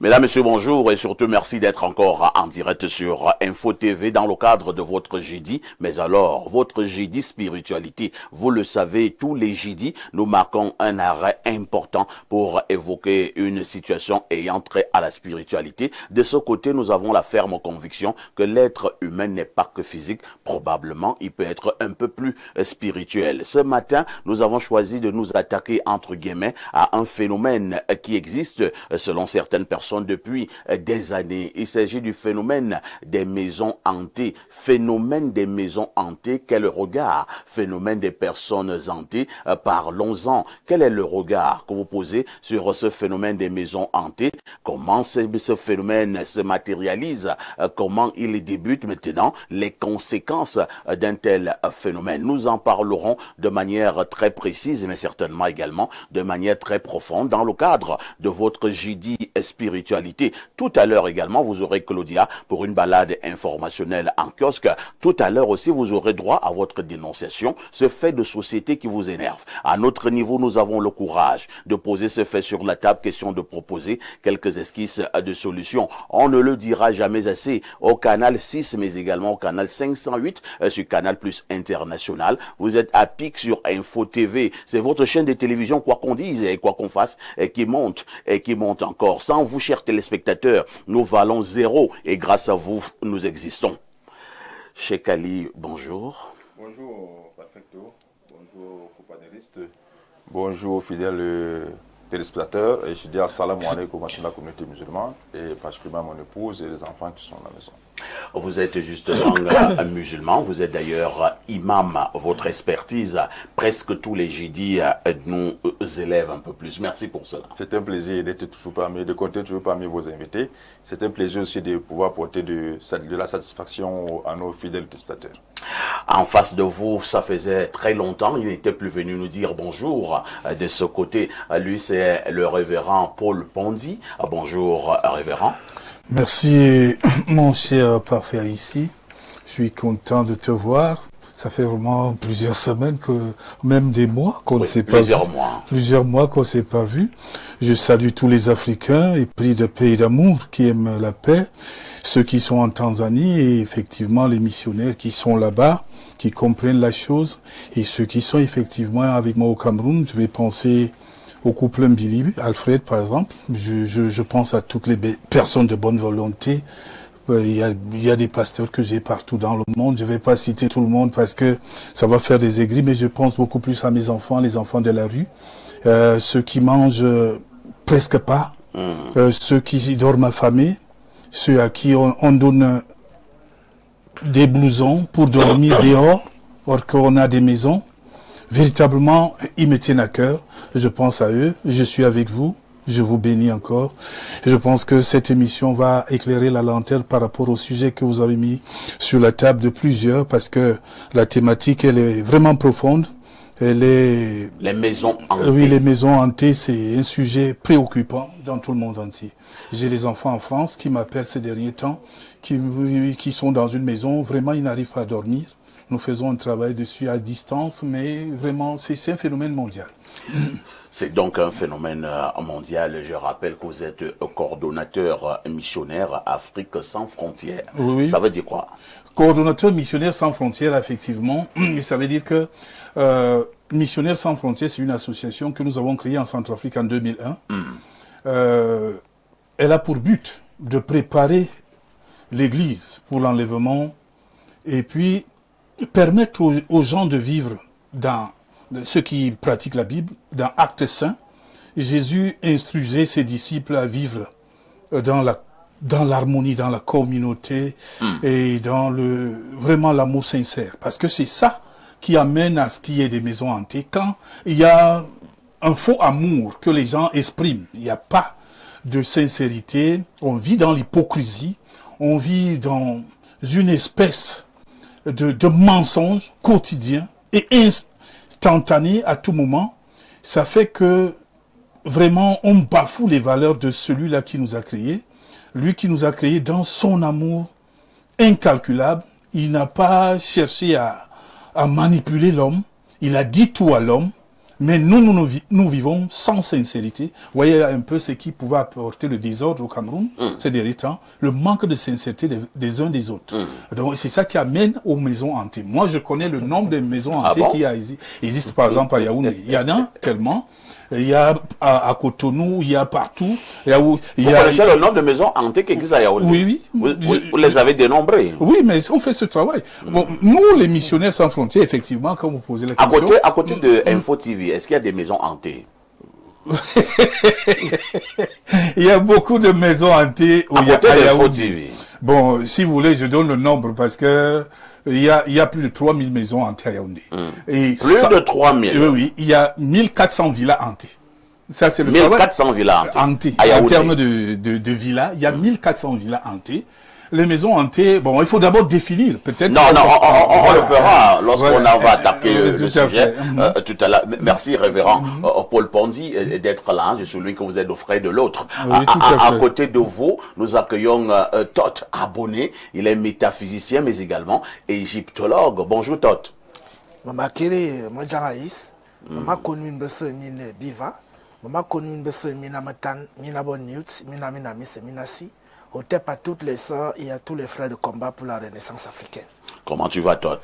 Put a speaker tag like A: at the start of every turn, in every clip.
A: Mesdames, Messieurs, bonjour et surtout merci d'être encore en direct sur Info TV dans le cadre de votre jeudi. Mais alors, votre jeudi spiritualité, vous le savez, tous les jeudis, nous marquons un arrêt important pour évoquer une situation ayant trait à la spiritualité. De ce côté, nous avons la ferme conviction que l'être humain n'est pas que physique. Probablement, il peut être un peu plus spirituel. Ce matin, nous avons choisi de nous attaquer, entre guillemets, à un phénomène qui existe selon certaines personnes depuis des années. Il s'agit du phénomène des maisons hantées. Phénomène des maisons hantées, quel regard? Phénomène des personnes hantées, parlons-en. Quel est le regard que vous posez sur ce phénomène des maisons hantées? Comment ce phénomène se matérialise? Comment il débute maintenant? Les conséquences d'un tel phénomène. Nous en parlerons de manière très précise, mais certainement également de manière très profonde dans le cadre de votre jeudi spiritualité. Tout à l'heure également, vous aurez Claudia pour une balade informationnelle en kiosque. Tout à l'heure aussi, vous aurez droit à votre dénonciation, ce fait de société qui vous énerve. À notre niveau, nous avons le courage de poser ce fait sur la table, question de proposer quelques esquisses de solutions. On ne le dira jamais assez au canal 6, mais également au canal 508 sur Canal Plus International. Vous êtes à pic sur Info TV. C'est votre chaîne de télévision, quoi qu'on dise et quoi qu'on fasse, et qui monte encore. Sans vous, chers téléspectateurs, nous valons zéro et grâce à vous, nous existons. Cheikh Ali, bonjour.
B: Bonjour, Perfecto. Bonjour, companélistes. Bonjour, fidèles téléspectateurs. Et je dis assalamu alaikum à toute la communauté musulmane et particulièrement mon épouse et les enfants qui sont à la maison.
A: Vous êtes justement musulman, vous êtes d'ailleurs imam. Votre expertise, presque tous les jeudis, nous élève un peu plus. Merci pour cela.
B: C'est un plaisir d'être toujours parmi, de compter toujours parmi vos invités. C'est un plaisir aussi de pouvoir porter de la satisfaction à nos fidèles téléspectateurs.
A: En face de vous, ça faisait très longtemps, il n'était plus venu nous dire bonjour. De ce côté, lui, c'est le révérend Paul Pondy. Bonjour, révérend.
C: Merci, mon cher parfait ici. Je suis content de te voir. Ça fait vraiment plusieurs semaines, même des mois qu'on ne s'est pas vu. Plusieurs mois qu'on ne s'est pas vu. Je salue tous les Africains épris de paix et d'amour qui aiment la paix. Ceux qui sont en Tanzanie et effectivement les missionnaires qui sont là-bas, qui comprennent la chose. Et ceux qui sont effectivement avec moi au Cameroun, je vais penser au couple Mbili, Alfred par exemple. Je pense à toutes les personnes de bonne volonté. Il y a des pasteurs que j'ai partout dans le monde. Je ne vais pas citer tout le monde parce que ça va faire des aigris, mais je pense beaucoup plus à mes enfants, les enfants de la rue, ceux qui mangent presque pas, ceux qui dorment affamés, ceux à qui on donne des blousons pour dormir dehors, alors qu'on a des maisons. Véritablement, ils me tiennent à cœur. Je pense à eux. Je suis avec vous. Je vous bénis encore. Et je pense que cette émission va éclairer la lanterne par rapport au sujet que vous avez mis sur la table de plusieurs, parce que la thématique, elle est vraiment profonde. Elle est...
A: Les maisons hantées.
C: Oui, les maisons hantées, c'est un sujet préoccupant dans tout le monde entier. J'ai des enfants en France qui m'appellent ces derniers temps, qui sont dans une maison, vraiment, ils n'arrivent pas à dormir. Nous faisons un travail dessus à distance, mais vraiment, c'est un phénomène mondial.
A: C'est donc un phénomène mondial. Je rappelle que vous êtes coordonnateur missionnaire Afrique sans frontières.
C: Oui.
A: Ça veut dire quoi?
C: Coordonnateur missionnaire sans frontières, effectivement. Ça veut dire que Missionnaires sans frontières, c'est une association que nous avons créée en Centrafrique en 2001. Elle a pour but de préparer l'Église pour l'enlèvement et puis permettre aux gens de vivre dans ceux qui pratiquent la Bible, dans Actes saints. Jésus instruisait ses disciples à vivre dans l'harmonie, dans la communauté et dans vraiment l'amour sincère. Parce que c'est ça qui amène à ce qu'il y ait des maisons hantées. Quand il y a un faux amour que les gens expriment, il n'y a pas de sincérité, on vit dans l'hypocrisie, on vit dans une espèce de mensonge quotidien et instantané à tout moment. Ça fait que vraiment on bafoue les valeurs de celui-là qui nous a créés. Lui qui nous a créés dans son amour incalculable. Il n'a pas cherché à manipuler l'homme. Il a dit tout à l'homme Mais nous vivons sans sincérité. Vous voyez un peu ce qui pouvait apporter le désordre au Cameroun ces derniers temps, le manque de sincérité des uns des autres. Donc c'est ça qui amène aux maisons hantées. Moi, je connais le nombre de maisons hantées qui existent par exemple à Yaoundé. Il y en a tellement. Il y a à Cotonou, il y a partout. Vous
A: connaissez le nombre de maisons hantées qui existent à Yaoundé?
C: Oui.
A: Vous les avez dénombrées?
C: Oui, mais on fait ce travail. Bon, nous, les missionnaires sans frontières, effectivement, quand vous posez la question...
A: À côté de Info TV, est-ce qu'il y a des maisons hantées?
C: Il y a beaucoup de maisons hantées
A: à côté d'Info TV.
C: Bon, si vous voulez, je donne le nombre parce que il y a plus de 3000 maisons hantées à Yaoundé.
A: Et plus de 3000?
C: Oui, il y a 1400 villas hantées. Ça, c'est le
A: 1400 villas hantées.
C: En termes de villas, il y a 1400 villas hantées. Les maisons hantées, bon, il faut d'abord définir, peut-être.
A: Non, on le fera lorsqu'on va attaquer le sujet tout à l'heure. Merci, révérend Paul Pondy, d'être là. Je souligne que vous êtes au frais de l'autre. À côté de vous, nous accueillons Tot Abonné. Il est métaphysicien, mais également égyptologue. Bonjour, Tot.
D: Mama Kéré, moi, Jaraïs. Mama connu une personne, mine Biva. Mama connu une personne, mina Matan, mina Bonniut, mina Miss, mina Si. Au TEP à toutes les sœurs et à tous les frères de combat pour la Renaissance africaine.
A: Comment tu vas, Tot?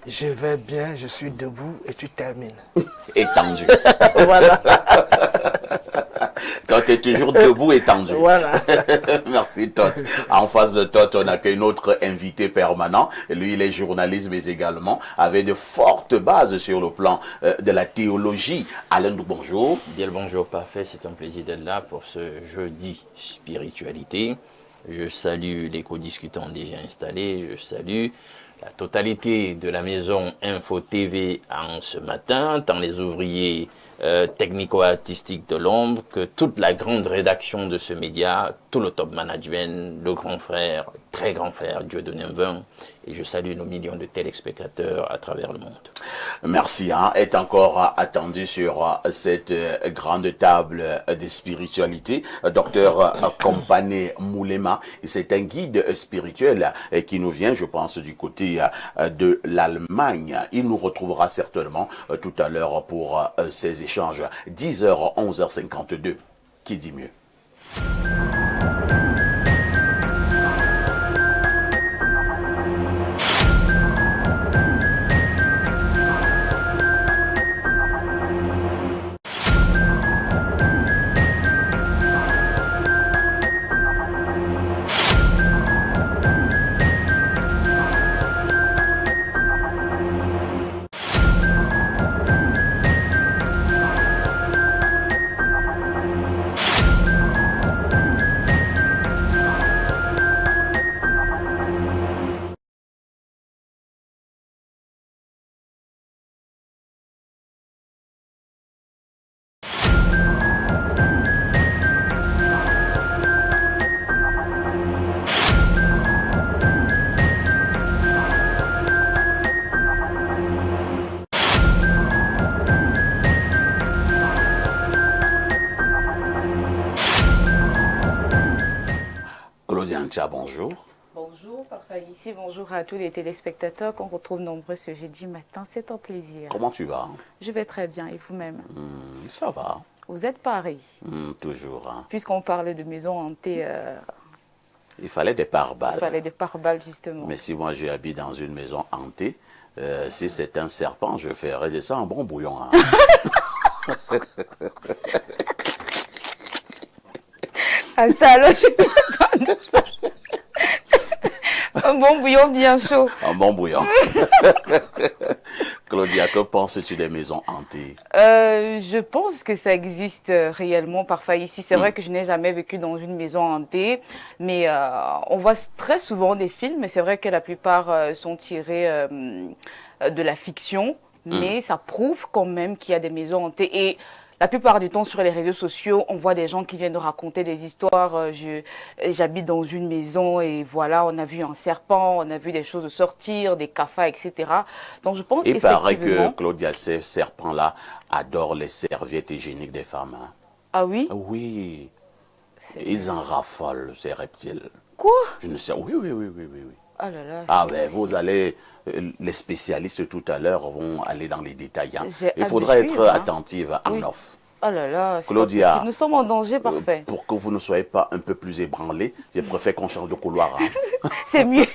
D: Je vais bien, je suis debout et tu termines.
A: Étendu.
D: Voilà.
A: Tot est toujours debout et tendu.
D: Voilà.
A: Merci, Tot. En face de Tot, on accueille notre invité permanent. Lui, il est journaliste, mais également avait de fortes bases sur le plan de la théologie. Alain, bonjour.
E: Bien le bonjour, parfait. C'est un plaisir d'être là pour ce jeudi spiritualité. Je salue les co-discutants déjà installés. Je salue la totalité de la maison Info TV en ce matin, tant les ouvriers technico-artistiques de l'ombre que toute la grande rédaction de ce média, tout le top management, le grand frère, très grand frère Dieudonné Mvin, et je salue nos millions de téléspectateurs à travers le monde.
A: Merci, est encore attendu sur cette grande table de spiritualité, docteur Kompané Moulema, et c'est un guide spirituel qui nous vient, je pense, du côté de l'Allemagne. Il nous retrouvera certainement tout à l'heure pour ces échanges. 10h, 11h52, qui dit mieux? Bonjour.
F: Bonjour, parfois ici, bonjour à tous les téléspectateurs qu'on retrouve nombreux ce jeudi matin, c'est un plaisir.
A: Comment tu vas?
F: Je vais très bien, et vous-même?
A: Ça va.
F: Vous êtes pareil?
A: Toujours.
F: Puisqu'on parlait de maisons hantées...
A: Il fallait des pare-balles.
F: Il fallait des pare-balles, justement.
A: Mais si moi j'habite dans une maison hantée, si c'est un serpent, je ferais de ça un bon bouillon.
F: Ah ça alors, un bon bouillon bien chaud.
A: Un bon bouillon. Claudia, que penses-tu des maisons hantées?
F: Je pense que ça existe réellement parfois ici. C'est vrai que je n'ai jamais vécu dans une maison hantée, mais on voit très souvent des films, mais c'est vrai que la plupart sont tirés de la fiction, mais ça prouve quand même qu'il y a des maisons hantées. Et la plupart du temps, sur les réseaux sociaux, on voit des gens qui viennent de raconter des histoires. J'habite dans une maison et voilà, on a vu un serpent, on a vu des choses sortir, des cafards, etc. Donc, je pense qu'effectivement...
A: Il paraît que, Claudia, ces serpents-là adorent les serviettes hygiéniques des femmes.
F: Ah oui?
A: Oui. Ils en raffolent, ces reptiles.
F: Quoi?
A: Je ne sais. Oui.
F: Ah là là.
A: Ah ben, vous allez... Les spécialistes tout à l'heure vont aller dans les détails. Hein. Il faudra être attentive en off.
F: Oh là là,
A: Claudia,
F: nous sommes en danger, parfait.
A: Pour que vous ne soyez pas un peu plus ébranlés, je préfère qu'on change de couloir. Hein.
F: C'est mieux.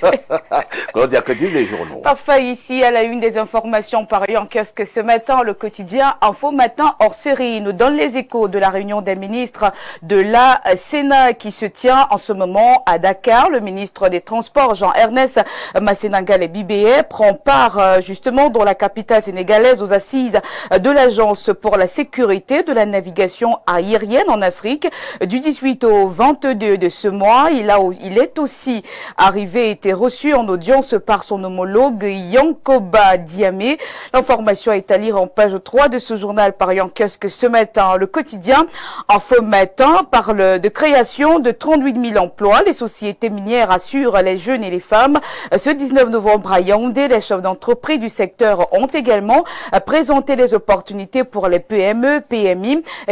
A: Claudia, que disent les journaux?
F: Parfait, ici, à la une des informations parues en kiosque ce matin, le quotidien Info Matin hors série nous donne les échos de la réunion des ministres de la Sénat qui se tient en ce moment à Dakar. Le ministre des Transports, Jean-Ernest Massénangale Bibé, prend part justement dans la capitale sénégalaise aux assises de l'Agence pour la sécurité de la navigation aérienne en Afrique. Du 18 au 22 de ce mois, il est aussi arrivé, été reçu en audience par son homologue Yankoba Diamé. L'information est à lire en page 3 de ce journal paru en kiosque ce matin. Le quotidien Info Matin parle de création de 38 000 emplois. Les sociétés minières assurent les jeunes et les femmes. Ce 19 novembre à Yaoundé, les chefs d'entreprise du secteur ont également présenté les opportunités pour les PME, PMI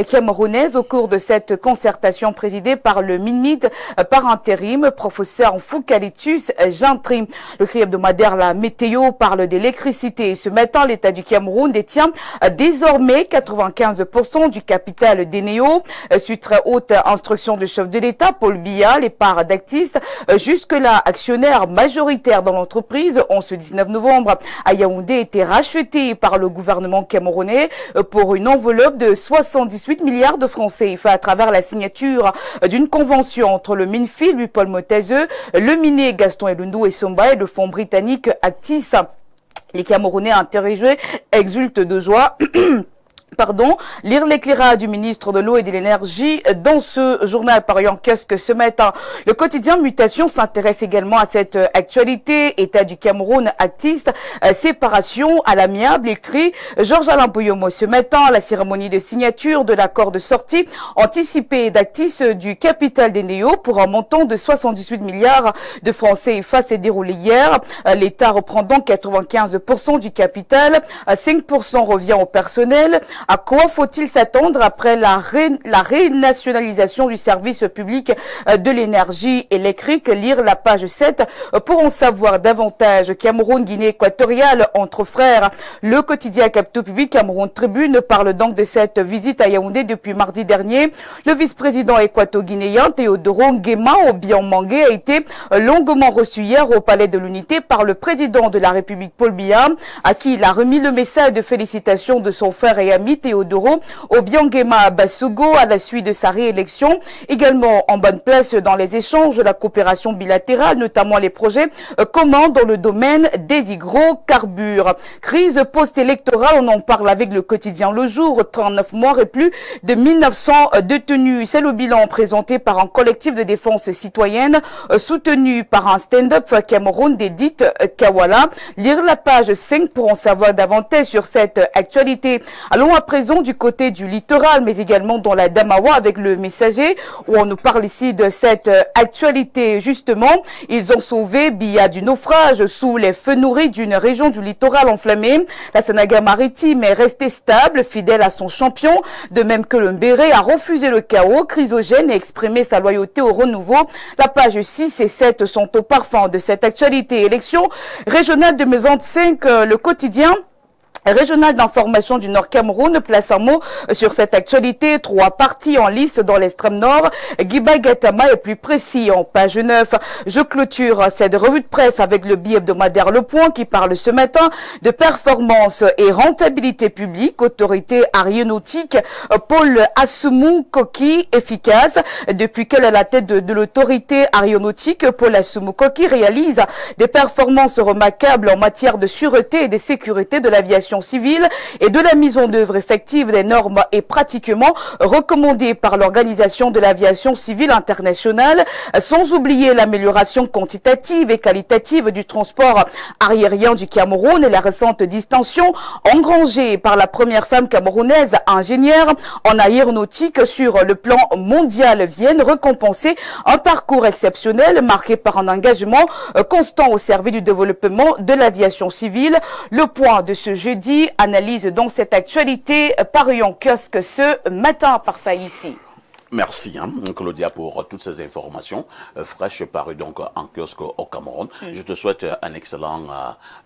F: camerounaises au cours de cette concertation présidée par le MINMID par intérim, professeur Foucalitus Gentry. Le cri hebdomadaire La Météo parle d'électricité. Ce matin, l'État du Cameroun détient désormais 95% du capital d'Eneo. Suite très haute instruction du chef de l'État, Paul Biya, les parts d'Actis, jusque-là actionnaire majoritaire dans l'entreprise, ont ce 19 novembre à Yaoundé été rachetés par le gouvernement camerounais pour une enveloppe de 78 milliards de francs CFA à travers la signature d'une convention entre le Minfi, lui Paul Motazeux, le minier Gaston Elundou et Somba et le fonds britannique Actis. Les Camerounais interrogés exultent de joie. Lire l'éclairage du ministre de l'eau et de l'énergie dans ce journal paru en kiosque ce matin. Le quotidien Mutation s'intéresse également à cette actualité. État du Cameroun actiste, séparation à l'amiable, écrit Georges Alain Boyomo ce matin. La cérémonie de signature de l'accord de sortie anticipée d'Actis du capital d'Eneo pour un montant de 78 milliards de francs CFA s'est déroulée hier. L'État reprend donc 95% du capital, 5% revient au personnel. À quoi faut-il s'attendre après la rénationalisation du service public de l'énergie électrique? Lire la page 7 pour en savoir davantage. Cameroun, Guinée équatoriale, entre frères. Le quotidien Capitaux Public Cameroun Tribune parle donc de cette visite à Yaoundé depuis mardi dernier. Le vice-président équato-guinéen Théodoro Nguema Obiang-Mangué a été longuement reçu hier au Palais de l'Unité par le président de la République Paul Biya, à qui il a remis le message de félicitations de son frère et ami Théodoro Obiang-Nguema Bassogo à la suite de sa réélection. Également en bonne place dans les échanges de la coopération bilatérale, notamment les projets communs dans le domaine des hydrocarbures. Crise post-électorale, on en parle avec le quotidien Le Jour. 39 morts et plus de 1900 détenus. C'est le bilan présenté par un collectif de défense citoyenne soutenu par un stand-up Cameroun d'Edith Kawala. Lire la page 5 pour en savoir davantage sur cette actualité. Allons à présent du côté du littoral, mais également dans la Damawa avec le Messager, où on nous parle ici de cette actualité. Justement, ils ont sauvé Biya du naufrage sous les feux nourris d'une région du littoral enflammée. La Sanaga maritime est restée stable, fidèle à son champion, de même que le Mbéré a refusé le chaos, chrysogène et exprimé sa loyauté au renouveau. La page 6 et 7 sont au parfum de cette actualité. Élection régionale 2025, le quotidien régional d'information du Nord Cameroun place un mot sur cette actualité. 3 partis en lice dans l'extrême nord. Guiba Gatama est plus précis en page 9. Je clôture cette revue de presse avec le billet hebdomadaire Le Point qui parle ce matin de performance et rentabilité publique. Autorité aéronautique, Paul Assoumou Koki efficace. Depuis qu'elle est à la tête de l'autorité aéronautique, Paul Assoumou Koki réalise des performances remarquables en matière de sûreté et de sécurité de l'aviation civile et de la mise en œuvre effective des normes est pratiquement recommandée par l'Organisation de l'aviation civile internationale, sans oublier l'amélioration quantitative et qualitative du transport aérien du Cameroun et la récente distinction engrangée par la première femme camerounaise ingénieure en aéronautique sur le plan mondial viennent récompenser un parcours exceptionnel marqué par un engagement constant au service du développement de l'aviation civile. Le point de ce jeudi analyse donc cette actualité parue en kiosque ce matin par ici.
A: Merci, Claudia, pour toutes ces informations fraîches parues donc en kiosque au Cameroun. Je te souhaite un excellent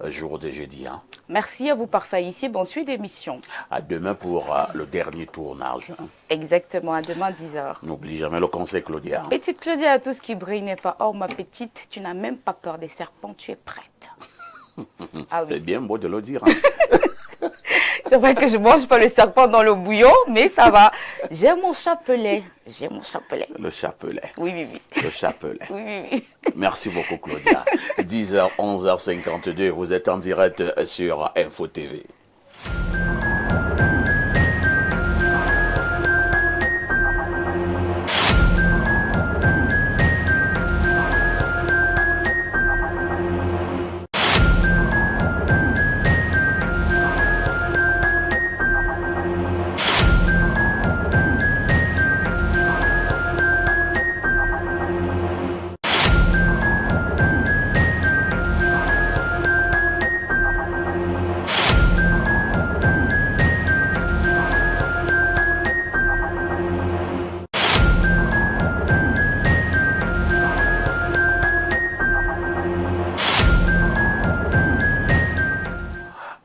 A: jour de jeudi.
F: Merci à vous, Parfait ici. Bonne suite d'émission.
A: À demain pour le dernier tournage.
F: Exactement, à demain 10h.
A: N'oublie jamais le conseil, Claudia.
F: Petite Claudia, tout ce qui brille n'est pas or, ma petite. Tu n'as même pas peur des serpents, tu es prête. Ah oui.
A: C'est bien beau de le dire.
F: C'est vrai que je ne mange pas le serpent dans le bouillon, mais ça va. J'ai mon chapelet. J'ai mon chapelet.
A: Le chapelet.
F: Oui, oui, oui.
A: Le chapelet.
F: Oui, oui, oui.
A: Merci beaucoup, Claudia. 10h, 11h52, vous êtes en direct sur Info TV.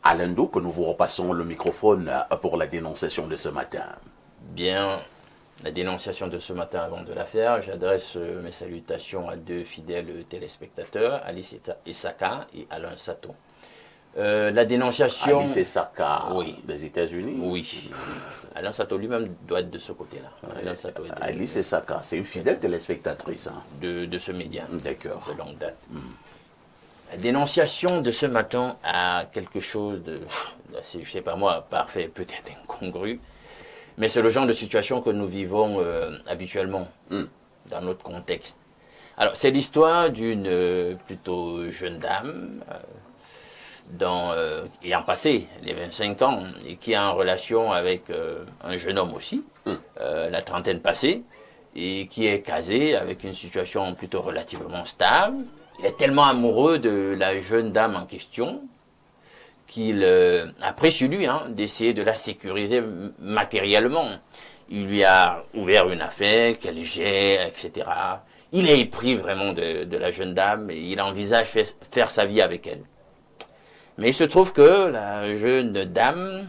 A: Alain Do, que nous vous repassons le microphone pour la dénonciation de ce matin.
E: Bien, la dénonciation de ce matin avant de la faire, j'adresse mes salutations à deux fidèles téléspectateurs, Alice Essaka et Alain Sato. La dénonciation...
A: Alice Essaka,
E: oui,
A: des États-Unis.
E: Oui. Alain Sato lui-même doit être de ce côté-là.
A: Alice Essaka, c'est une fidèle téléspectatrice.
E: De ce média.
A: D'accord.
E: De longue date. La dénonciation de ce matin a quelque chose de, je ne sais pas moi, parfait, peut-être incongru, mais c'est le genre de situation que nous vivons habituellement dans notre contexte. Alors, c'est l'histoire d'une plutôt jeune dame ayant passé les 25 ans et qui est en relation avec un jeune homme aussi, la trentaine passée, et qui est casé avec une situation plutôt relativement stable. Il est tellement amoureux de la jeune dame en question qu'il a pris sur lui d'essayer de la sécuriser matériellement. Il lui a ouvert une affaire qu'elle gère, etc. Il est épris vraiment de la jeune dame et il envisage faire sa vie avec elle. Mais il se trouve que la jeune dame,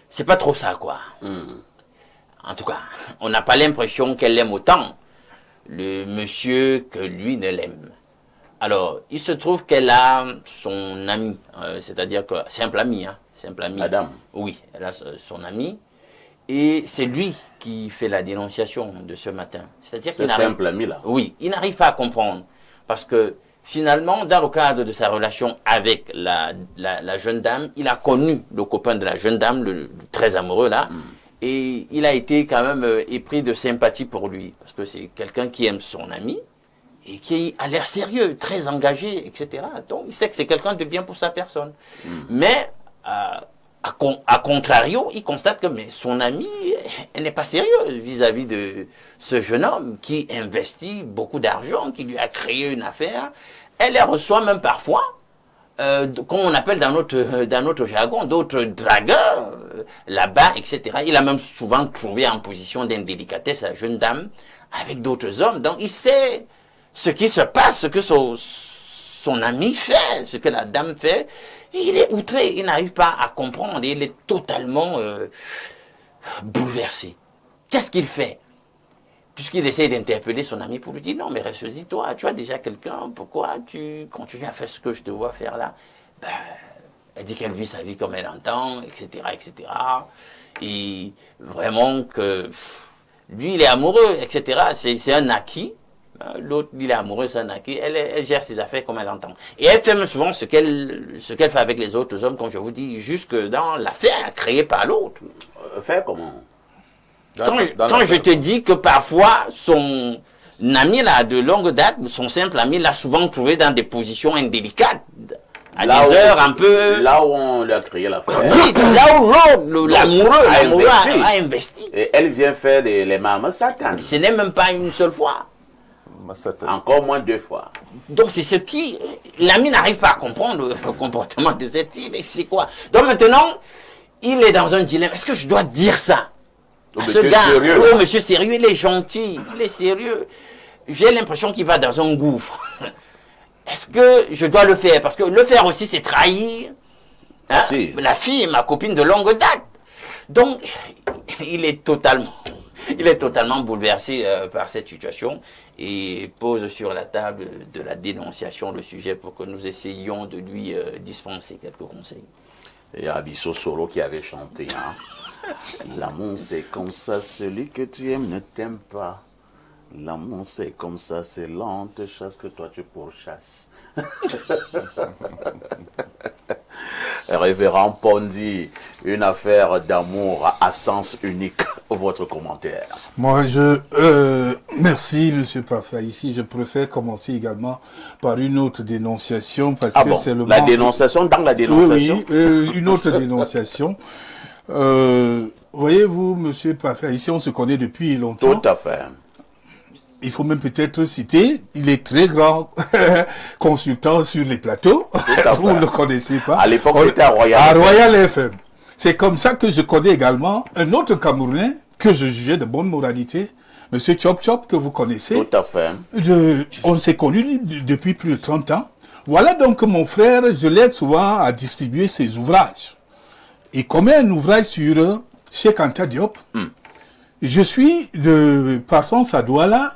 E: c'est pas trop ça, quoi. En tout cas, on n'a pas l'impression qu'elle l'aime autant, le monsieur, que lui ne l'aime. Alors, il se trouve qu'elle a son ami, c'est-à-dire que simple ami,
A: Madame.
E: Oui, elle a son ami, et c'est lui qui fait la dénonciation de ce matin. C'est-à-dire
A: qu'il simple ami là.
E: Oui, il n'arrive pas à comprendre, parce que finalement, dans le cadre de sa relation avec la jeune dame, il a connu le copain de la jeune dame, le très amoureux là. Et il a été quand même épris de sympathie pour lui, parce que c'est quelqu'un qui aime son ami et qui a l'air sérieux, très engagé, etc. Donc il sait que c'est quelqu'un de bien pour sa personne. Mais à contrario, il constate que son ami, elle n'est pas sérieuse vis-à-vis de ce jeune homme qui investit beaucoup d'argent, qui lui a créé une affaire. Elle les reçoit même parfois, comme on appelle dans notre jargon, d'autres dragueurs là-bas, etc. Il a même souvent trouvé en position d'indélicatesse la jeune dame avec d'autres hommes. Donc il sait ce qui se passe, ce que son ami fait, ce que la dame fait. Et il est outré, il n'arrive pas à comprendre, il est totalement bouleversé. Qu'est-ce qu'il fait? Puisqu'il essaie d'interpeller son ami pour lui dire, non mais ressaisis-toi, tu as déjà quelqu'un, pourquoi tu continues à faire ce que je te vois faire là? Elle dit qu'elle vit sa vie comme elle entend, etc., etc. Et vraiment que lui, il est amoureux, etc. C'est un acquis. L'autre, il est amoureux, c'est un acquis. Elle gère ses affaires comme elle entend. Et elle fait même souvent ce qu'elle fait avec les autres hommes, comme je vous dis, jusque dans l'affaire créée par l'autre.
A: Faire comment?
E: Quand je te dis que parfois, son ami là, de longue date, son simple ami, l'a souvent trouvé dans des positions indélicates. À des heures un peu...
A: Là où on lui a créé l'affaire.
E: Oui, là où l'amoureux a investi.
A: Et elle vient faire les mamas satan.
E: Ce n'est même pas une seule fois.
A: Encore moins 2 fois.
E: Donc c'est ce qui... L'ami n'arrive pas à comprendre le comportement de cette fille. Mais c'est quoi? Donc maintenant, il est dans un dilemme. Est-ce que je dois dire ça? Ce gars, oh, monsieur sérieux, il est gentil, il est sérieux. J'ai l'impression qu'il va dans un gouffre. Est-ce que je dois le faire? Parce que le faire aussi, c'est trahir hein? La fille, ma copine de longue date. Donc, il est totalement bouleversé par cette situation et pose sur la table de la dénonciation le sujet pour que nous essayions de lui dispenser quelques conseils.
A: Et Abisso Solo qui avait chanté, hein. L'amour c'est comme ça, celui que tu aimes ne t'aime pas. L'amour c'est comme ça, c'est lente chasse que toi tu pourchasses. Révérend Pondi, une affaire d'amour à sens unique. Votre commentaire.
C: Moi, merci, Monsieur Parfait. Ici, je préfère commencer également par une autre dénonciation parce que c'est le
A: dénonciation dans la dénonciation.
C: Oui, une autre dénonciation. Voyez-vous, Monsieur Parfait, ici, on se connaît depuis longtemps.
A: Tout à fait.
C: Il faut même peut-être citer, il est très grand consultant sur les plateaux. Vous ne le connaissez pas.
A: À l'époque, c'était à Royal
C: FM. À Royal FM. C'est comme ça que je connais également un autre Camerounais que je jugeais de bonne moralité, Monsieur Chop Chop, que vous connaissez.
A: Tout à fait.
C: On s'est connus depuis plus de 30 ans. Voilà donc mon frère, je l'aide souvent à distribuer ses ouvrages. Il commet un ouvrage sur Cheikh Anta Diop. Je suis par France à Douala.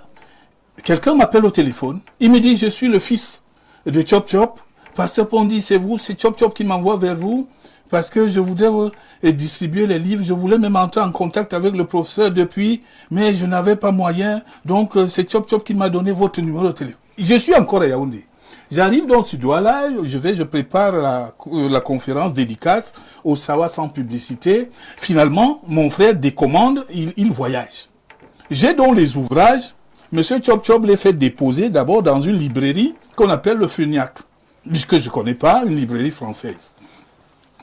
C: Quelqu'un m'appelle au téléphone. Il me dit, je suis le fils de Chop Chop. Pasteur Pondi, c'est vous, c'est Chop Chop qui m'envoie vers vous. Parce que je voudrais distribuer les livres. Je voulais même entrer en contact avec le professeur depuis, mais je n'avais pas moyen. Donc, c'est Chop Chop qui m'a donné votre numéro de téléphone. Je suis encore à Yaoundé. J'arrive dans ce doigt-là, je prépare la conférence dédicace au Sawa sans publicité. Finalement, mon frère décommande, il voyage. J'ai donc les ouvrages. Monsieur Chop Chop les fait déposer d'abord dans une librairie qu'on appelle le Funiac, puisque je connais pas, une librairie française.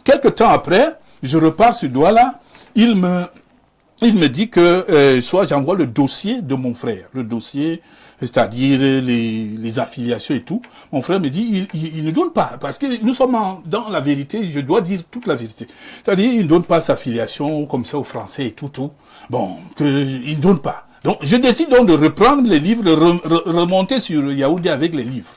C: Quelque temps après, je repars sur Douala, il me dit que soit j'envoie le dossier de mon frère, le dossier, c'est-à-dire les affiliations et tout. Mon frère me dit, il ne donne pas, parce que nous sommes dans la vérité, je dois dire toute la vérité. C'est-à-dire, il ne donne pas sa affiliation comme ça aux Français et tout. Bon, il ne donne pas. Donc, je décide donc de reprendre les livres, de remonter sur Yaoundé avec les livres.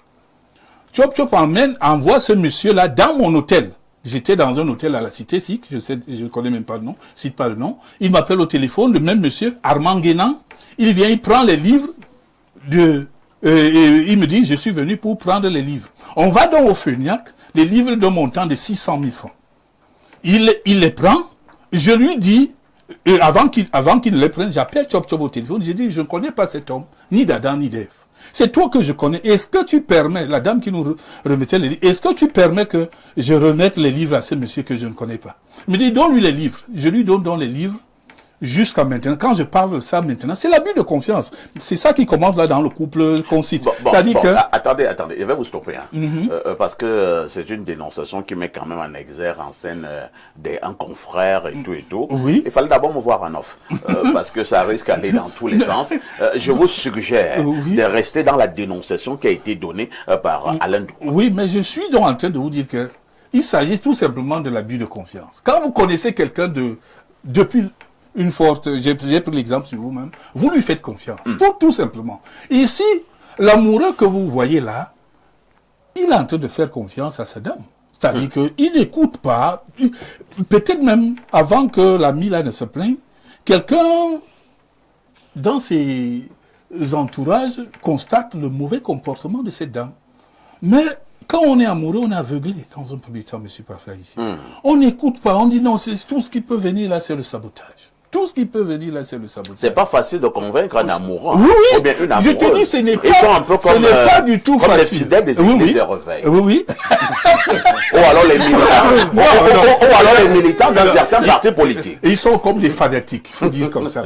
C: Chop Chop envoie ce monsieur-là dans mon hôtel. J'étais dans un hôtel à la Cité SIC, je connais même pas le nom, cite pas le nom. Il m'appelle au téléphone, le même monsieur, Armand Guénan. Il vient, il prend les livres il me dit, je suis venu pour prendre les livres. On va donc au Feniac, les livres d'un montant de 600 000 francs. Il les prend, je lui dis, avant qu'il les prenne, j'appelle Chop Chop au téléphone, je dis, je ne connais pas cet homme, ni d'Adam, ni d'Ève. C'est toi que je connais. Est-ce que tu permets, la dame qui nous remettait les livres, est-ce que tu permets que je remette les livres à ce monsieur que je ne connais pas? Il me dit, donne-lui les livres. Je lui donne les livres jusqu'à maintenant. Quand je parle de ça maintenant, c'est l'abus de confiance. C'est ça qui commence là dans le couple qu'on cite.
A: Attendez, je vais vous stopper. Parce que c'est une dénonciation qui met quand même en exergue en scène un confrère et tout.
C: Oui.
A: Il fallait d'abord me voir en off. Parce que ça risque d'aller dans tous les sens. Je vous suggère de rester dans la dénonciation qui a été donnée par Alain Dou.
C: Oui, mais je suis donc en train de vous dire que il s'agit tout simplement de l'abus de confiance. Quand vous connaissez quelqu'un depuis une forte, j'ai pris l'exemple sur vous-même, vous lui faites confiance, tout simplement. Ici, l'amoureux que vous voyez là, il est en train de faire confiance à sa dame. C'est-à-dire qu'il n'écoute pas, peut-être même avant que l'ami là ne se plaigne, quelqu'un dans ses entourages constate le mauvais comportement de cette dame. Mais quand on est amoureux, on est aveuglé dans un premier temps, monsieur Parfait, ici. On n'écoute pas, on dit non, c'est tout ce qui peut venir là, c'est le sabotage. Tout ce qui peut venir là, c'est le sabotage.
A: C'est pas facile de convaincre un amoureux.
C: Oui,
A: ou bien une amoureuse.
C: Je te dis, ce n'est pas,
A: ils sont un peu comme,
C: pas du tout
A: comme
C: facile.
A: les fidèles des églises de reveil.
C: Oui.
A: Ou alors les militants. ou alors les militants dans certains partis politiques.
C: Ils sont comme des fanatiques, il faut dire comme ça.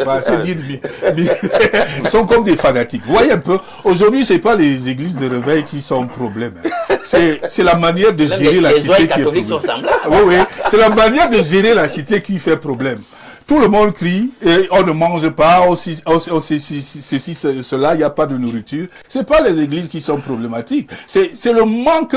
C: Ils sont comme des fanatiques. Vous voyez un peu, aujourd'hui, c'est pas les églises de reveil qui sont un problème. C'est la manière de gérer la cité qui est problème.
E: Sont semblables.
C: Oui, c'est la manière de gérer la cité qui fait problème. tout le monde crie, et on ne mange pas, ceci, cela, il n'y a pas de nourriture. C'est pas les églises qui sont problématiques. C'est le manque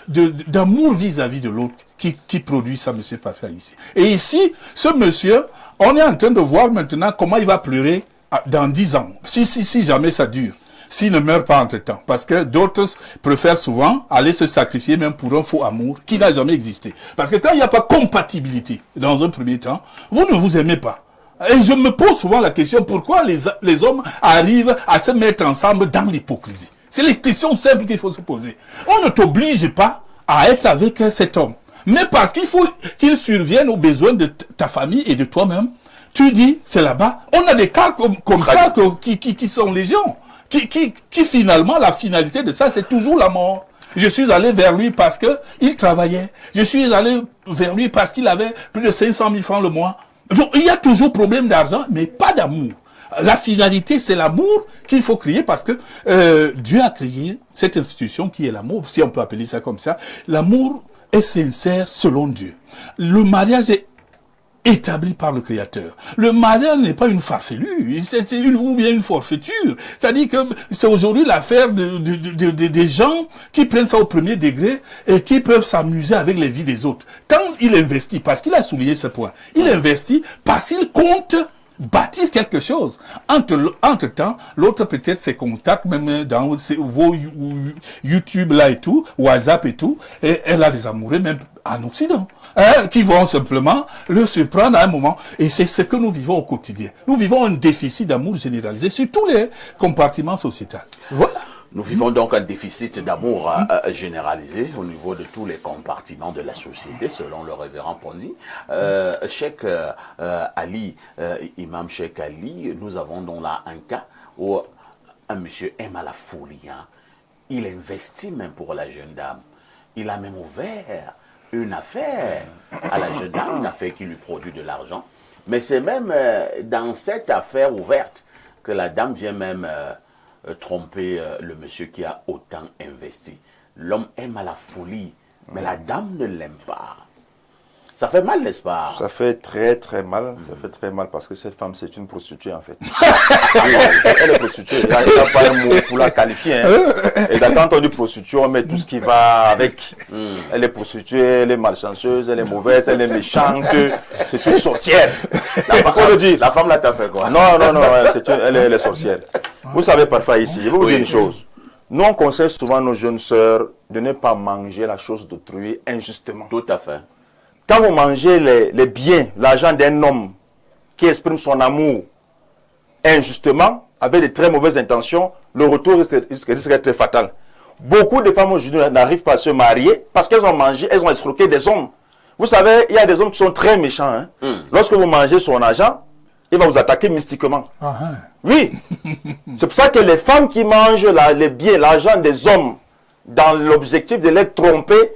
C: d'amour vis-à-vis de l'autre qui produit ça, monsieur Parfait, ici. Et ici, ce monsieur, on est en train de voir maintenant comment il va pleurer dans 10 ans. Si jamais ça dure. S'il ne meurt pas entre-temps. Parce que d'autres préfèrent souvent aller se sacrifier même pour un faux amour qui n'a jamais existé. Parce que quand il n'y a pas compatibilité, dans un premier temps, vous ne vous aimez pas. Et je me pose souvent la question, pourquoi les hommes arrivent à se mettre ensemble dans l'hypocrisie? C'est les questions simples qu'il faut se poser. On ne t'oblige pas à être avec cet homme. Mais parce qu'il faut qu'il survienne aux besoins de ta famille et de toi-même, tu dis, c'est là-bas. On a des cas comme ça qui sont légion. Qui finalement, la finalité de ça, c'est toujours la mort. Je suis allé vers lui parce que il travaillait. Je suis allé vers lui parce qu'il avait plus de 500 000 francs le mois. Donc, il y a toujours problème d'argent, mais pas d'amour. La finalité, c'est l'amour qu'il faut créer parce que Dieu a créé cette institution qui est l'amour, si on peut appeler ça comme ça. L'amour est sincère selon Dieu. Le mariage est établi par le Créateur. Le mariage n'est pas une farfelue, c'est ou bien une forfaiture. C'est-à-dire que c'est aujourd'hui l'affaire des gens qui prennent ça au premier degré et qui peuvent s'amuser avec les vies des autres. Quand il investit, parce qu'il a souligné ce point, il investit parce qu'il compte bâtir quelque chose. Entre-temps, l'autre peut-être ses contacts, même dans vos YouTube là et tout, WhatsApp et tout, et elle a des amoureux même en Occident, qui vont simplement le surprendre à un moment. Et c'est ce que nous vivons au quotidien. Nous vivons un déficit d'amour généralisé sur tous les compartiments sociétals. Voilà.
A: Nous vivons donc un déficit d'amour généralisé au niveau de tous les compartiments de la société, selon le révérend Pondy. Cheikh Ali, Imam Cheikh Ali, nous avons donc là un cas où un monsieur aime à la folie. Hein. Il investit même pour la jeune dame. Il a même ouvert une affaire à la jeune dame, une affaire qui lui produit de l'argent. Mais c'est même dans cette affaire ouverte que la dame vient même tromper le monsieur qui a autant investi. L'homme aime à la folie, mais la dame ne l'aime pas. Ça fait mal, n'est-ce pas?
B: Ça fait très très mal. Ça fait très mal parce que cette femme, c'est une prostituée en fait. Elle est prostituée. Il n'y a pas un mot pour la qualifier. Hein. Et quand on dit prostituée, on met tout ce qui va avec. Elle est prostituée, elle est malchanceuse, elle est mauvaise, elle est méchante. C'est une sorcière.
A: La femme là t'a fait quoi?
B: Non, elle est sorcière. Vous savez parfois ici, je vais vous dire une chose. Nous, on conseille souvent à nos jeunes sœurs de ne pas manger la chose d'autrui injustement.
A: Tout à fait.
B: Quand vous mangez les biens, l'argent d'un homme qui exprime son amour injustement, avec de très mauvaises intentions, le retour risque d'être fatal. Beaucoup de femmes aujourd'hui n'arrivent pas à se marier parce qu'elles ont mangé, elles ont escroqué des hommes. Vous savez, il y a des hommes qui sont très méchants. Hein. Lorsque vous mangez son argent, il va vous attaquer mystiquement. Oui. C'est pour ça que les femmes qui mangent les biens, l'argent des hommes, dans l'objectif de les tromper,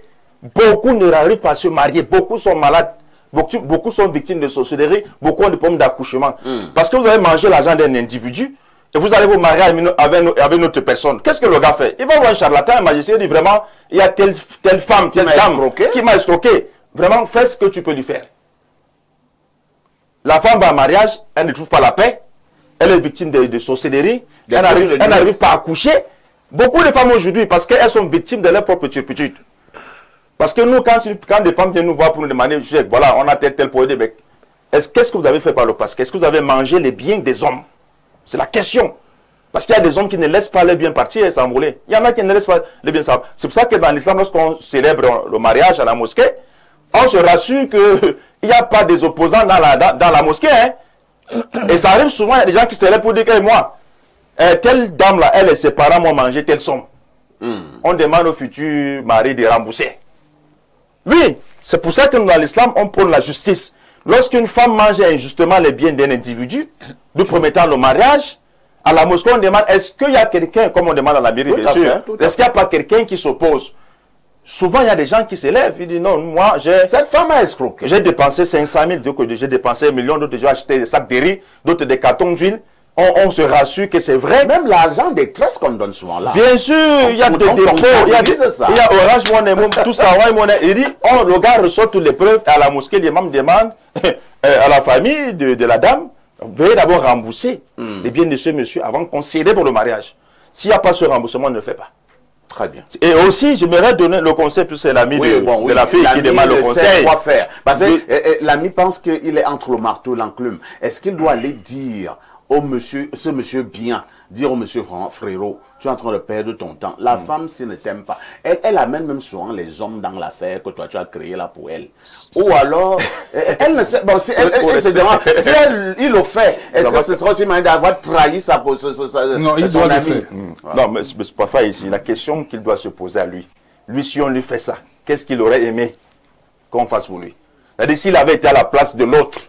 B: beaucoup ne n'arrivent pas à se marier, beaucoup sont malades, beaucoup sont victimes de sorcellerie, beaucoup ont des problèmes d'accouchement. Parce que vous avez mangé l'argent d'un individu et vous allez vous marier avec une autre personne. Qu'est-ce que le gars fait? Il va voir un charlatan, un magicien, il dit vraiment, il y a telle femme, telle dame qui m'a escroqué. Vraiment, fais ce que tu peux lui faire. La femme va en mariage, elle ne trouve pas la paix, elle est victime de sorcellerie, elle n'arrive pas à accoucher. Beaucoup de femmes aujourd'hui, parce qu'elles sont victimes de leur propre turpitude. Parce que nous, quand des femmes viennent nous voir pour nous demander, voilà, on a tel produit, qu'est-ce que vous avez fait par le passé? Est-ce que vous avez mangé les biens des hommes? C'est la question. Parce qu'il y a des hommes qui ne laissent pas les biens partir et s'envoler. Il y en a qui ne laissent pas les biens s'envoler. C'est pour ça que dans l'islam, lorsqu'on célèbre le mariage à la mosquée, on se rassure qu'il n'y a pas des opposants dans la mosquée. Hein. Et ça arrive souvent, il y a des gens qui se lèvent pour dire que moi, telle dame-là, elle et ses parents m'ont mangé telle somme. On demande au futur mari de rembourser. Oui, c'est pour ça que dans l'islam, on prône la justice. Lorsqu'une femme mange injustement les biens d'un individu, nous promettant le mariage, à la mosquée, on demande, est-ce qu'il y a quelqu'un, comme on demande à la mairie, bien sûr, est-ce qu'il n'y a pas quelqu'un qui s'oppose? Souvent, il y a des gens qui se lèvent, ils disent, non, moi, cette femme a escroqué. J'ai dépensé 500 000, j'ai dépensé 1 million, d'autres j'ai acheté des sacs de riz, d'autres des cartons d'huile. on se rassure que c'est vrai.
A: Même l'argent des tresses qu'on donne souvent là.
B: Bien sûr, il y a des dépôts, il y a Orange Money, tout ça, il dit, le gars reçoit toutes les preuves, à la mosquée, l'imam demande à la famille de la dame, veuillez d'abord rembourser les biens de ce monsieur avant qu'on célèbre le mariage. S'il n'y a pas ce remboursement, on ne le fait pas.
A: Très bien.
B: Et aussi, je m'aimerais donner le conseil, puisque c'est l'ami de la fille qui demande le conseil.
A: Quoi faire. Parce que l'ami pense qu'il est entre le marteau et l'enclume. Est-ce qu'il doit aller dire au monsieur, ce monsieur bien, dire au monsieur frérot, tu es en train de perdre ton temps. La femme, s'il ne t'aime pas, elle amène même souvent les hommes dans l'affaire que toi tu as créé là pour elle. Ou alors, elle ne sait, bon, si elle se demande, si il le fait, est-ce que ce sera aussi moyen d'avoir trahi
C: non, il doit le faire.
B: Non, mais parfois ici, la question qu'il doit se poser à lui, si on lui fait ça, qu'est-ce qu'il aurait aimé qu'on fasse pour lui? C'est-à-dire, s'il avait été à la place de l'autre,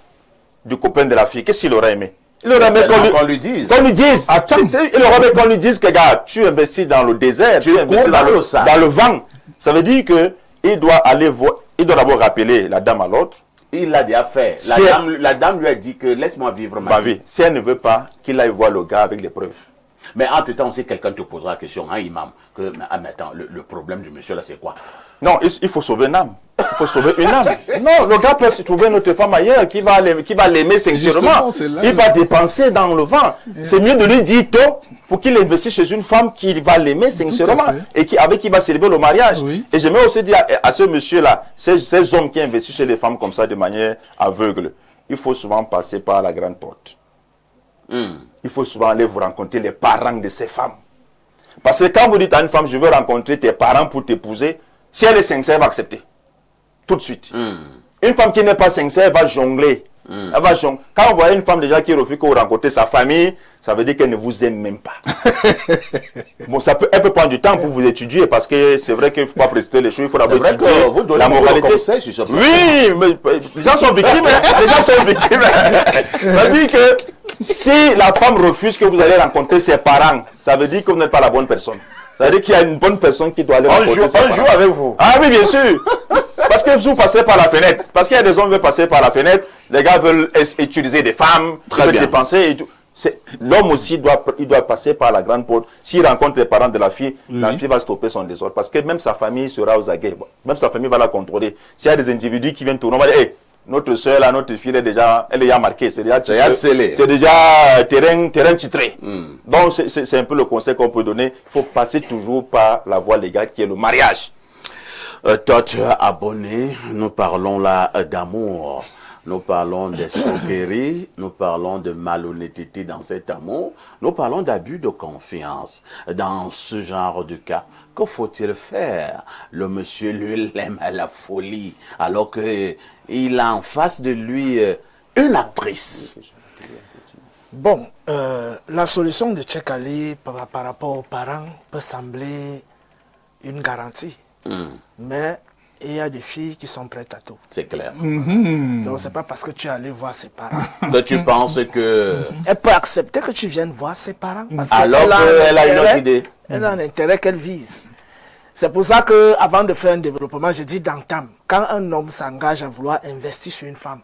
B: du copain de la fille, qu'est-ce qu'il aurait aimé? Il aurait aimé qu'on lui dise. Qu'on lui dise. Il aurait aimé qu'on lui dise que, gars, tu investis dans le désert, tu investis dans le vent. Ça veut dire que il doit aller voir, il doit d'abord rappeler la dame à l'autre.
A: Il l'a déjà fait. La dame lui a dit que laisse-moi vivre ma vie.
B: Si elle ne veut pas, qu'il aille voir le gars avec les preuves.
A: Mais entre-temps, aussi, quelqu'un te posera la question, hein, imam, que, mais attends, le problème du monsieur là, c'est quoi?
B: Non, il faut sauver une âme. Il faut sauver une âme. Non, le gars peut se trouver une autre femme ailleurs qui va l'aimer sincèrement. Il va dépenser dans le vent. C'est mieux de lui dire tôt pour qu'il investisse chez une femme qui va l'aimer sincèrement et avec qui va célébrer le mariage. Oui. Et j'aimerais aussi dire à ce monsieur-là, ces hommes qui investissent chez les femmes comme ça de manière aveugle, il faut souvent passer par la grande porte. Il faut souvent aller vous rencontrer les parents de ces femmes. Parce que quand vous dites à une femme, je veux rencontrer tes parents pour t'épouser, si elle est sincère, elle va accepter. Tout de suite. Une femme qui n'est pas sincère, elle va jongler. Elle va jongler. Quand vous voyez une femme déjà qui refuse que vous rencontrez sa famille, ça veut dire qu'elle ne vous aime même pas. Bon, elle peut prendre du temps pour vous étudier parce que c'est vrai qu'il ne faut pas précipiter les choses, il faut d'abord étudier la moralité. Oui, mais les gens sont victimes. Les gens sont victimes. Ça veut dire que si la femme refuse que vous allez rencontrer ses parents, ça veut dire que vous n'êtes pas la bonne personne. Ça veut dire qu'il y a une bonne personne qui doit aller rencontrer ses parents.
A: Un jour avec vous.
B: Ah oui, bien sûr. Parce que vous passez par la fenêtre. Parce qu'il y a des hommes qui veulent passer par la fenêtre. Les gars veulent utiliser des femmes. Très bien. Dépenser et tout. L'homme aussi il doit passer par la grande porte. S'il rencontre les parents de la fille va stopper son désordre. Parce que même sa famille sera aux aguets. Même sa famille va la contrôler. S'il y a des individus qui viennent tourner, on va dire, hey, notre soeur, là, notre fille, elle est déjà marquée. C'est déjà scellé. C'est déjà terrain titré. Donc, c'est un peu le conseil qu'on peut donner. Il faut passer toujours par la voie légale qui est le mariage.
A: Toi, tu as abonné. Nous parlons là d'amour. Nous parlons d'escroquerie, nous parlons de malhonnêteté dans cet amour, nous parlons d'abus de confiance. Dans ce genre de cas, que faut-il faire? Le monsieur, lui, l'aime à la folie, alors qu'il a en face de lui une actrice.
D: Bon, la solution de Cheikh Ali par rapport aux parents peut sembler une garantie, mais il y a des filles qui sont prêtes à tout.
A: C'est clair.
D: Donc, c'est pas parce que tu es allé voir ses parents
A: que tu penses que...
D: Elle peut accepter que tu viennes voir ses parents. Parce
A: alors qu'elle a une autre idée.
D: Elle a un intérêt qu'elle vise. C'est pour ça qu'avant de faire un développement, je dis d'entame, quand un homme s'engage à vouloir investir sur une femme,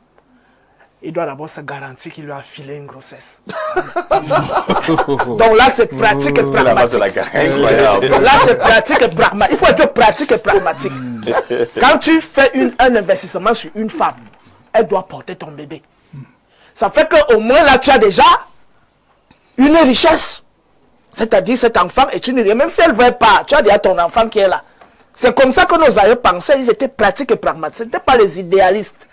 D: il doit d'abord se garantir qu'il lui a filé une grossesse. Donc là, c'est pratique et pragmatique. Là, c'est pratique et pragmatique. Il faut être pratique et pragmatique. Quand tu fais un investissement sur une femme, elle doit porter ton bébé. Ça fait qu'au moins là, tu as déjà une richesse. C'est-à-dire cet enfant est une richesse. Même si elle ne veut pas, tu as déjà ton enfant qui est là. C'est comme ça que nos aïeux pensaient. Ils étaient pratiques et pragmatiques. Ce n'étaient pas les idéalistes.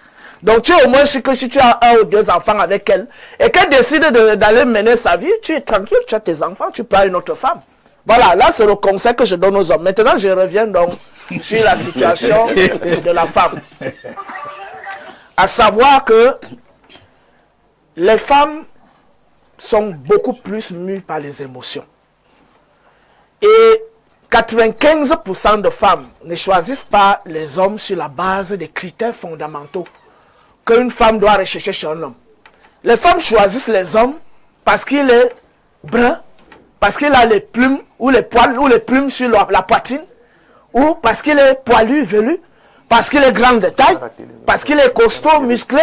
D: Donc tu es au moins sûr que si tu as 1 ou 2 enfants avec elle et qu'elle décide d'aller mener sa vie, tu es tranquille, tu as tes enfants, tu prends une autre femme. Voilà, là c'est le conseil que je donne aux hommes. Maintenant je reviens donc sur la situation de la femme. À savoir que les femmes sont beaucoup plus mues par les émotions. Et 95% de femmes ne choisissent pas les hommes sur la base des critères fondamentaux qu'une femme doit rechercher chez un homme. Les femmes choisissent les hommes parce qu'il est brun, parce qu'il a les plumes ou les poils ou les plumes sur la poitrine, ou parce qu'il est poilu, velu, parce qu'il est grand de taille, parce qu'il est costaud, musclé,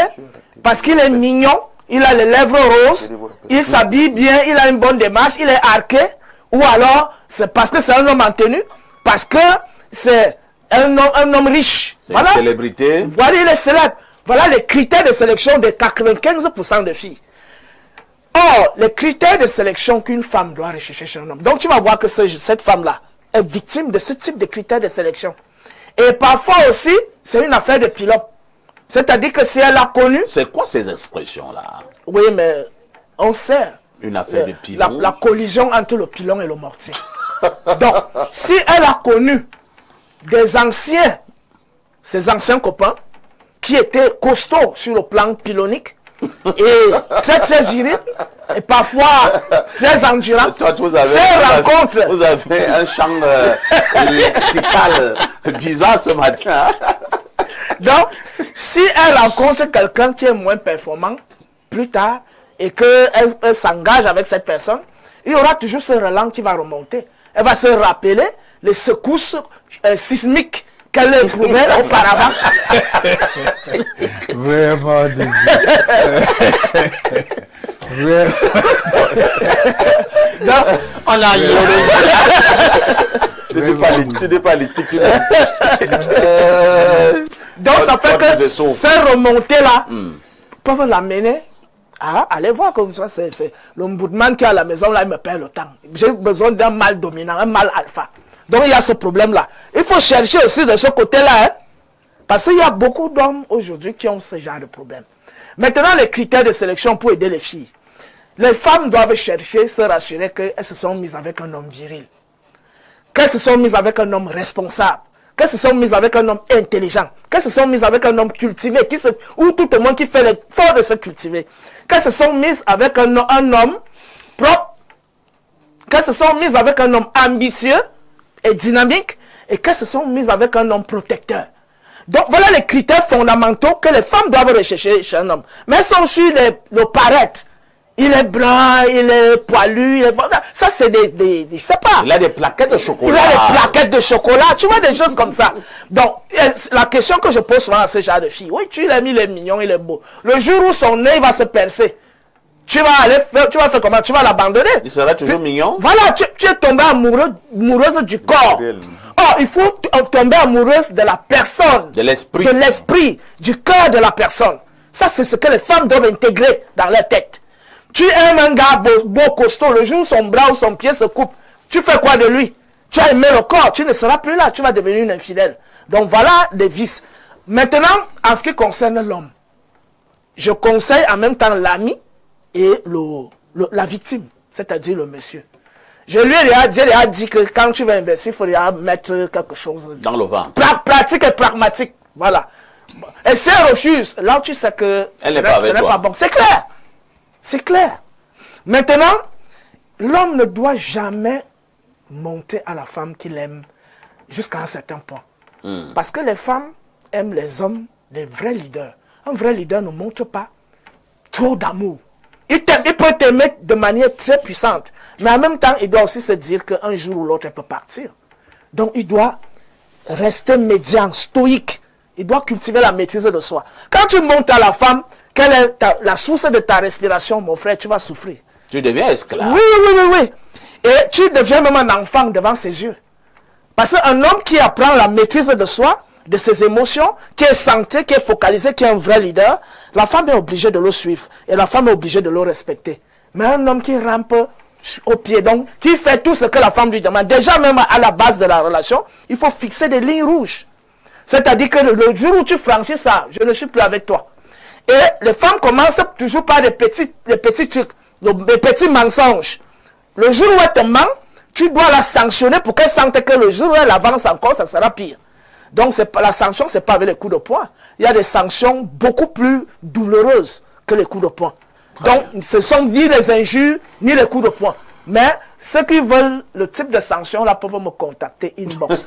D: parce qu'il est mignon, il a les lèvres roses, il s'habille bien, il a une bonne démarche, il est arqué, ou alors c'est parce que c'est un homme en tenue, parce que c'est un homme riche.
A: C'est une célébrité.
D: Voilà, il est célèbre. Voilà les critères de sélection de 95% de filles. Or, les critères de sélection qu'une femme doit rechercher chez un homme. Donc, tu vas voir que cette femme-là est victime de ce type de critères de sélection. Et parfois aussi, c'est une affaire de pilon. C'est-à-dire que si elle a connu...
A: C'est quoi ces expressions-là?
D: Oui, mais on sait.
A: Une affaire de pilon.
D: La collision entre le pilon et le mortier. Donc, si elle a connu ses anciens copains, qui étaient costauds sur le plan pilonique, et très viril, et parfois très endurant.
A: Toi, vous avez un champ lexical bizarre ce matin.
D: Donc, si elle rencontre quelqu'un qui est moins performant, plus tard, et qu'elle s'engage avec cette personne, il y aura toujours ce relent qui va remonter. Elle va se rappeler les secousses sismiques qu'elle éprouvait auparavant.
C: Vraiment, vraiment.
D: Donc, on a
A: tu n'es pas l'éthique.
D: Donc, ça fait que ces remontées-là peuvent l'amener à aller voir comme ça. C'est l'ombudsman qui est à la maison, là, il me perd le temps. J'ai besoin d'un mâle dominant, un mâle alpha. Donc, il y a ce problème-là. Il faut chercher aussi de ce côté-là, hein, parce qu'il y a beaucoup d'hommes aujourd'hui qui ont ce genre de problème. Maintenant, les critères de sélection pour aider les filles. Les femmes doivent chercher, se rassurer qu'elles se sont mises avec un homme viril, qu'elles se sont mises avec un homme responsable, qu'elles se sont mises avec un homme intelligent, qu'elles se sont mises avec un homme cultivé, ou tout au moins qui fait l'effort de se cultiver, qu'elles se sont mises avec un homme propre, qu'elles se sont mises avec un homme ambitieux et dynamique, et qu'elles se sont mises avec un homme protecteur. Donc voilà les critères fondamentaux que les femmes doivent rechercher chez un homme. Mais elles sont sur le paraître. Il est blanc, il est poilu, ça c'est je sais pas.
A: Il a des plaquettes de chocolat.
D: Il a des plaquettes de chocolat, tu vois, des choses comme ça. Donc, la question que je pose souvent à ce genre de filles, oui, tu l'as mis, il est mignon, il est beau. Le jour où son nez va se percer, tu vas faire comment? Tu vas l'abandonner.
A: Il sera toujours mignon.
D: Voilà, tu es tombé amoureuse du corps. Or, il faut tomber amoureuse de la personne.
A: De l'esprit.
D: De l'esprit, du cœur de la personne. Ça, c'est ce que les femmes doivent intégrer dans leur tête. Tu aimes un gars beau, costaud, le jour où son bras ou son pied se coupe, tu fais quoi de lui? Tu as aimé le corps, tu ne seras plus là, tu vas devenir une infidèle. Donc voilà les vices. Maintenant, en ce qui concerne l'homme, je conseille en même temps l'ami et la victime, c'est-à-dire le monsieur. Je lui ai dit que quand tu vas investir, il faudra mettre quelque chose
A: dans le ventre.
D: Pratique et pragmatique. Voilà. Et si elle refuse, là tu sais que ce n'est pas bon. C'est clair. C'est clair. Maintenant, l'homme ne doit jamais monter à la femme qu'il aime jusqu'à un certain point. Parce que les femmes aiment les hommes, les vrais leaders. Un vrai leader ne montre pas trop d'amour. Il peut t'aimer de manière très puissante. Mais en même temps, il doit aussi se dire qu'un jour ou l'autre, elle peut partir. Donc, il doit rester médian, stoïque. Il doit cultiver la maîtrise de soi. Quand tu montes à la femme, quelle est la source de ta respiration, mon frère, tu vas souffrir.
A: Tu deviens esclave.
D: Oui. Et tu deviens même un enfant devant ses yeux. Parce qu'un homme qui apprend la maîtrise de soi, de ses émotions, qui est centré, qui est focalisé, qui est un vrai leader, la femme est obligée de le suivre. Et la femme est obligée de le respecter. Mais un homme qui rampe au pied, donc, qui fait tout ce que la femme lui demande, déjà même à la base de la relation, il faut fixer des lignes rouges. C'est-à-dire que le jour où tu franchis ça, je ne suis plus avec toi. Et les femmes commencent toujours par des petits trucs, des petits mensonges. Le jour où elle te ment, tu dois la sanctionner pour qu'elle sente que le jour où elle avance encore, ça sera pire. Donc la sanction, ce n'est pas avec les coups de poing. Il y a des sanctions beaucoup plus douloureuses que les coups de poing. Donc ce ne sont ni les injures, ni les coups de poing. Mais ceux qui veulent le type de sanction, là, peuvent me contacter inbox.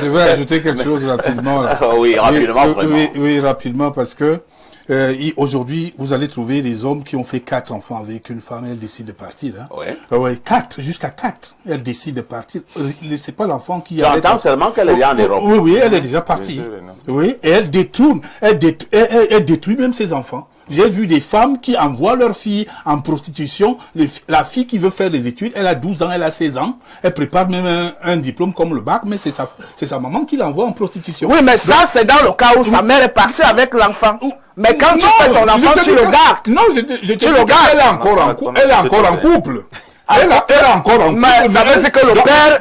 C: Je vais ajouter quelque chose rapidement. Là.
A: Oui, rapidement, vraiment.
C: Oui, rapidement, parce que aujourd'hui, vous allez trouver des hommes qui ont fait 4 enfants avec une femme, elle décide de partir. Hein. Oui, 4, jusqu'à 4. Elle décide de partir. C'est pas l'enfant qui...
A: Tu entends seulement qu'elle est en Europe.
C: Oui, elle est déjà partie. Oui, et elle détruit même ses enfants. J'ai vu des femmes qui envoient leurs filles en prostitution. La fille qui veut faire des études, elle a 12 ans, elle a 16 ans. Elle prépare même un diplôme comme le bac, mais c'est sa maman qui l'envoie en prostitution.
D: Oui, mais ça, c'est dans le cas où sa mère est partie avec l'enfant. Mais quand tu fais ton enfant, tu le gardes.
C: Non, tu le gardes. Elle est encore en couple. Elle est encore en couple.
D: Mais ça veut dire que le père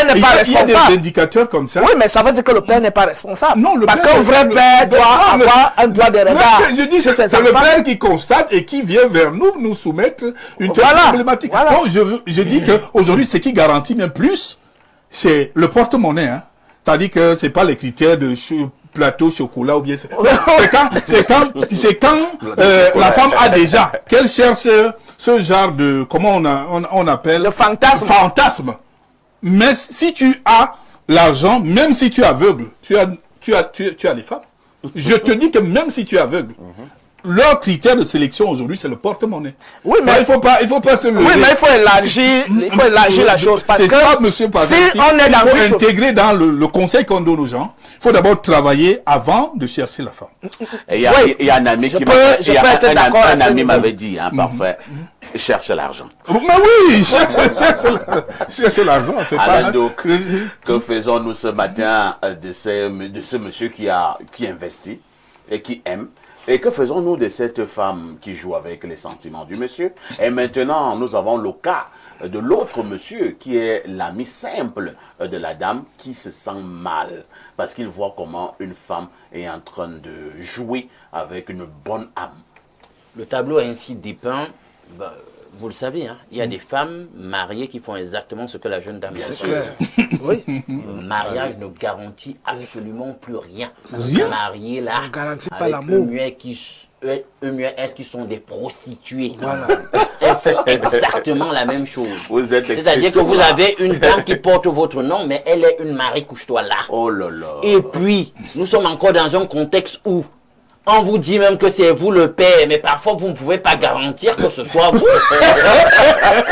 D: n'est pas responsable.
C: Il y a des indicateurs comme ça.
D: Oui, mais ça veut dire que le père n'est pas responsable.
C: Non,
D: parce qu'un vrai père doit avoir un droit de regard.
C: Je dis, c'est le père qui constate et qui vient vers nous soumettre une telle problématique. Donc, je dis qu'aujourd'hui, ce qui garantit même plus, c'est le porte-monnaie. Hein. C'est-à-dire que c'est pas les critères de plateau, chocolat ou bien... C'est quand la femme a déjà, qu'elle cherche ce genre de, comment on appelle?
D: Le fantasme.
C: Mais si tu as l'argent, même si tu es aveugle, tu as les femmes. Je te dis que même si tu es aveugle, leur critère de sélection aujourd'hui, c'est le porte-monnaie. Oui, mais il faut pas se leurrer.
D: Oui, mais il faut élargir la chose parce que
C: ça, monsieur Pazzi,
D: si on est dans
C: il faut intégrer dans le conseil qu'on donne aux gens. Il faut d'abord travailler avant de chercher la femme.
A: Il y a un ami qui m'avait dit, parfait, cherche l'argent.
C: Mais oui, cherche l'argent, c'est pas...
A: Donc, que faisons-nous ce matin de ce monsieur qui investit et qui aime? Et que faisons-nous de cette femme qui joue avec les sentiments du monsieur? Et maintenant, nous avons le cas de l'autre monsieur qui est l'ami simple de la dame qui se sent mal parce qu'il voit comment une femme est en train de jouer avec une bonne âme.
E: Le tableau est ainsi dépeint. Vous le savez, hein, il y a des femmes mariées qui font exactement ce que la jeune dame a fait.
D: Oui.
E: Le mariage ne garantit absolument plus rien. Marié là,
D: ne garantit pas
E: avec
D: l'amour.
E: Est-ce qu'ils sont des prostituées.
D: Voilà.
E: Elle fait exactement la même chose.
A: C'est-à-dire
E: que vous avez une dame qui porte votre nom, mais elle est une Marie couche-toi là.
A: Oh là là.
E: Et puis, nous sommes encore dans un contexte où on vous dit même que c'est vous le père, mais parfois vous ne pouvez pas garantir que ce soit vous.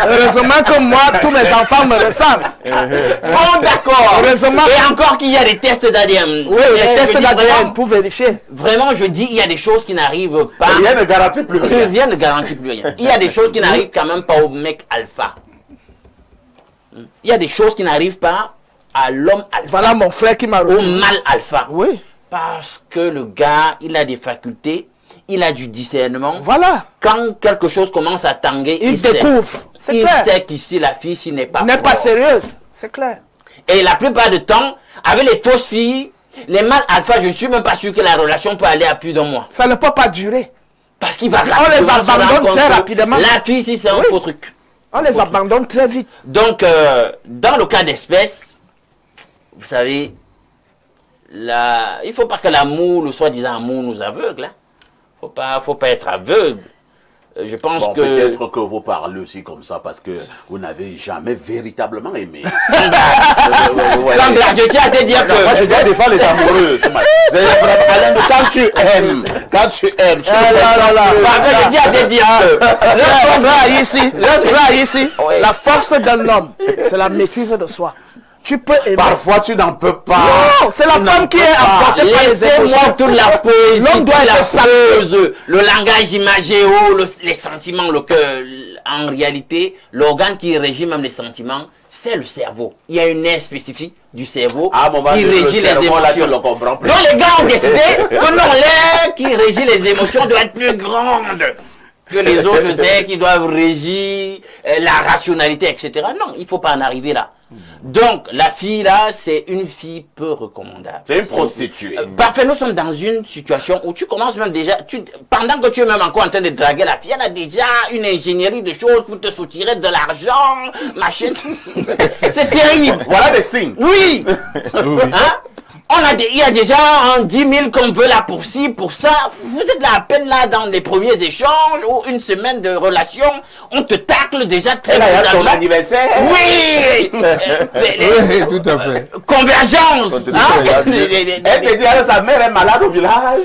D: Heureusement que moi, tous mes enfants me ressemblent.
E: Bon, d'accord.
D: Heureusement.
E: Et encore qu'il y a des tests d'ADN.
D: Oui, les tests d'ADN pour vérifier.
E: Vraiment, je dis, il y a des choses qui n'arrivent pas.
A: Rien ne garantit plus rien.
E: Rien ne garantit plus rien. Il y a des choses qui n'arrivent quand même pas au mec alpha. Il y a des choses qui n'arrivent pas à l'homme alpha.
D: Voilà mon frère qui m'a
E: au mal alpha.
D: Oui.
E: Parce que le gars, il a des facultés, il a du discernement.
D: Voilà.
E: Quand quelque chose commence à tanguer,
D: il découvre.
E: C'est clair. Il sait qu'ici, la fille, s'il n'est pas...
D: n'est pas sérieuse. C'est clair.
E: Et la plupart du temps, avec les fausses filles, les mâles alpha, je ne suis même pas sûr que la relation peut aller à plus d'un mois.
D: Ça ne peut pas durer.
E: Parce qu'il va
D: on les abandonne très rapidement.
E: La fille, si c'est un faux truc.
D: On les abandonne très vite.
E: Donc, dans le cas d'espèce, vous savez... il ne faut pas que l'amour, le soi-disant amour, nous aveugle. Il ne faut pas être aveugle. Je pense que...
A: Peut-être que vous parlez aussi comme ça parce que vous n'avez jamais véritablement aimé.
E: Je tiens à te dire que...
A: Moi, je dois défendre les amoureux. Quand tu aimes, tu
E: je tiens à te dire que...
D: Là, ici, la force d'un homme, c'est la maîtrise de soi. Tu peux aimer.
A: Parfois, tu n'en peux pas.
D: Non, c'est la femme qui est emportée par les émotions.
E: Laissez-moi toute la poésie,
D: l'homme doit être
E: pose, le langage imagéo, les sentiments, le cœur. En réalité, l'organe qui régit même les sentiments, c'est le cerveau. Il y a une aire spécifique du cerveau qui régit les émotions.
A: Là, tu le comprends plus.
E: Donc les gars ont décidé que non, l'air qui régit les émotions doit être plus grande que les autres, je sais, qui doivent régir la rationalité, etc. Non, il ne faut pas en arriver là. Donc, la fille là, c'est une fille peu recommandable.
A: C'est une prostituée.
E: Parfait, nous sommes dans une situation où tu commences même déjà, pendant que tu es même encore en train de draguer la fille, elle a déjà une ingénierie de choses pour te soutirer de l'argent, machin. C'est terrible.
A: Voilà des signes.
E: Oui. Hein? Il y a déjà 10 000 qu'on veut là pour ci, pour ça. Vous êtes là à peine là dans les premiers échanges ou une semaine de relation. On te tacle déjà très bien.
A: Elle a son anniversaire.
E: Oui.
C: Oui, tout à fait.
E: Convergence.
A: Elle te dit alors sa mère est malade au village.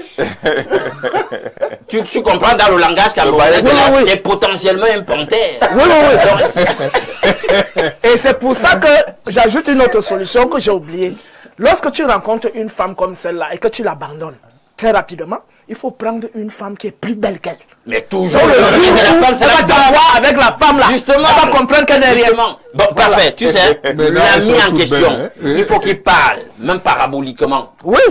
E: Tu comprends dans le langage camerounais que c'est potentiellement un panthère.
D: Oui. Et c'est pour ça que j'ajoute une autre solution que j'ai oubliée. Lorsque tu rencontres une femme comme celle-là et que tu l'abandonnes très rapidement, il faut prendre une femme qui est plus belle qu'elle.
E: Mais toujours,
D: le jour où
E: elle
D: va t'avoir avec la femme là,
E: justement,
D: elle va comprendre qu'elle n'est rien.
E: Bon, parfait, tu sais, l'ami en question,
C: belles,
E: il faut qu'il parle, même paraboliquement.
D: Oui,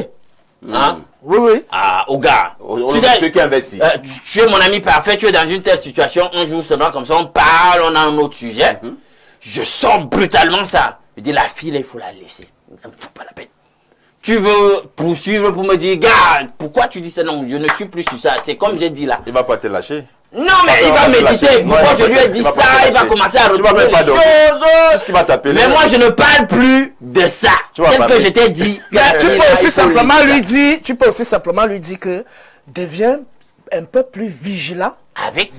E: Hein?
D: oui.
E: Au gars.
A: Tu sais, ceux qui investissent.
E: Tu es mon ami parfait, tu es dans une telle situation, un jour seulement comme ça, on parle, on a un autre sujet. Je sors brutalement ça. Je dis, la fille, là, il faut la laisser. Il ne faut pas la peine. Tu veux poursuivre pour me dire, gars, pourquoi tu dis ça? Non, je ne suis plus sur ça. C'est comme j'ai dit là.
B: Il va pas te lâcher.
E: Non, mais il va méditer. Pourquoi je lui ai dit ça? Il va commencer à retrouver les choses.
B: Qu'est-ce qu'il va t'appeler?
E: Mais moi, je ne parle plus de ça. Tel que je t'ai dit.
D: Tu peux aussi simplement lui dire que deviens un peu plus vigilant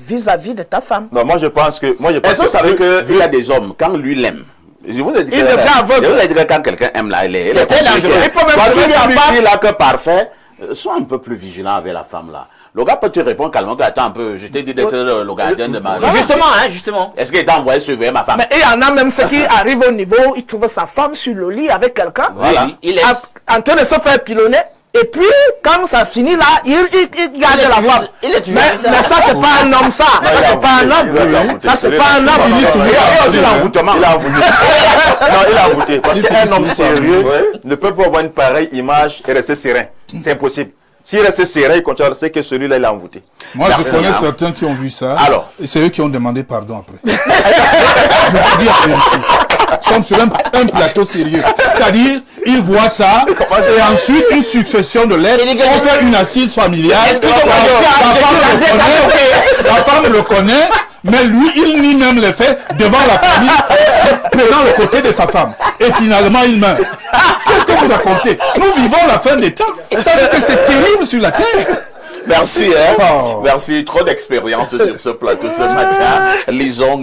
D: vis-à-vis de ta femme.
B: Non, moi je pense que...
A: Est-ce que vous savez qu'il y a des hommes, quand lui l'aime, je vous ai dit que quand quelqu'un aime là, il est dangereux. Quand tu lui dis là que parfait, sois un peu plus vigilant avec la femme là. Le gars peut te répondre calmement que attends un peu, je t'ai dit d'être le gardien de ma vie.
E: Justement.
A: Est-ce qu'il t'a envoyé surveiller ma femme?
D: Mais il y en a même ceux qui arrivent au niveau où ils trouvent sa femme sur le lit avec quelqu'un.
E: Voilà. Il est
D: en train de se faire pilonner. Et puis, quand ça finit là, il garde la femme. Mais ça, c'est pas un homme, ça. Ça, c'est pas un homme. Ça, c'est pas un homme.
A: Il y a aussi l'envoûtement.
B: Il a envoûté. Non, il a envoûté. Parce qu'un homme sérieux ne peut pas avoir une pareille image et rester serein. C'est impossible. S'il reste serein, il continue, c'est que celui-là, il a envoûté.
C: Moi, je connais certains qui ont vu ça.
A: Alors.
C: Et c'est eux qui ont demandé pardon après. Je vous dis la vérité. Comme sur un plateau sérieux. C'est-à-dire, ils voient ça, et ensuite, une succession de lettres, on fait une assise familiale. La femme le connaît, mais lui, il nie même les faits devant la famille, prenant le côté de sa femme. Et finalement, il meurt. Qu'est-ce que vous racontez? Nous vivons la fin des temps. Ça veut dire que c'est terrible sur la terre.
A: Merci, merci. Trop d'expérience sur ce plateau ce matin. Lisons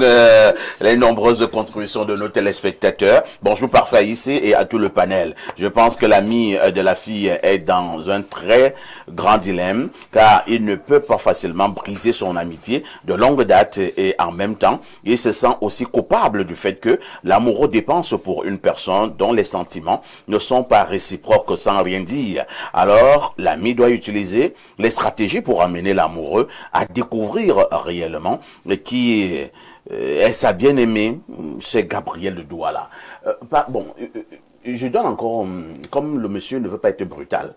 A: les nombreuses contributions de nos téléspectateurs. Bonjour parfait ici et à tout le panel. Je pense que l'ami de la fille est dans un très grand dilemme car il ne peut pas facilement briser son amitié de longue date et en même temps, il se sent aussi coupable du fait que l'amoureux dépense pour une personne dont les sentiments ne sont pas réciproques sans rien dire. Alors, l'ami doit utiliser les stratégies pour amener l'amoureux à découvrir réellement qui est sa bien-aimée, c'est Gabriel de Douala. Je donne encore, comme le monsieur ne veut pas être brutal,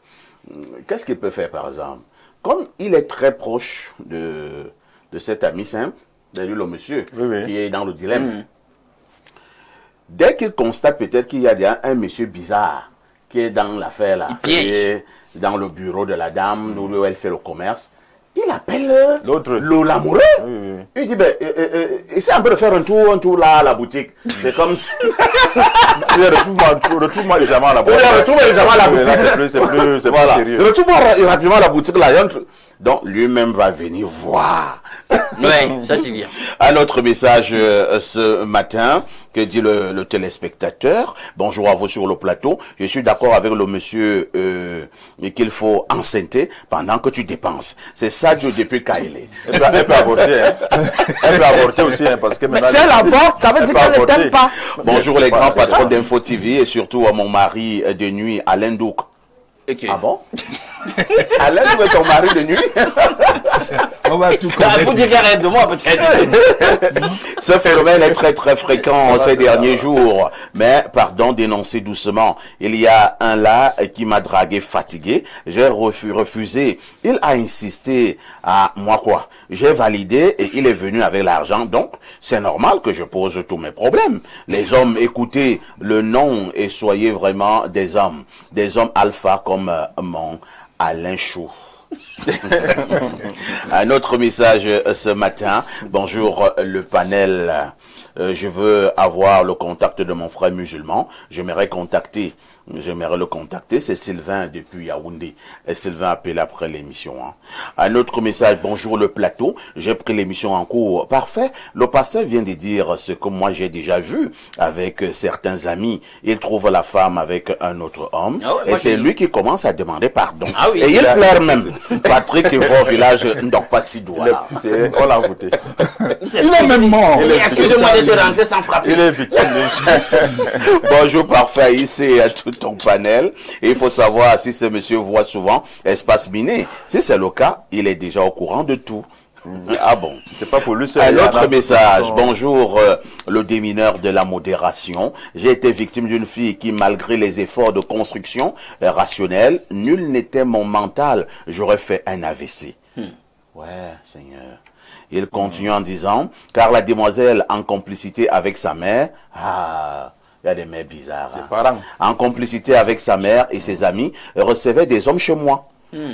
A: qu'est-ce qu'il peut faire par exemple? Comme il est très proche de cet ami simple, c'est-à-dire le monsieur qui est dans le dilemme, dès qu'il constate peut-être qu'il y a un monsieur bizarre qui est dans l'affaire là, dans le bureau de la dame où elle fait le commerce, il appelle l'amoureux. Il dit, essaie un peu de faire un tour là à la boutique. C'est comme si...
B: Retrouve-moi légèrement à la boutique.
A: Retrouve-moi légèrement à la boutique.
B: C'est plus sérieux.
A: Retrouve-moi rapidement à la boutique là. Donc lui-même va venir voir.
E: Oui, ça c'est bien.
A: Un autre message ce matin que dit le téléspectateur. Bonjour à vous sur le plateau. Je suis d'accord avec le monsieur qu'il faut enceinter pendant que tu dépenses. C'est ça depuis Kaélé.
B: Elle peut avorter. Elle peut avorter aussi parce que
D: mais si elle avorte, ça veut dire qu'elle ne t'aime pas.
A: Bonjour les grands patrons d'Info TV et surtout à mon mari de nuit, Alain Douk.
E: Okay.
A: Ah bon? Alain Douk est ton mari de nuit?
C: On va tout connaître.
E: Vous dites arrête de moi peut-être.
A: Ce phénomène est très très fréquent ces derniers jours. Mais pardon, dénoncez doucement. Il y a un là qui m'a dragué fatigué. J'ai refusé. Il a insisté à moi quoi. J'ai validé et il est venu avec l'argent. Donc c'est normal que je pose tous mes problèmes. Les hommes, écoutez le nom et soyez vraiment des hommes alpha comme mon Alain Chou. Un autre message ce matin. Bonjour le panel. Je veux avoir le contact de mon frère musulman. J'aimerais le contacter. C'est Sylvain depuis Yaoundé. Et Sylvain appelle après l'émission. Un autre message. Bonjour le plateau. J'ai pris l'émission en cours. Parfait. Le pasteur vient de dire ce que moi j'ai déjà vu avec certains amis. Il trouve la femme avec un autre homme. Et c'est lui qui commence à demander pardon. Et il pleure même. Patrick va au village Ndokpa Sidoua.
B: On l'a voté.
C: Il est même mort.
E: Excusez-moi d'être de rentrer sans frapper.
B: Il est victime.
A: Bonjour parfait, ici à tout ton panel. Il faut savoir si ce monsieur voit souvent espace miné. Si c'est le cas, il est déjà au courant de tout. Ah bon.
B: C'est pas pour lui.
A: Un autre message. Bonjour, le démineur de la modération. J'ai été victime d'une fille qui, malgré les efforts de construction rationnelle, nul n'était mon mental. J'aurais fait un AVC. Ouais, Seigneur. Il continue en disant, car la demoiselle, en complicité avec sa mère, il y a des mères bizarres. Hein. En complicité avec sa mère et ses amis, recevait des hommes chez moi.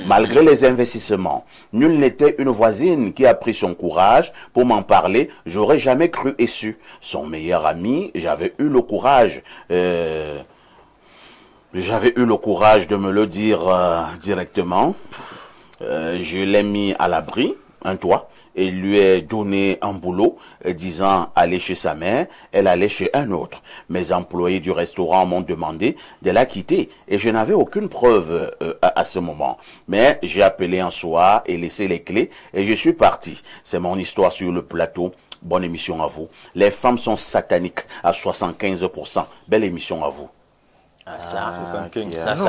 A: Malgré les investissements, nul n'était une voisine qui a pris son courage pour m'en parler. J'aurais jamais cru et su. Son meilleur ami, j'avais eu le courage de me le dire directement. Je l'ai mis à l'abri, un toit, et lui ai donné un boulot, disant aller chez sa mère, elle allait chez un autre. Mes employés du restaurant m'ont demandé de la quitter, et je n'avais aucune preuve à ce moment. Mais j'ai appelé un soir et laissé les clés, et je suis parti. C'est mon histoire sur le plateau. Bonne émission à vous. Les femmes sont sataniques à 75%. Belle émission à vous.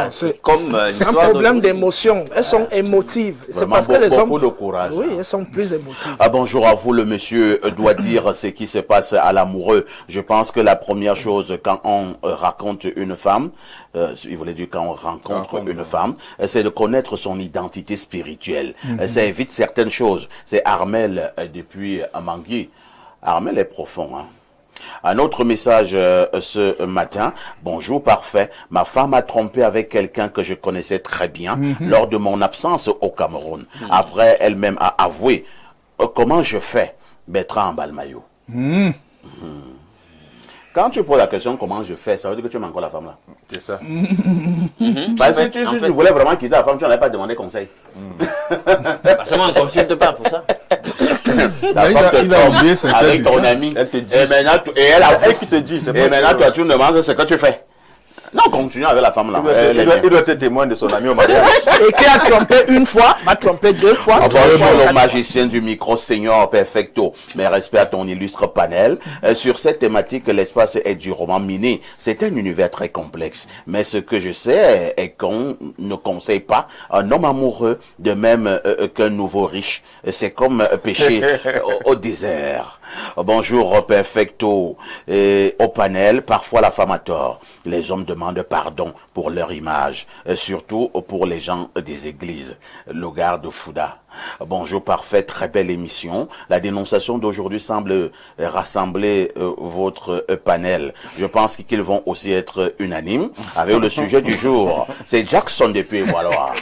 D: C'est comme un problème d'émotion. Elles sont émotives. C'est parce que les hommes.
A: Beaucoup de courage.
D: Oui, elles sont plus émotives.
A: Bonjour à vous, le monsieur doit dire ce qui se passe à l'amoureux. Je pense que la première chose quand on raconte une femme, il voulait dire quand on rencontre une femme, c'est de connaître son identité spirituelle. Ça évite certaines choses. C'est Armel depuis Mangui. Armel est profond, hein. Un autre message ce matin. Bonjour parfait. Ma femme a trompé avec quelqu'un que je connaissais très bien lors de mon absence au Cameroun. Après, elle-même a avoué. Comment je fais? Bertrand Balmayo. Quand tu poses la question comment je fais, ça veut dire que tu aimes encore la femme là.
B: C'est ça.
A: Parce que si tu voulais vraiment quitter la femme, tu n'allais pas demander conseil.
E: Parce que moi, on ne consulte pas pour ça.
A: Ta femme te trompe avec ton ami.
B: Elle te dit.
A: Et maintenant,
B: elle qui te dit.
A: Et maintenant, toi, tu me demandes ce que tu fais. Non, continue avec la femme là.
B: Il doit être témoin de son ami au mariage.
D: Et qui a trompé une fois, m'a trompé deux fois.
A: Bonjour le magicien du micro, Seigneur Perfecto. Mes respects à ton illustre panel. Sur cette thématique, l'espace est durement miné. C'est un univers très complexe. Mais ce que je sais est qu'on ne conseille pas un homme amoureux de même qu'un nouveau riche. C'est comme pêcher au désert. Bonjour Perfecto. Au panel, parfois la femme a tort. Les hommes demandent pardon pour leur image, surtout pour les gens des églises. Le garde Fouda. Bonjour parfait, très belle émission. La dénonciation d'aujourd'hui semble rassembler votre panel. Je pense qu'ils vont aussi être unanimes avec le sujet du jour. C'est Jackson depuis Waloa.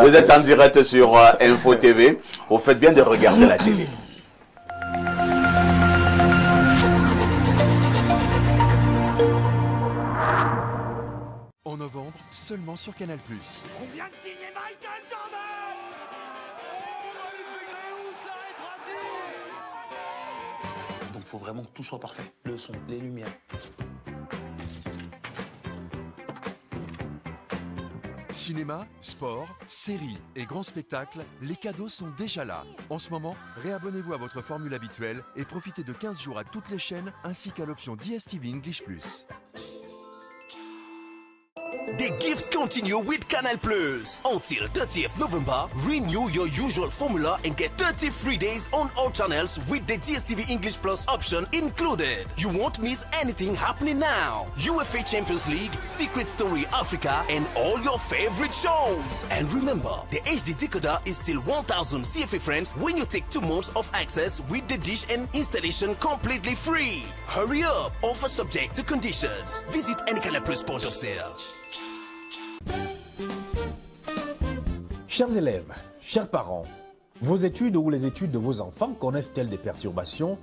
A: Vous êtes en direct sur Info TV. Vous faites bien de regarder la télé.
G: En novembre, seulement sur Canal+.
H: On vient de signer Michael Jordan.
I: Donc faut vraiment que tout soit parfait. Le son, les lumières.
G: Cinéma, sport, séries et grands spectacles, les cadeaux sont déjà là. En ce moment, réabonnez-vous à votre formule habituelle et profitez de 15 jours à toutes les chaînes ainsi qu'à l'option DSTV English+.
J: The gifts continue with Canal Plus. Until 30th November, renew your usual formula and get 30 free days on all channels with the DSTV English Plus option included. You won't miss anything happening now. UEFA Champions League, Secret Story Africa, and all your favorite shows. And remember, the HD decoder is still 1,000 CFA francs when you take 2 months of access with the dish and installation completely free. Hurry up, offer subject to conditions. Visit any Canal Plus point of sale.
K: Chers élèves, chers parents, vos études ou les études de vos enfants connaissent-elles des perturbations?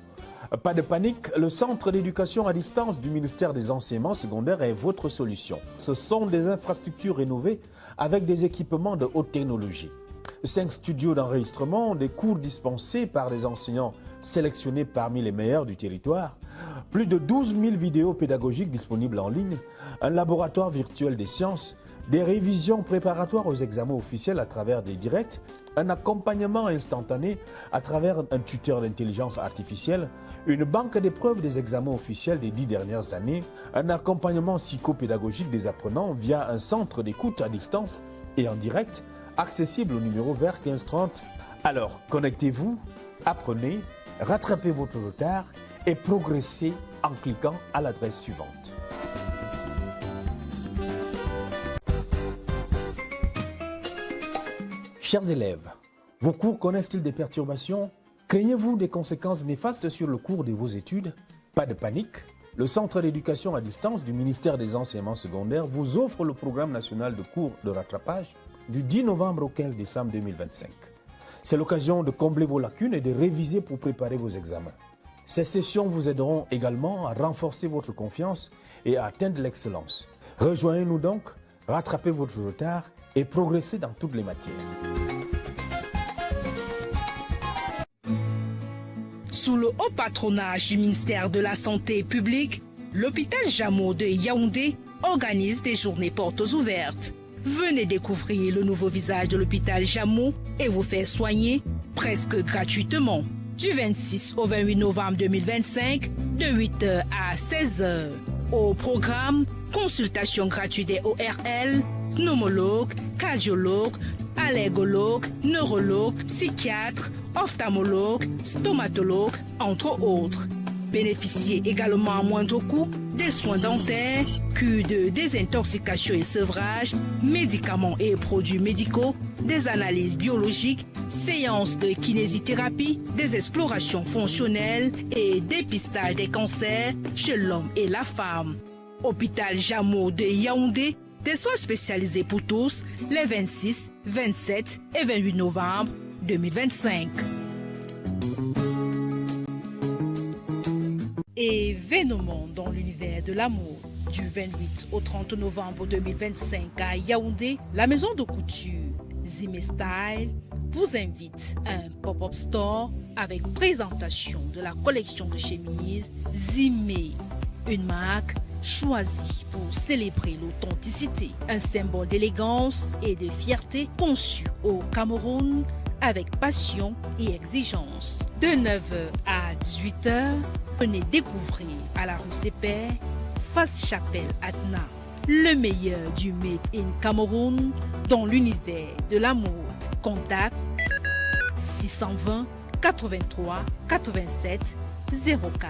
K: Pas de panique, le centre d'éducation à distance du ministère des enseignements secondaires est votre solution. Ce sont des infrastructures rénovées avec des équipements de haute technologie. 5 studios d'enregistrement, des cours dispensés par des enseignants sélectionnés parmi les meilleurs du territoire, plus de 12 000 vidéos pédagogiques disponibles en ligne, un laboratoire virtuel des sciences, des révisions préparatoires aux examens officiels à travers des directs, un accompagnement instantané à travers un tuteur d'intelligence artificielle, une banque d'épreuves des examens officiels des 10 dernières années, un accompagnement psychopédagogique des apprenants via un centre d'écoute à distance et en direct, accessible au numéro vert 1530. Alors, connectez-vous, apprenez, rattrapez votre retard et progressez en cliquant à l'adresse suivante. Chers élèves, vos cours connaissent-ils des perturbations? Craignez-vous des conséquences néfastes sur le cours de vos études? Pas de panique. Le Centre d'éducation à distance du ministère des Enseignements secondaires vous offre le programme national de cours de rattrapage du 10 novembre au 15 décembre 2025. C'est l'occasion de combler vos lacunes et de réviser pour préparer vos examens. Ces sessions vous aideront également à renforcer votre confiance et à atteindre l'excellence. Rejoignez-nous donc, rattrapez votre retard et progressez dans toutes les matières.
L: Sous le haut patronage du ministère de la Santé publique, l'hôpital Jameau de Yaoundé organise des journées portes ouvertes. Venez découvrir le nouveau visage de l'hôpital Jameau et vous faire soigner presque gratuitement. Du 26 au 28 novembre 2025, de 8h à 16h. Au programme, consultation gratuite des ORL, pneumologue, cardiologue, allergologue, neurologue, psychiatre, ophtalmologue, stomatologue, entre autres. Bénéficiez également à moindre coût des soins dentaires, cures de désintoxication et sevrage, médicaments et produits médicaux, des analyses biologiques, séances de kinésithérapie, des explorations fonctionnelles et dépistage des cancers chez l'homme et la femme. Hôpital Jameau de Yaoundé, des soins spécialisés pour tous les 26, 27 et 28 novembre 2025. Événement dans l'univers de l'amour. Du 28 au 30 novembre 2025 à Yaoundé, la maison de couture Zimé Style vous invite à un pop-up store avec présentation de la collection de chemises Zimé, une marque choisie pour célébrer l'authenticité, un symbole d'élégance et de fierté conçu au Cameroun avec passion et exigence. De 9h à 18h, venez découvrir à la rue Sépère, face Chapelle Adna, le meilleur du Made in Cameroun dans l'univers de la mode. Contact 620 83 87 04.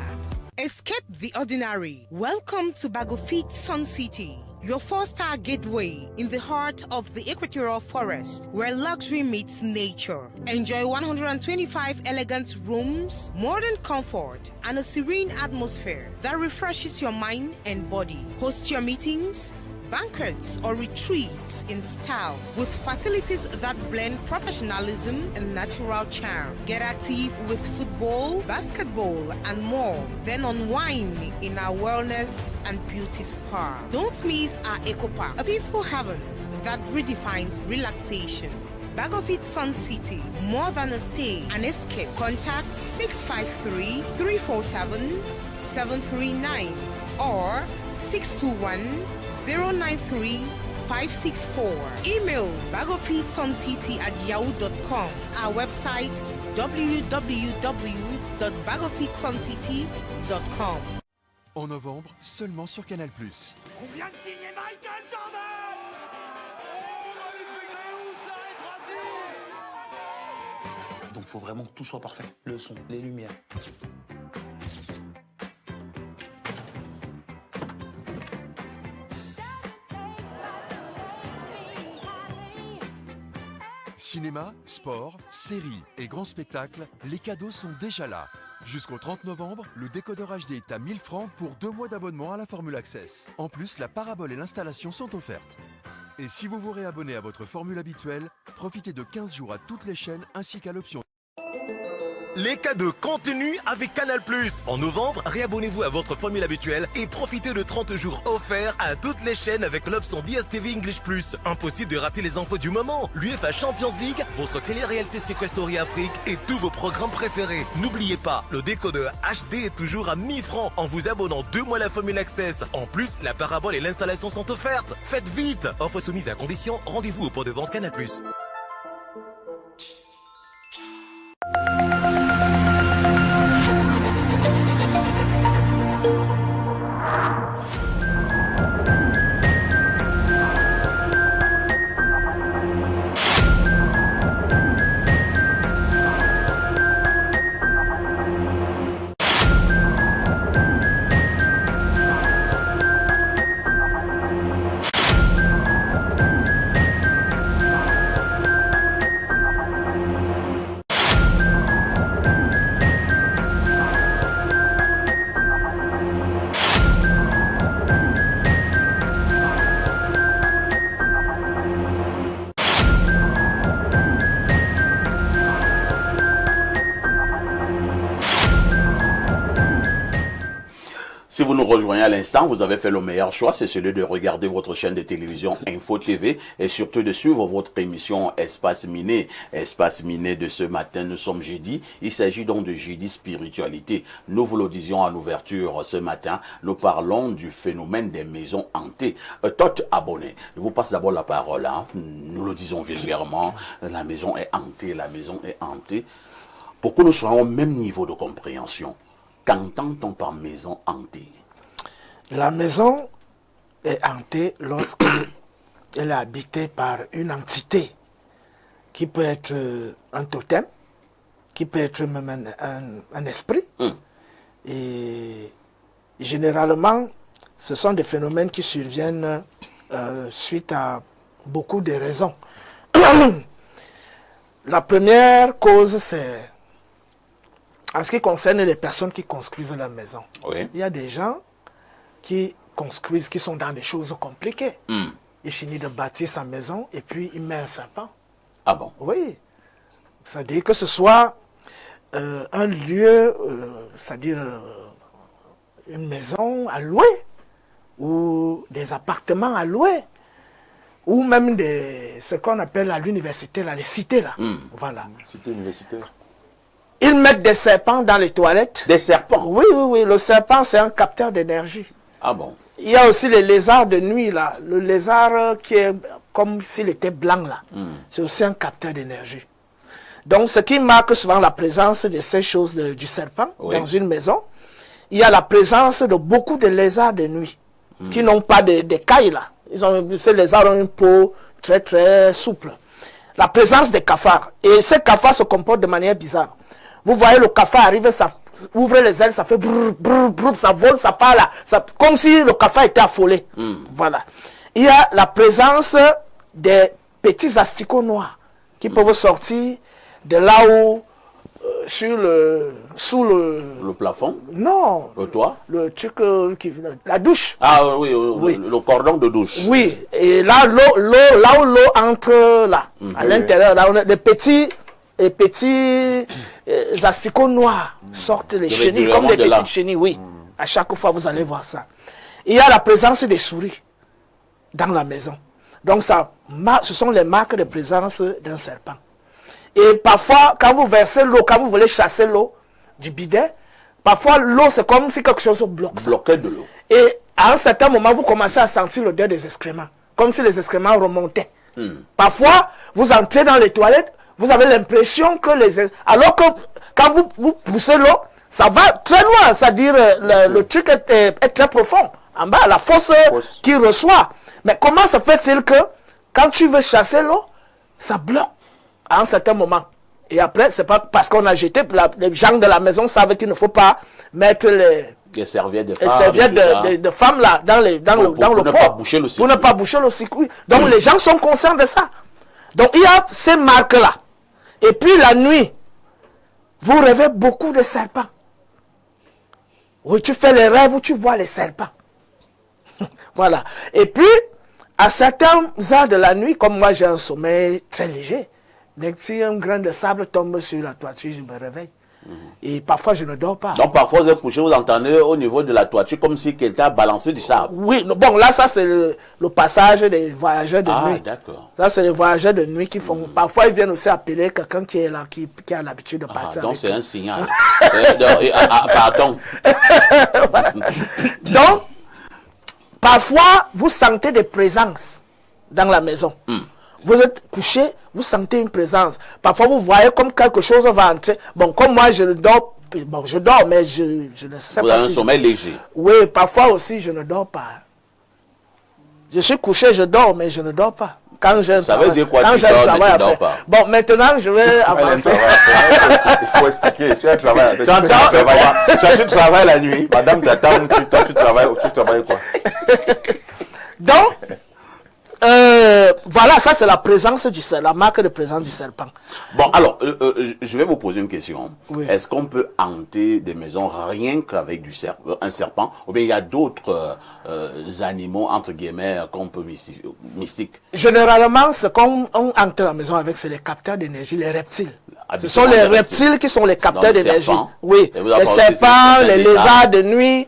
M: Escape the ordinary. Welcome to Bagofit Sun City, your 4-star gateway in the heart of the equatorial forest, where luxury meets nature. Enjoy 125 elegant rooms, modern comfort, and a serene atmosphere that refreshes your mind and body. Host your meetings, banquets, or retreats in style with facilities that blend professionalism and natural charm. Get active with football, basketball, and more. Then unwind in our wellness and beauty spa. Don't miss our Eco Park, a peaceful heaven that redefines relaxation. Bagofit Sun City, more than a stay, an escape. Contact 653-347-739 or 621-093-564. Email bagofitsuncity@yahoo.com. Our website www.bagofitsuncity.com.
G: En novembre, seulement sur Canal+.
H: On vient de signer Michael Jordan.
I: Donc faut vraiment que tout soit parfait. Le son, les lumières.
G: Cinéma, sport, séries et grands spectacles, les cadeaux sont déjà là. Jusqu'au 30 novembre, le décodeur HD est à 1000 francs pour 2 mois d'abonnement à la formule Access. En plus, la parabole et l'installation sont offertes. Et si vous vous réabonnez à votre formule habituelle, profitez de 15 jours à toutes les chaînes ainsi qu'à l'option
J: Les cadeaux continuent avec Canal+. En novembre, réabonnez-vous à votre formule habituelle et profitez de 30 jours offerts à toutes les chaînes avec l'option DSTV English+. Impossible de rater les infos du moment, l'UEFA Champions League, votre télé-réalité Secret Story Afrique et tous vos programmes préférés. N'oubliez pas, le décodeur HD est toujours à 1000 francs en vous abonnant 2 mois à la formule Access. En plus, la parabole et l'installation sont offertes. Faites vite! Offre soumise à condition, rendez-vous au point de vente Canal+.
A: Si vous nous rejoignez à l'instant, vous avez fait le meilleur choix, c'est celui de regarder votre chaîne de télévision Info TV et surtout de suivre votre émission Espace Miné. Espace Miné de ce matin, nous sommes jeudi. Il s'agit donc de jeudi spiritualité. Nous vous le disions en ouverture ce matin, nous parlons du phénomène des maisons hantées. Tot abonné, je vous passe d'abord la parole. Nous le disons vulgairement, la maison est hantée, la maison est hantée. Pour que nous soyons au même niveau de compréhension, qu'entend-on par maison hantée?
D: La maison est hantée lorsqu'elle est habitée par une entité qui peut être un totem, qui peut être même un esprit. Et généralement, ce sont des phénomènes qui surviennent suite à beaucoup de raisons. La première cause, c'est en ce qui concerne les personnes qui construisent la maison.
A: Oui.
D: Il y a des gens qui construisent, qui sont dans des choses compliquées. Il finit de bâtir sa maison et puis il met un serpent.
A: Ah bon?
D: Oui. C'est-à-dire que ce soit un lieu, c'est-à-dire une maison à louer, ou des appartements à louer, ou même ce qu'on appelle à l'université, là, les cités. Là. Voilà.
B: Cité universitaire.
D: Ils mettent des serpents dans les toilettes.
A: Des serpents?
D: Oui, oui, oui. Le serpent, c'est un capteur d'énergie.
A: Ah bon?
D: Il y a aussi les lézards de nuit, là. Le lézard qui est comme s'il était blanc, là. C'est aussi un capteur d'énergie. Donc, ce qui marque souvent la présence de ces choses du serpent dans une maison, il y a la présence de beaucoup de lézards de nuit qui n'ont pas d'écailles, là. Ces lézards ont une peau très, très souple. La présence des cafards. Et ces cafards se comportent de manière bizarre. Vous voyez le cafard arriver, ça ouvre les ailes, ça fait brrr, brrr, brrr, ça vole, ça part là. Comme si le cafard était affolé. Voilà. Il y a la présence des petits asticots noirs qui peuvent sortir de là où, sous le
A: plafond?
D: Non.
A: Le toit?
D: Le truc, la douche.
A: Ah oui, oui. Le cordon de douche.
D: Oui. Et là, là où l'eau entre là, à l'intérieur, là, on a des petits asticots noirs sortent les chenilles, comme des petites chenilles, oui. À chaque fois, vous allez voir ça. Il y a la présence des souris dans la maison. Donc, ce sont les marques de présence d'un serpent. Et parfois, quand vous versez l'eau, quand vous voulez chasser l'eau du bidet, parfois, l'eau, c'est comme si quelque chose bloque.
A: Bloquait de l'eau.
D: Et à un certain moment, vous commencez à sentir l'odeur des excréments, comme si les excréments remontaient. Parfois, vous entrez dans les toilettes, vous avez l'impression que alors que quand vous poussez l'eau, ça va très loin, c'est-à-dire le truc est très profond, en bas, la fosse qui reçoit. Mais comment se fait-il que quand tu veux chasser l'eau, ça bloque à un certain moment? Et après, c'est pas parce qu'on a jeté, les gens de la maison savent qu'il ne faut pas mettre les serviettes de femmes là, dans le pot. Pour ne pas boucher le circuit. Donc les gens sont conscients de ça. Donc il y a ces marques-là. Et puis la nuit, vous rêvez beaucoup de serpents. Oui, tu fais les rêves où tu vois les serpents. Voilà. Et puis, à certaines heures de la nuit, comme moi j'ai un sommeil très léger, dès que si un grain de sable tombe sur la toiture, je me réveille. Et parfois, je ne dors pas.
A: Donc, parfois, vous êtes couché, vous entendez au niveau de la toiture comme si quelqu'un a balancé du sable.
D: Oui, bon, là, ça, c'est le passage des voyageurs de nuit.
A: Ah, d'accord.
D: Ça, c'est les voyageurs de nuit qui font... Parfois, ils viennent aussi appeler quelqu'un qui est là, qui a l'habitude de partir.
A: Donc, c'est un signal. Pardon.
D: Donc, parfois, vous sentez des présences dans la maison. Vous êtes couché, vous sentez une présence. Parfois, vous voyez comme quelque chose va entrer. Bon, comme moi, je dors. Bon, je dors, mais je ne sais pas.
A: Vous avez un sommeil léger.
D: Oui, parfois aussi, je ne dors pas. Je suis couché, je dors, mais je ne dors pas. Quand
A: ça veut dire quoi, tu dors, mais tu dors pas?
D: Bon, maintenant, je vais avancer.
B: Il faut expliquer. Tu as travaillé.
A: Tu travailles la nuit.
B: Madame t'attend, tu travailles quoi?
D: Donc, voilà, ça c'est la présence du serpent, la marque de présence du serpent.
A: Bon, alors, je vais vous poser une question.
D: Oui.
A: Est-ce qu'on peut hanter des maisons rien qu'avec un serpent? Ou bien il y a d'autres animaux, entre guillemets, qu'on peut mystiques?
D: Généralement, ce qu'on hante la maison avec, c'est les capteurs d'énergie, les reptiles. Ce sont les reptiles qui sont les capteurs d'énergie. Oui, les serpents, les lézards de nuit,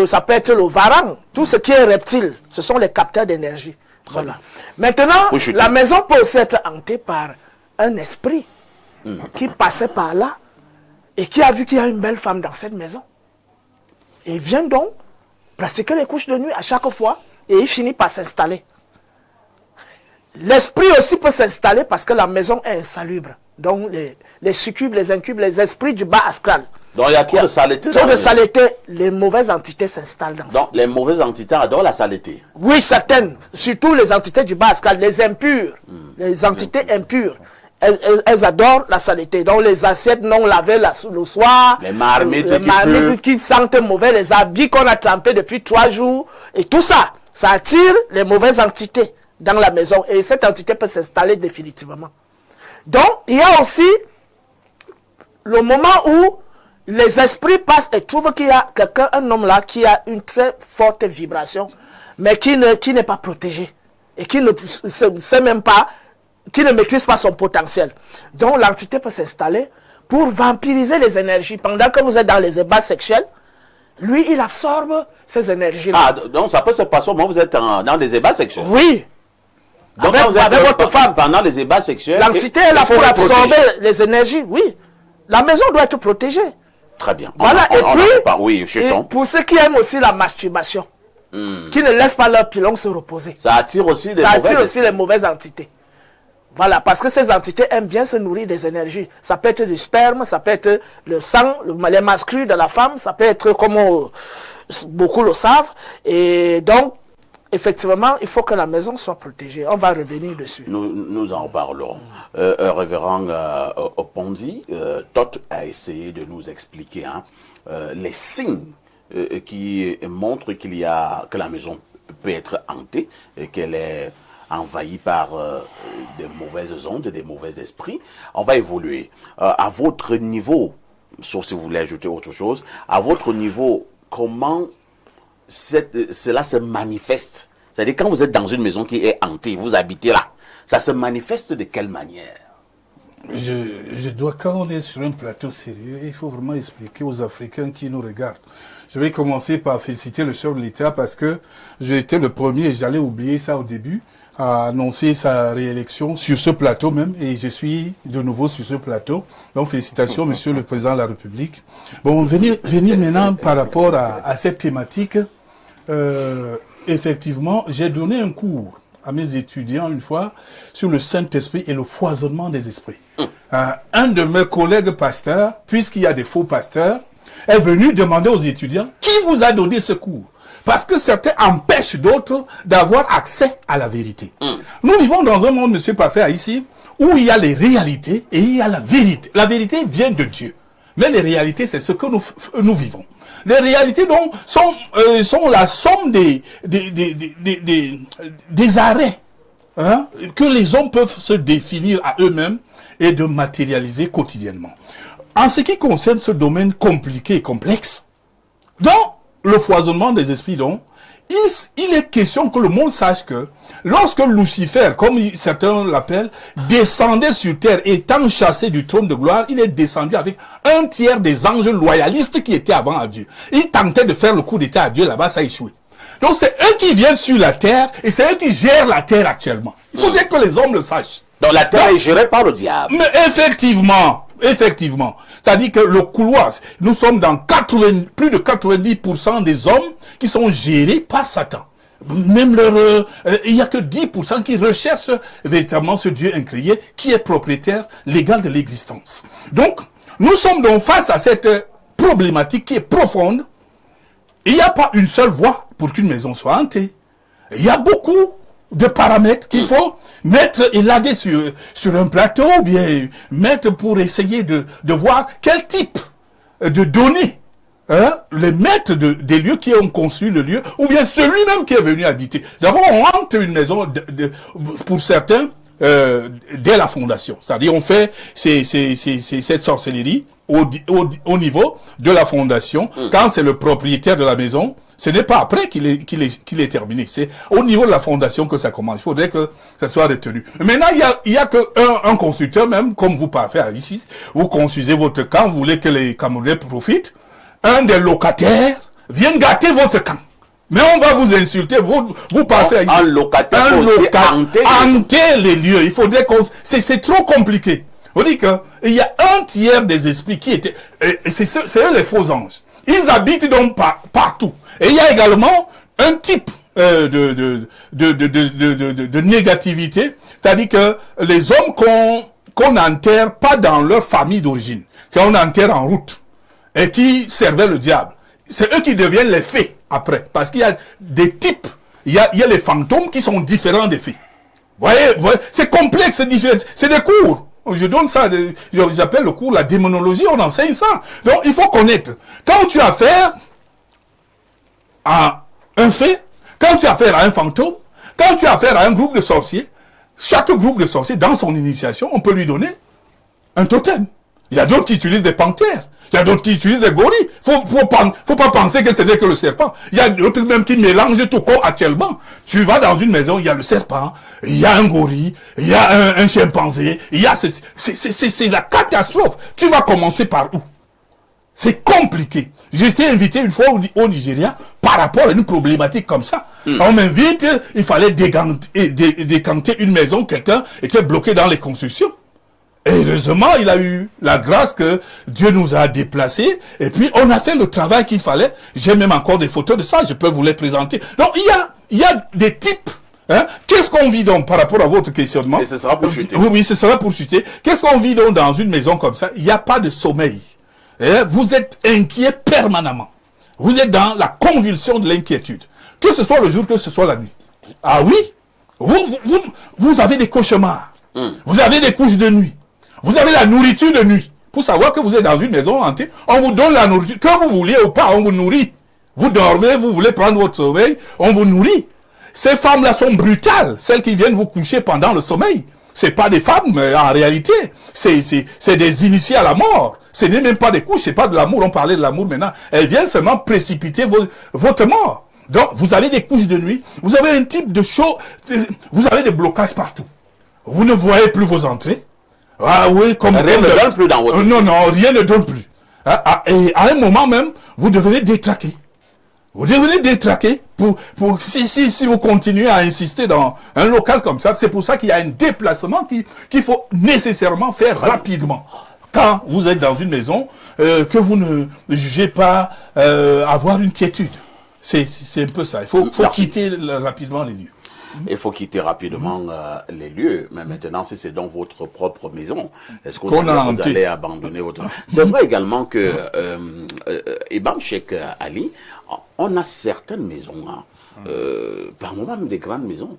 D: ça peut être le varan. Tout ce qui est reptile, ce sont les capteurs d'énergie. Voilà. Maintenant, la maison peut aussi être hantée par un esprit qui passait par là et qui a vu qu'il y a une belle femme dans cette maison. Et il vient donc pratiquer les couches de nuit à chaque fois et il finit par s'installer. L'esprit aussi peut s'installer parce que la maison est insalubre. Donc les succubes, les incubes, les esprits du bas astral.
A: Donc il y a trop de saleté.
D: Trop de saleté, les mauvaises entités s'installent dans ça.
A: Donc les mauvaises entités adorent la saleté.
D: Oui, certaines. Surtout les entités du bas astral, les impures, les entités impures. Elles adorent la saleté. Donc les assiettes non lavées le soir,
A: les marmites
D: qui sentent mauvais, les habits qu'on a trempés depuis 3 jours, et tout ça, ça attire les mauvaises entités dans la maison. Et cette entité peut s'installer définitivement. Donc, il y a aussi le moment où les esprits passent et trouvent qu'il y a quelqu'un, un homme là, qui a une très forte vibration, mais qui n'est pas protégé. Et qui ne sait même pas, qui ne maîtrise pas son potentiel. Donc, l'entité peut s'installer pour vampiriser les énergies. Pendant que vous êtes dans les ébats sexuels, lui, il absorbe ces énergies-là.
A: Ah, donc ça peut se passer au moment où vous êtes dans des ébats sexuels?
D: Oui.
A: Donc,
D: avec votre femme.
A: Pendant les ébats sexuels.
D: L'entité est là pour absorber les énergies, oui. La maison doit être protégée.
A: Très bien.
D: Voilà,
A: oui,
D: et pour ceux qui aiment aussi la masturbation, qui ne laissent pas leur pilon se reposer.
A: Ça attire aussi
D: les mauvaises entités. Voilà, parce que ces entités aiment bien se nourrir des énergies. Ça peut être du sperme, ça peut être le sang, les masculins de la femme, ça peut être comme beaucoup le savent. Et donc, effectivement, il faut que la maison soit protégée. On va revenir dessus.
A: Nous en parlerons. Révérend Opondi, Tot a essayé de nous expliquer les signes qui montrent que la maison peut être hantée et qu'elle est envahie par des mauvaises ondes, des mauvais esprits. On va évoluer. À votre niveau, sauf si vous voulez ajouter autre chose, à votre niveau, comment cela se manifeste? C'est-à-dire quand vous êtes dans une maison qui est hantée, vous habitez là, ça se manifeste de quelle manière?
C: Je dois, quand on est sur un plateau sérieux, il faut vraiment expliquer aux Africains qui nous regardent. Je vais commencer par féliciter le chef de l'État parce que j'ai été le premier, et j'allais oublier ça au début, à annoncer sa réélection sur ce plateau même, et je suis de nouveau sur ce plateau. Donc félicitations, Monsieur le Président de la République. Bon, venir maintenant par rapport à cette thématique. Effectivement, j'ai donné un cours à mes étudiants une fois sur le Saint-Esprit et le foisonnement des esprits. Un de mes collègues pasteurs, puisqu'il y a des faux pasteurs, est venu demander aux étudiants qui vous a donné ce cours. Parce que certains empêchent d'autres d'avoir accès à la vérité. Nous vivons dans un monde, Monsieur Parfait, ici, où il y a les réalités et il y a la vérité. La vérité vient de Dieu. Mais les réalités, c'est ce que nous vivons. Les réalités donc sont la somme des arrêts que les hommes peuvent se définir à eux-mêmes et de matérialiser quotidiennement. En ce qui concerne ce domaine compliqué et complexe, donc le foisonnement des esprits, donc, il est question que le monde sache que lorsque Lucifer, comme certains l'appellent, descendait sur terre, étant chassé du trône de gloire, il est descendu avec un tiers des anges loyalistes qui étaient avant à Dieu. Il tentait de faire le coup d'état à Dieu, là-bas, ça a échoué. Donc c'est eux qui viennent sur la terre et c'est eux qui gèrent la terre actuellement. Il faut dire que les hommes le sachent.
A: Donc la terre est gérée par le diable.
C: Mais effectivement. C'est-à-dire que le couloir, nous sommes dans plus de 90% des hommes qui sont gérés par Satan. Même il n'y a que 10% qui recherchent véritablement ce Dieu incréé qui est propriétaire légal de l'existence. Donc, nous sommes donc face à cette problématique qui est profonde. Il n'y a pas une seule voie pour qu'une maison soit hantée. Il y a beaucoup de paramètres qu'il faut mettre et laguer sur un plateau, ou bien mettre pour essayer de voir quel type de données les maîtres des lieux qui ont conçu le lieu, ou bien celui-même qui est venu habiter. D'abord, on hante une maison, pour certains, dès la fondation. C'est-à-dire, on fait cette sorcellerie au niveau de la fondation. Quand c'est le propriétaire de la maison, ce n'est pas après qu'il est terminé. C'est au niveau de la fondation que ça commence. Il faudrait que ça soit retenu. Maintenant, il y a que un constructeur, même comme vous parlez ici, vous construisez votre camp, vous voulez que les Camerounais profitent. Un des locataires vient gâter votre camp. Mais on va vous insulter, vous parlez ici.
A: Un locataire
C: hanter les lieux. Il faudrait qu'on... C'est trop compliqué. On dit qu'il y a un tiers des esprits qui étaient... C'est eux les faux anges. Ils habitent donc partout. Et il y a également un type de négativité, c'est-à-dire que les hommes qu'on n'enterre pas dans leur famille d'origine, c'est qu'on enterre en route, et qui servaient le diable. C'est eux qui deviennent les fées après, parce qu'il y a des types, il y a les fantômes qui sont différents des fées. Vous voyez, c'est complexe, c'est différent, c'est des cours. Je donne ça, j'appelle le cours la démonologie, on enseigne ça. Donc, il faut connaître. Quand tu as affaire à un fait, quand tu as affaire à un fantôme, quand tu as affaire à un groupe de sorciers, chaque groupe de sorciers, dans son initiation, on peut lui donner un totem. Il y a d'autres qui utilisent des panthères. Il y a d'autres qui utilisent des gorilles. Faut pas penser que ce n'est que le serpent. Il y a d'autres même qui mélangent tout comme actuellement. Tu vas dans une maison, il y a le serpent, il y a un gorille, il y a un chimpanzé, il y a c'est la catastrophe. Tu vas commencer par où? C'est compliqué. J'étais invité une fois au Nigeria par rapport à une problématique comme ça. On m'invite, il fallait décanter une maison, quelqu'un était bloqué dans les constructions. Et heureusement, il a eu la grâce que Dieu nous a déplacés. Et puis, on a fait le travail qu'il fallait. J'ai même encore des photos de ça. Je peux vous les présenter. Donc, il y a des types. Qu'est-ce qu'on vit donc par rapport à votre questionnement?
A: Et ce sera pour chuter.
C: Oui, ce sera pour chuter. Qu'est-ce qu'on vit donc dans une maison comme ça? Il n'y a pas de sommeil. Vous êtes inquiet permanemment. Vous êtes dans la convulsion de l'inquiétude. Que ce soit le jour, que ce soit la nuit. Ah oui? Vous avez des cauchemars. Vous avez des couches de nuit. Vous avez la nourriture de nuit. Pour savoir que vous êtes dans une maison hantée, on vous donne la nourriture. Que vous vouliez ou pas, on vous nourrit. Vous dormez, vous voulez prendre votre sommeil, on vous nourrit. Ces femmes-là sont brutales. Celles qui viennent vous coucher pendant le sommeil. C'est pas des femmes, mais en réalité. C'est des initiés à la mort. Ce n'est même pas des couches, c'est pas de l'amour. On parlait de l'amour maintenant. Elles viennent seulement précipiter votre mort. Donc, vous avez des couches de nuit. Vous avez un type de chaud. Vous avez des blocages partout. Vous ne voyez plus vos entrées. Ah oui, rien
A: ne donne plus dans votre vie.
C: Non, rien ne donne plus. Et à un moment même, vous devenez détraqué. Vous devenez détraqué si vous continuez à insister dans un local comme ça. C'est pour ça qu'il y a un déplacement qu'il faut nécessairement faire rapidement. Quand vous êtes dans une maison, que vous ne jugez pas avoir une quiétude. C'est un peu ça. Il faut quitter rapidement les lieux.
A: Il faut quitter rapidement les lieux. Mais maintenant, si c'est dans votre propre maison, est-ce que vous allez abandonner votre... C'est vrai également que Imam Cheikh Ali, on a certaines maisons, par moment même des grandes maisons.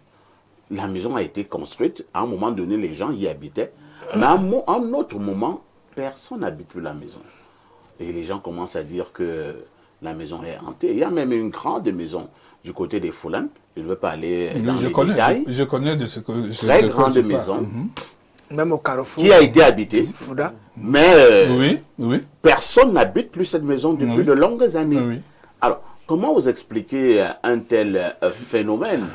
A: La maison a été construite, à un moment donné, les gens y habitaient. Mais à un autre moment, personne n'habite plus la maison. Et les gens commencent à dire que la maison est hantée. Il y a même une grande maison du côté des Foulanes. Je ne veux pas aller dans les détails.
C: Je connais de ce que...
A: Très grande maison.
D: Même au Carrefour.
A: Qui a été habitée. Mais
C: oui.
A: personne n'habite plus cette maison depuis de longues années.
C: Oui.
A: Alors, Comment vous expliquez un tel phénomène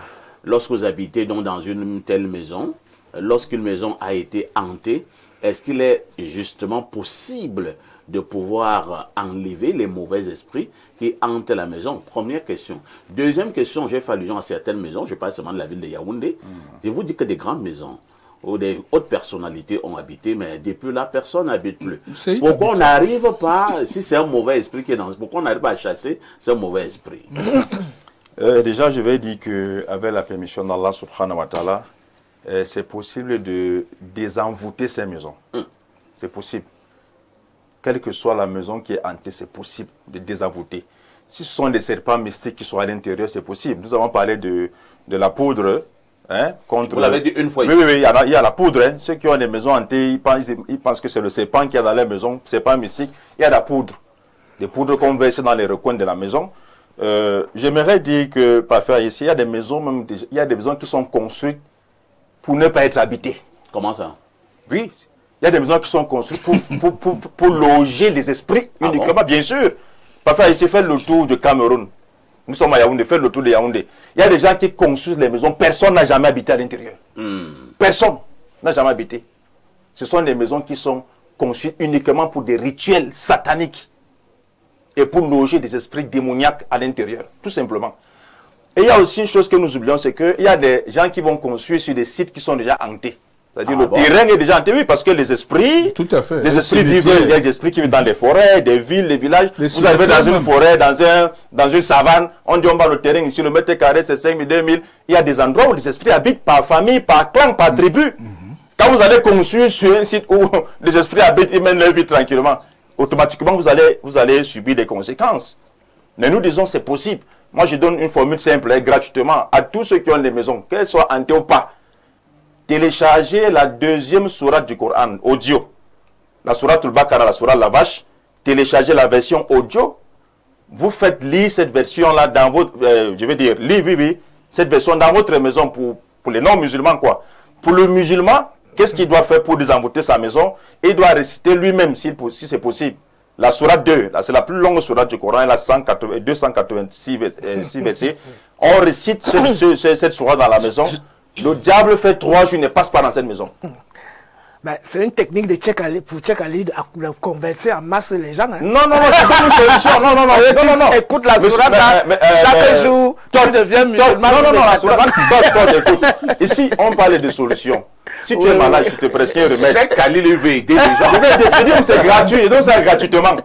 A: lorsque vous habitez donc dans une telle maison, lorsqu'une maison a été hantée? Est-ce qu'il est justement possible de pouvoir enlever les mauvais esprits qui hantent la maison? Première question. Deuxième question, j'ai fait allusion à certaines maisons, je parle seulement de la ville de Yaoundé. Je vous dis que des grandes maisons où des hautes personnalités ont habité, mais depuis là, personne n'habite plus. Pourquoi on n'arrive pas, si c'est un mauvais esprit qui est dans... Pourquoi on n'arrive pas à chasser ce mauvais esprit?
B: Déjà, je vais dire qu'avec la permission d'Allah subhanahu wa ta'ala, c'est possible de désenvoûter ces maisons. C'est possible. Quelle que soit la maison qui est hantée, c'est possible de désenvoûter. Si ce sont des serpents mystiques qui sont à l'intérieur, c'est possible. Nous avons parlé de la poudre. Contre...
A: Vous l'avez dit une fois
B: ici. Oui, il y a la poudre. Ceux qui ont des maisons hantées, ils pensent que c'est le serpent qui est dans leur maison, serpent mystique. Il y a la poudre. Des poudres qu'on verse dans les recoins de la maison. J'aimerais dire que, parfois ici, il y a des maisons, il y a des maisons qui sont construites pour ne pas être habitées.
A: Comment ça?
B: Oui, il y a des maisons qui sont construites pour loger les esprits uniquement, bon? Bien sûr. Parfois ici, fait le tour du Cameroun. Nous sommes à Yaoundé, fait le tour de Yaoundé. Il y a des gens qui construisent les maisons, personne n'a jamais habité à l'intérieur. Personne n'a jamais habité. Ce sont des maisons qui sont conçues uniquement pour des rituels sataniques et pour loger des esprits démoniaques à l'intérieur, tout simplement. Et il y a aussi une chose que nous oublions, c'est qu'il y a des gens qui vont construire sur des sites qui sont déjà hantés. C'est-à-dire le terrain est déjà hanté, oui, parce que les esprits,
C: tout à fait.
B: Les esprits vivent, il y a des esprits qui vivent dans les forêts, des villes, les villages. Vous arrivez dans une forêt, dans une savane, on dit on va le terrain ici, le mètre carré c'est 5 000, 2 000. Il y a des endroits où les esprits habitent par famille, par clan, par tribu. Quand vous allez construire sur un site où les esprits habitent, ils mènent leur vie tranquillement, automatiquement vous allez subir des conséquences. Mais nous disons c'est possible. Moi je donne une formule simple et gratuitement à tous ceux qui ont des maisons, qu'elles soient hantées ou pas. Téléchargez la deuxième sourate du Coran, audio. La sourate Al-Baqarah, la sourate la vache. Téléchargez la version audio. Vous faites lire cette version-là dans votre... je veux dire, lire, oui, cette version dans votre maison pour les non-musulmans, quoi. Pour le musulman, qu'est-ce qu'il doit faire pour désenvoûter sa maison? Il doit réciter lui-même, si c'est possible. La sourate 2, c'est la plus longue sourate du Coran, elle a 286 versets. On récite cette sourate dans la maison. Le diable fait 3 jours, ne passe pas dans cette maison.
D: C'est une technique de Cheikh Ali pour Cheikh Ali de convertir en masse les gens. Hein?
B: Non, c'est pas une solution. Non.
D: Écoute la sourate chaque jour, tu deviens musulman.
B: Non, la sourate. Écoute. Ici, on parle de solution. Si tu es malade, je te prescris un remède.
A: Cheikh Ali le veut aider les gens.
B: Je dis, c'est gratuit, donc c'est gratuitement.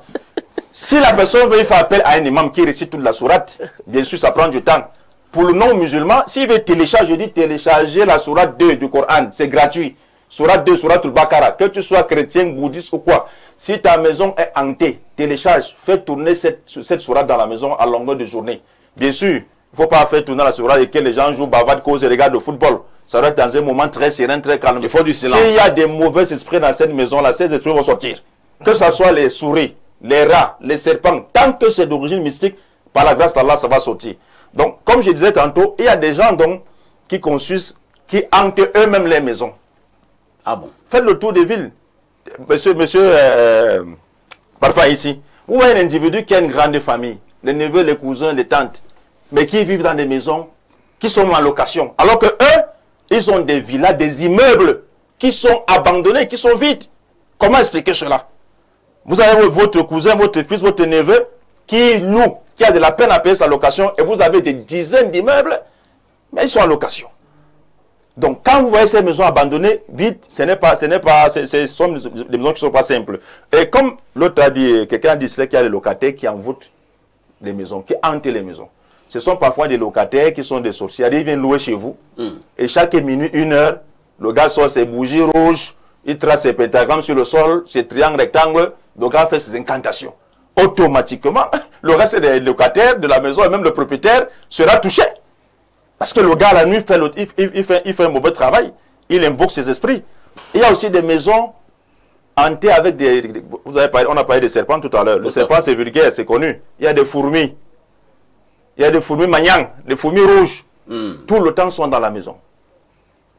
B: Si la personne veut faire appel à un imam qui récite toute la sourate, bien sûr, ça prend du temps. Pour le non-musulman, s'il veut télécharger, je dis télécharger la sourate 2 du Coran, c'est gratuit. Sourate 2, sourate Al-Baqarah, que tu sois chrétien, bouddhiste ou quoi. Si ta maison est hantée, télécharge, fais tourner cette sourate dans la maison à longueur de journée. Bien sûr, il ne faut pas faire tourner la sourate et que les gens jouent, bavardent, causent et regardent le football. Ça doit être dans un moment très serein, très calme.
A: Il faut du silence.
B: S'il y a des mauvais esprits dans cette maison-là, ces esprits vont sortir. Que ce soit les souris, les rats, les serpents, tant que c'est d'origine mystique, par la grâce d'Allah, ça va sortir. Donc, comme je disais tantôt, il y a des gens donc, qui construisent, qui hantent eux-mêmes les maisons.
A: Ah bon?
B: Faites le tour des villes. Monsieur, parfois ici, où est un individu qui a une grande famille, les neveux, les cousins, les tantes, mais qui vivent dans des maisons qui sont en location. Alors que eux, ils ont des villas, des immeubles qui sont abandonnés, qui sont vides. Comment expliquer cela? Vous avez votre cousin, votre fils, votre neveu qui loue, qui a de la peine à payer sa location, et vous avez des dizaines d'immeubles, mais ils sont en location. Donc, quand vous voyez ces maisons abandonnées, vides, ce sont des maisons qui ne sont pas simples. Et comme l'autre a dit, quelqu'un a dit, c'est qu'il y a des locataires qui envoûtent les maisons, qui hantent les maisons. Ce sont parfois des locataires qui sont des sorciers. Ils viennent louer chez vous. Et chaque minute, 1 heure, le gars sort ses bougies rouges, il trace ses pentagrammes sur le sol, ses triangles, rectangles, le gars fait ses incantations. Automatiquement, le reste des locataires de la maison et même le propriétaire sera touché. Parce que le gars, la nuit, il fait un mauvais travail. Il invoque ses esprits. Il y a aussi des maisons hantées avec des... on a parlé des serpents tout à l'heure. Le serpent, c'est vulgaire, c'est connu. Il y a des fourmis. Il y a des fourmis magnans, des fourmis rouges. Tout le temps sont dans la maison.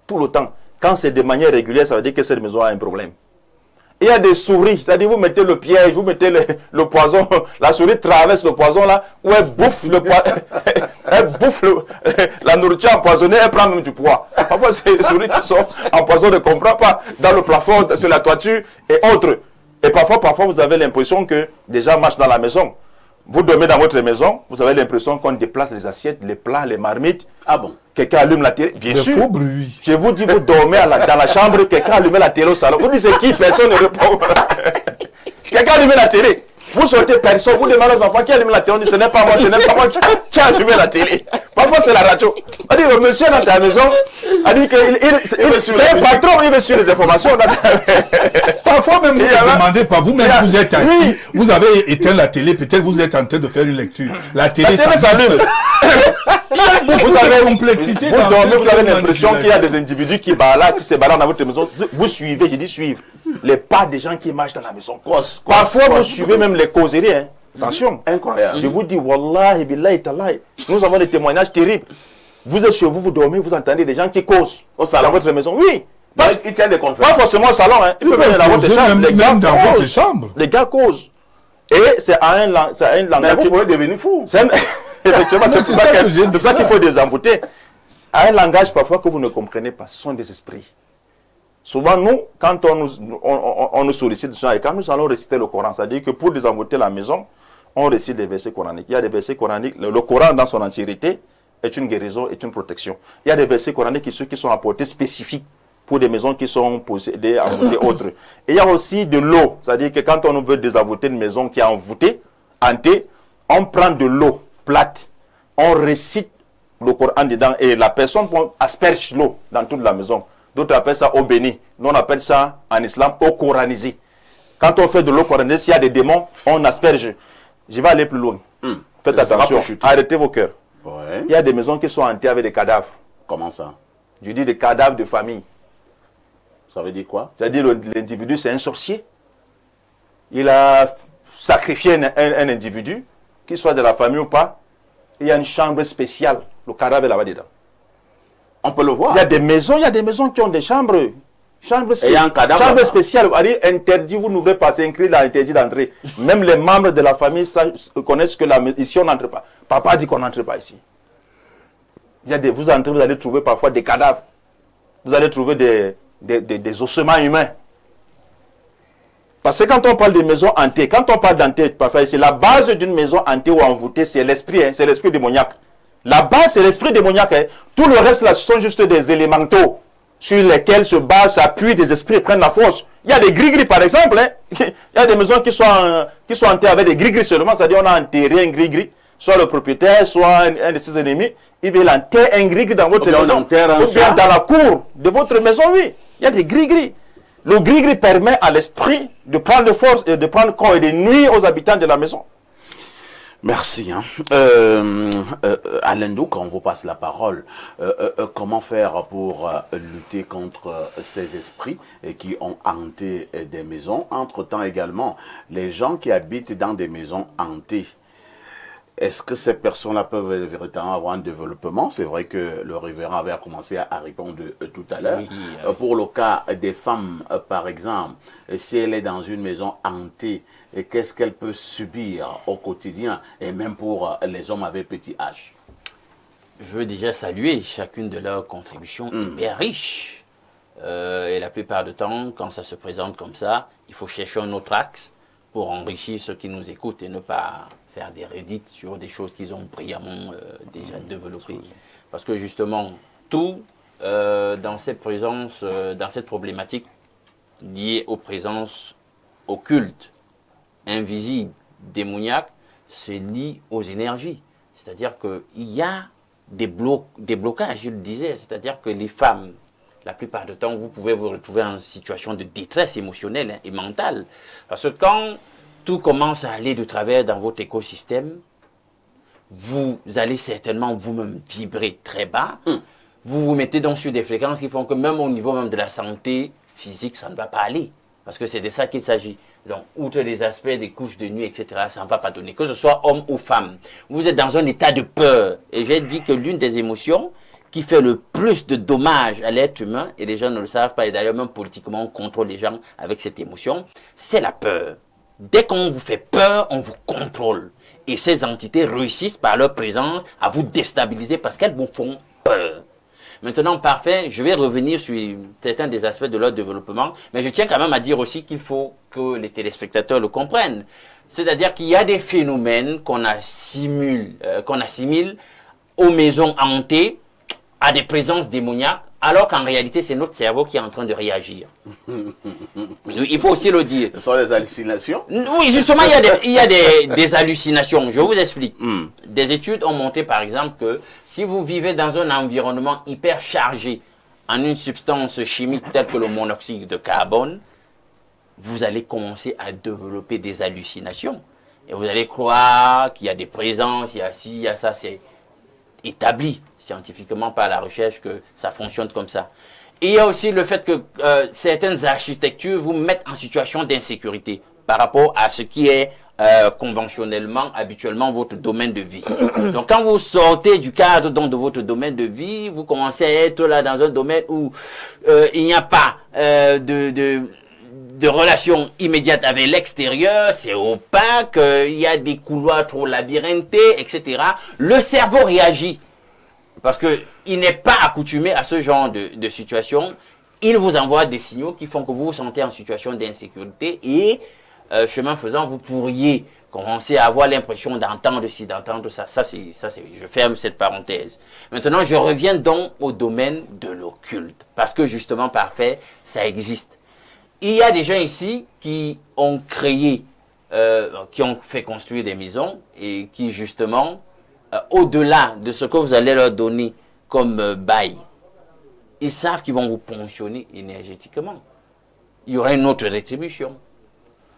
B: Tout le temps. Quand c'est de manière régulière, ça veut dire que cette maison a un problème. Il y a des souris, c'est-à-dire vous mettez le piège, vous mettez le poison, la souris traverse le poison là, où elle bouffe elle bouffe la nourriture empoisonnée, elle prend même du poids. Parfois c'est des souris qui sont empoisonnées, ne comprend pas, dans le plafond, sur la toiture et autres. Et parfois vous avez l'impression que des gens marchent dans la maison. Vous dormez dans votre maison, vous avez l'impression qu'on déplace les assiettes, les plats, les marmites.
A: Ah bon?
B: Quelqu'un allume la télé. Bien sûr.
C: Faux bruit.
B: Je vous dis, vous dormez dans la chambre, quelqu'un allume la télé au salon. Vous dites c'est qui? Personne ne répond. Quelqu'un allume la télé. Vous sortez personne, vous demandez aux enfants qui allume la télé. On dit ce n'est pas moi qui a allumé la télé. Parfois c'est la radio. On dit le monsieur dans ta maison, a dit que c'est un patron, il veut suivre les informations.
C: Parfois même vous ne demandez pas, vous-même vous êtes assis, oui. Vous avez éteint la télé, peut-être vous êtes en train de faire une lecture. La télé s'allume. Il y a beaucoup de complexité.
B: Vous dormez, vous avez l'impression qu'il y a des individus qui se baladent dans votre maison. Vous suivez, je dis suivre, les pas des gens qui marchent dans la maison. Parfois vous suivez même les causeries. Hein. Attention, incroyable. Je vous dis, wallahi, billahi, tallahi. Nous avons des témoignages terribles. Vous êtes chez vous, vous dormez, vous entendez des gens qui causent dans votre maison. Oui.
A: Ils tiennent des conférences.
B: Pas forcément au salon. Hein. Ils peuvent venir dans votre chambre.
C: Même dans votre chambre.
B: Les gars causent. Et c'est à un langage.
A: Mais vous pouvez devenir fou.
B: Effectivement, c'est pour ça qu'il faut des envoûter. À un langage parfois que vous ne comprenez pas. Ce sont des esprits. Souvent, nous, quand on nous sollicite, et quand nous allons réciter le Coran, c'est-à-dire que pour désenvoûter la maison, on récite des versets coraniques. Il y a des versets coraniques, le Coran dans son entièreté est une guérison, est une protection. Il y a des versets coraniques qui sont apportés spécifiques pour des maisons qui sont possédées, envoûtées, autres. Et il y a aussi de l'eau, c'est-à-dire que quand on veut désenvoûter une maison qui est envoûtée, hantée, on prend de l'eau plate, on récite le Coran dedans et la personne asperge l'eau dans toute la maison. D'autres appellent ça eau bénie. Nous on appelle ça en islam eau coranisée. Quand on fait de l'eau coranisée, s'il y a des démons, on asperge. Je vais aller plus loin. Faites attention. Arrêtez vos cœurs.
A: Ouais.
B: Il y a des maisons qui sont hantées avec des cadavres.
A: Comment ça?
B: Je dis des cadavres de famille.
A: Ça veut dire quoi?
B: C'est-à-dire l'individu, c'est un sorcier. Il a sacrifié un individu, qu'il soit de la famille ou pas. Il y a une chambre spéciale. Le cadavre est là-bas dedans.
A: On peut le voir.
B: Il y a des maisons qui ont des chambres. Chambre spéciale. Interdit, vous n'ouvrez pas, c'est écrit là, interdit d'entrer. Même les membres de la famille connaissent que ici on n'entre pas. Papa dit qu'on n'entre pas ici. Vous entrez, vous allez trouver parfois des cadavres. Vous allez trouver des ossements humains. Parce que quand on parle de maison hantée, quand on parle d'hantée, c'est la base d'une maison hantée ou envoûtée, c'est l'esprit, hein, c'est l'esprit démoniaque. La base, c'est l'esprit démoniaque. Hein. Tout le reste là, ce sont juste des élémentaux sur lesquels se basent, s'appuient des esprits, prennent la force. Il y a des gris-gris par exemple. Hein. Il y a des maisons qui sont hantées avec des gris-gris seulement, c'est-à-dire on a enterré un gris-gris, soit le propriétaire, soit un de ses ennemis. Il veut enterrer un gris-gris dans votre maison. Ou bien dans la cour de votre maison, oui. Il y a des gris-gris. Le gris-gris permet à l'esprit de prendre force et de prendre corps et de nuire aux habitants de la maison.
A: Merci. Alain Douk, on vous passe la parole. Comment faire pour lutter contre ces esprits qui ont hanté des maisons? Entre-temps également, les gens qui habitent dans des maisons hantées, est-ce que ces personnes-là peuvent véritablement avoir un développement? C'est vrai que le révérend avait commencé à répondre tout à l'heure. Oui, pour le cas des femmes, par exemple, si elle est dans une maison hantée, qu'est-ce qu'elle peut subir au quotidien? Et même pour les hommes avec petit H.
E: Je veux déjà saluer chacune de leurs contributions hyper riches. Et la plupart du temps, quand ça se présente comme ça, il faut chercher un autre axe pour enrichir ceux qui nous écoutent et ne pas faire des redites sur des choses qu'ils ont brillamment déjà développées. Parce que justement, tout dans cette présence, dans cette problématique liée aux présences occultes, invisibles, démoniaques, c'est lié aux énergies. C'est-à-dire qu'il y a des blocages, je le disais. C'est-à-dire que les femmes, la plupart du temps, vous pouvez vous retrouver en situation de détresse émotionnelle et mentale. Parce que quand tout commence à aller de travers dans votre écosystème, vous allez certainement vous-même vibrer très bas. Vous vous mettez donc sur des fréquences qui font que même au niveau même de la santé physique, ça ne va pas aller. Parce que c'est de ça qu'il s'agit. Donc, outre les aspects des couches de nuit, etc., ça ne va pas donner. Que ce soit homme ou femme, vous êtes dans un état de peur. Et j'ai dit que l'une des émotions qui fait le plus de dommages à l'être humain, et les gens ne le savent pas, et d'ailleurs même politiquement on contrôle les gens avec cette émotion, c'est la peur. Dès qu'on vous fait peur, on vous contrôle. Et ces entités réussissent par leur présence à vous déstabiliser parce qu'elles vous font peur. Maintenant, parfait, je vais revenir sur certains des aspects de leur développement, mais je tiens quand même à dire aussi qu'il faut que les téléspectateurs le comprennent. C'est-à-dire qu'il y a des phénomènes qu'on assimile aux maisons hantées, à des présences démoniaques, alors qu'en réalité, c'est notre cerveau qui est en train de réagir. Il faut aussi le dire.
A: Ce sont des hallucinations?
E: Oui, justement, il y a des hallucinations. Je vous explique. Des études ont montré, par exemple, que si vous vivez dans un environnement hyper chargé en une substance chimique telle que le monoxyde de carbone, vous allez commencer à développer des hallucinations. Et vous allez croire qu'il y a des présences, il y a ci, il y a ça. C'est établi scientifiquement par la recherche que ça fonctionne comme ça. Et il y a aussi le fait que certaines architectures vous mettent en situation d'insécurité par rapport à ce qui est conventionnellement, habituellement votre domaine de vie. Donc quand vous sortez du cadre de votre domaine de vie, vous commencez à être là dans un domaine où il n'y a pas de relation immédiate avec l'extérieur, c'est opaque, il y a des couloirs trop labyrinthes, etc. Le cerveau réagit parce qu'il n'est pas accoutumé à ce genre de situation. Il vous envoie des signaux qui font que vous vous sentez en situation d'insécurité et, chemin faisant, vous pourriez commencer à avoir l'impression d'entendre ci, d'entendre ça. Je ferme cette parenthèse. Maintenant, je reviens donc au domaine de l'occulte parce que justement, parfait, ça existe. Il y a des gens ici qui ont créé, qui ont fait construire des maisons et qui justement, au-delà de ce que vous allez leur donner comme bail, ils savent qu'ils vont vous ponctionner énergétiquement. Il y aura une autre rétribution.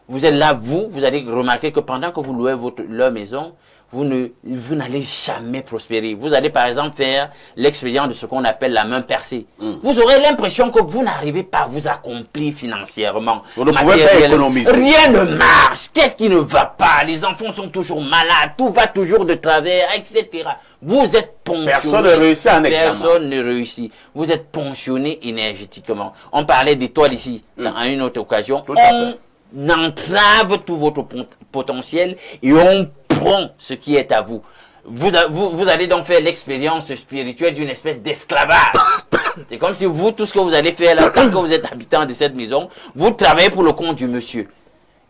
E: Vous êtes là, vous allez remarquer que pendant que vous louez leur maison, vous n'allez jamais prospérer. Vous allez par exemple faire l'expérience de ce qu'on appelle la main percée. Vous aurez l'impression que vous n'arrivez pas à vous accomplir financièrement.
A: Vous ne pouvez pas économiser.
E: Rien ne marche. Qu'est-ce qui ne va pas? Les enfants sont toujours malades. Tout va toujours de travers, etc. Vous êtes ponctionné.
A: Personne ne réussit en examen.
E: Personne ne réussit. Vous êtes ponctionné énergétiquement. On parlait d'étoiles ici, à une autre occasion. On entrave tout votre potentiel et on prend ce qui est à vous. Vous allez donc faire l'expérience spirituelle d'une espèce d'esclavage. C'est comme si vous, tout ce que vous allez faire là, tant que vous êtes habitant de cette maison, vous travaillez pour le compte du monsieur.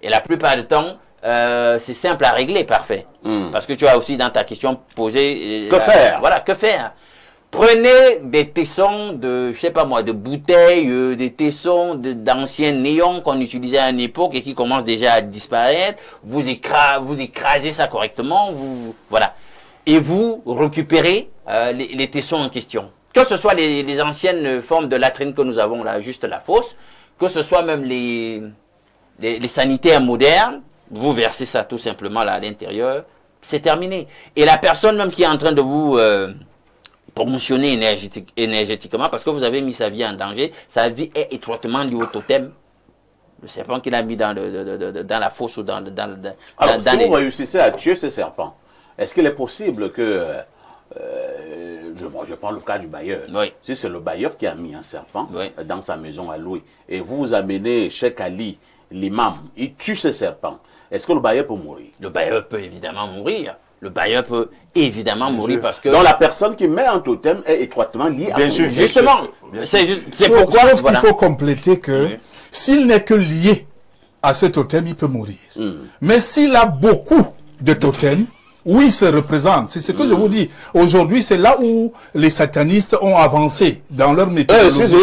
E: Et la plupart du temps, c'est simple à régler, parfait. Parce que tu as aussi dans ta question posé...
A: que faire?
E: Voilà, que faire? Prenez des tessons de, je sais pas moi, de bouteilles, des tessons d'anciens néons qu'on utilisait à une époque et qui commencent déjà à disparaître. Vous écrasez ça correctement, voilà. Et vous récupérez les tessons en question. Que ce soit les anciennes formes de latrines que nous avons là, juste la fosse, que ce soit même les sanitaires modernes, vous versez ça tout simplement là à l'intérieur, c'est terminé. Et la personne même qui est en train de vous... promotionner énergétiquement parce que vous avez mis sa vie en danger. Sa vie est étroitement liée au totem. Le serpent qu'il a mis dans la fosse ou dans
A: Alors, si vous réussissez à tuer ce serpent, est-ce qu'il est possible que... je prends le cas du bailleur.
E: Oui.
A: Si c'est le bailleur qui a mis un serpent dans sa maison à louer et vous amenez Cheikh Ali, l'imam, il tue ce serpent, est-ce que le bailleur peut mourir?
E: Le bailleur peut évidemment mourir. Le bailleur peut évidemment mourir parce que...
A: Donc la personne qui met un totem est étroitement liée à vous.
E: Justement, c'est pourquoi...
C: Il faut compléter que s'il n'est que lié à ce totem, il peut mourir. Mais s'il a beaucoup de totems, oui, il se représente. C'est ce que je vous dis. Aujourd'hui, c'est là où les satanistes ont avancé dans leur méthodologie.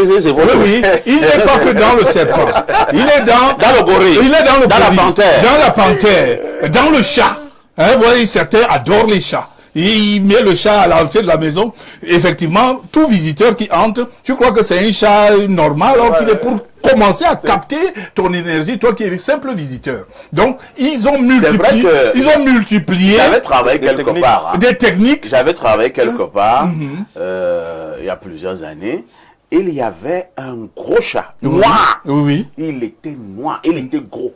C: Oui, il n'est pas que dans le serpent. Il est dans
A: le gorille.
C: Il est dans le
A: la panthère.
C: Dans la panthère. Dans le chat. Vous voyez, certains adorent les chats. Il met le chat à l'entrée de la maison. Effectivement, tout visiteur qui entre, tu crois que c'est un chat normal, alors qu'il est pour commencer à capter ton énergie, toi qui es simple visiteur. Donc, ils ont multiplié.
A: J'avais travaillé quelque part.
C: Des techniques.
A: J'avais travaillé quelque part, il y a plusieurs années. Il y avait un gros chat, noir.
C: Oui.
A: Il était noir, il était gros.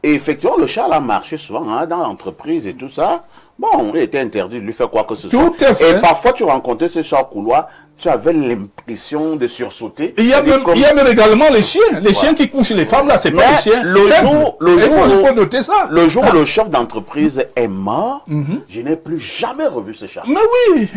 A: Et effectivement, le chat a marché souvent dans l'entreprise et tout ça. Bon, il était interdit de lui faire quoi que ce soit.
C: Tout à fait.
A: Et parfois, tu rencontrais ce char couloir, tu avais l'impression de sursauter.
C: Il y a même également les chiens. Les chiens qui couchent les femmes, là, c'est pas les chiens.
A: Il
C: faut noter ça.
A: Le jour où le chef d'entreprise est mort, je n'ai plus jamais revu ce chat.
C: Mais oui.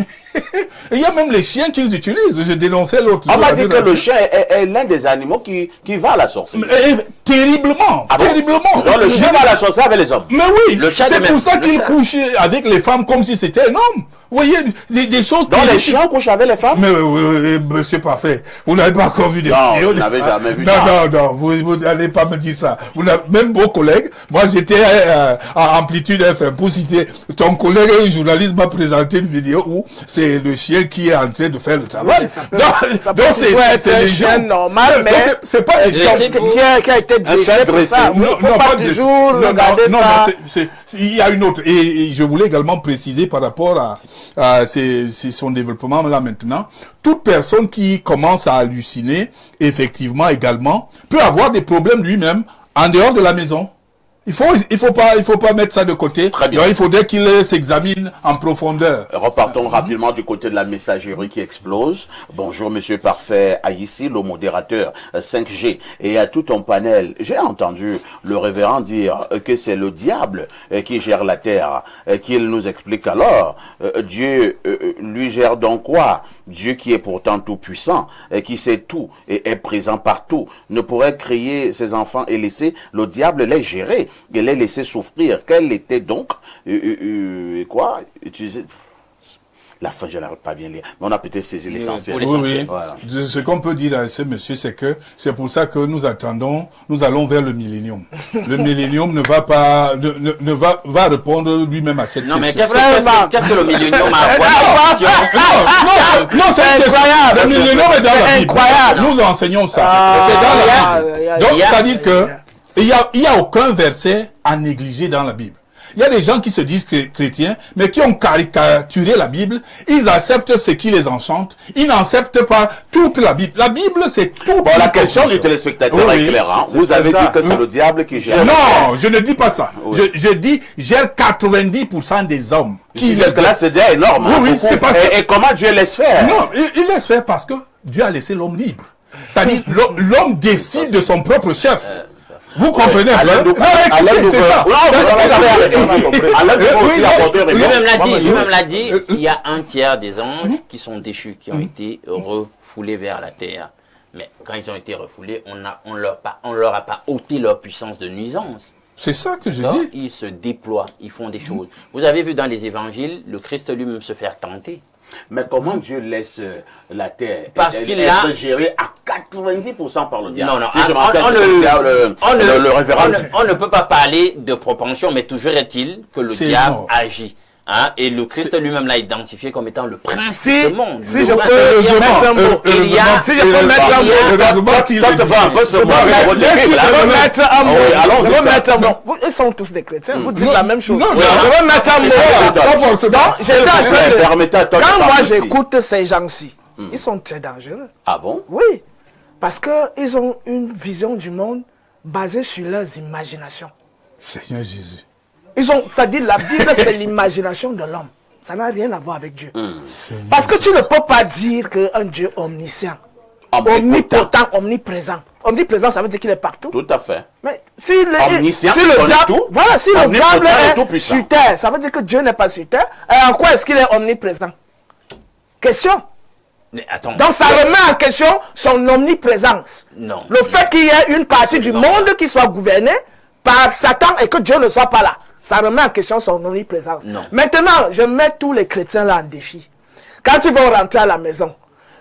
C: Il y a même les chiens qu'ils utilisent. Je dénonçais l'autre jour.
A: On m'a dit que le chien est l'un des animaux qui va à la sorcellerie.
C: Terriblement. Terriblement.
A: Donc le chien va à la sorcellerie avec les hommes.
C: Mais oui. C'est pour ça qu'il couche avec les femmes comme si c'était un homme. Vous voyez, des choses...
A: Donc les chiens couchent avec les femmes?
C: Mais c'est parfait. Vous n'avez pas encore vu des vidéos de ça.
A: Vous n'avez jamais vu ça.
C: Non, vous n'allez pas me dire ça. Même vos collègues, moi j'étais à Amplitude FM, pour citer, ton collègue journaliste m'a présenté une vidéo où c'est le chien qui est en train de faire le travail.
D: Donc c'est un chien normal, mais
C: c'est pas des chiens
D: qui a été dressé pour ça. Il ne faut pas toujours regarder ça.
C: Il y a une autre, et je voulais également préciser par rapport à son développement là maintenant, toute personne qui commence à halluciner, effectivement également, peut avoir des problèmes lui-même en dehors de la maison. Il faut pas mettre ça de côté.
A: Très bien.
C: Donc, il faudrait qu'il s'examine en profondeur.
A: Repartons rapidement du côté de la messagerie qui explose. Bonjour Monsieur Parfait, ici le modérateur 5G et à tout ton panel. J'ai entendu le révérend dire que c'est le diable qui gère la terre, qu'il nous explique alors. Dieu lui gère donc quoi? Dieu qui est pourtant tout puissant, qui sait tout et est présent partout, ne pourrait créer ses enfants et laisser le diable les gérer et les laisser souffrir. Quelle était donc quoi utiliser la fin, je n'arrive pas bien lire. Mais on a peut-être saisi l'essentiel.
C: Oui. Voilà. Ce qu'on peut dire à ce monsieur, c'est que c'est pour ça que nous allons vers le millénium. Le millénium va répondre lui-même à cette question.
E: Non, mais qu'est-ce que le millénium a à voir?
C: Non, c'est incroyable. Le millénium est dans la Bible. Incroyable. Nous enseignons ça. C'est dans la Bible. Donc, c'est-à-dire que il y a aucun verset à négliger dans la Bible. Il y a des gens qui se disent chrétiens, mais qui ont caricaturé la Bible. Ils acceptent ce qui les enchante. Ils n'acceptent pas toute la Bible. La Bible, c'est tout.
A: Bon, la question du téléspectateur est claire. Hein? Vous avez dit que c'est le diable qui gère.
C: Non, je ne dis pas ça. Oui. Je dis, gère 90% des hommes.
A: Parce que là, c'est déjà énorme.
C: Oui, c'est parce que...
A: Et comment Dieu laisse faire?
C: Non, il laisse faire parce que Dieu a laissé l'homme libre. C'est-à-dire, l'homme décide de son propre chef. Vous comprenez?
E: Lui-même l'a dit, il y a un tiers des anges qui sont déchus, qui ont été refoulés vers la terre. Mais quand ils ont été refoulés, on leur a pas ôté leur puissance de nuisance.
C: C'est ça que je dis.
E: Ils se déploient, ils font des choses. Vous avez vu dans les évangiles, le Christ lui-même se faire tenter.
A: Mais comment Dieu laisse la terre
E: être
A: gérée à 90% par le diable?
E: Non, on ne peut pas parler de propension, mais toujours est-il que le diable agit. Hein? Et le Christ lui-même l'a identifié comme étant le prince du monde.
D: Si je peux mettre un mot, si je peux mettre un mot, ils sont tous des chrétiens, vous dites la même chose. Je veux mettre un mot. Quand moi j'écoute ces gens-ci, ils sont très dangereux.
A: Ah bon?
D: Oui, parce qu'ils ont une vision du monde basée sur leurs imaginations.
C: Seigneur Jésus.
D: C'est-à-dire la Bible, c'est l'imagination de l'homme. Ça n'a rien à voir avec Dieu. Parce que tu ne peux pas dire qu'un Dieu omniscient, omnipotent, omniprésent. Omniprésent, ça veut dire qu'il est partout.
A: Tout à fait.
D: Mais si le diable est sur terre, ça veut dire que Dieu n'est pas sur terre. Et en quoi est-ce qu'il est omniprésent? Question.
E: Mais attends,
D: donc ça remet en question son omniprésence.
E: Non.
D: Le fait qu'il y ait une partie du monde qui soit gouvernée par Satan et que Dieu ne soit pas là. Ça remet en question son omniprésence.
E: Non.
D: Maintenant, je mets tous les chrétiens là en défi. Quand ils vont rentrer à la maison,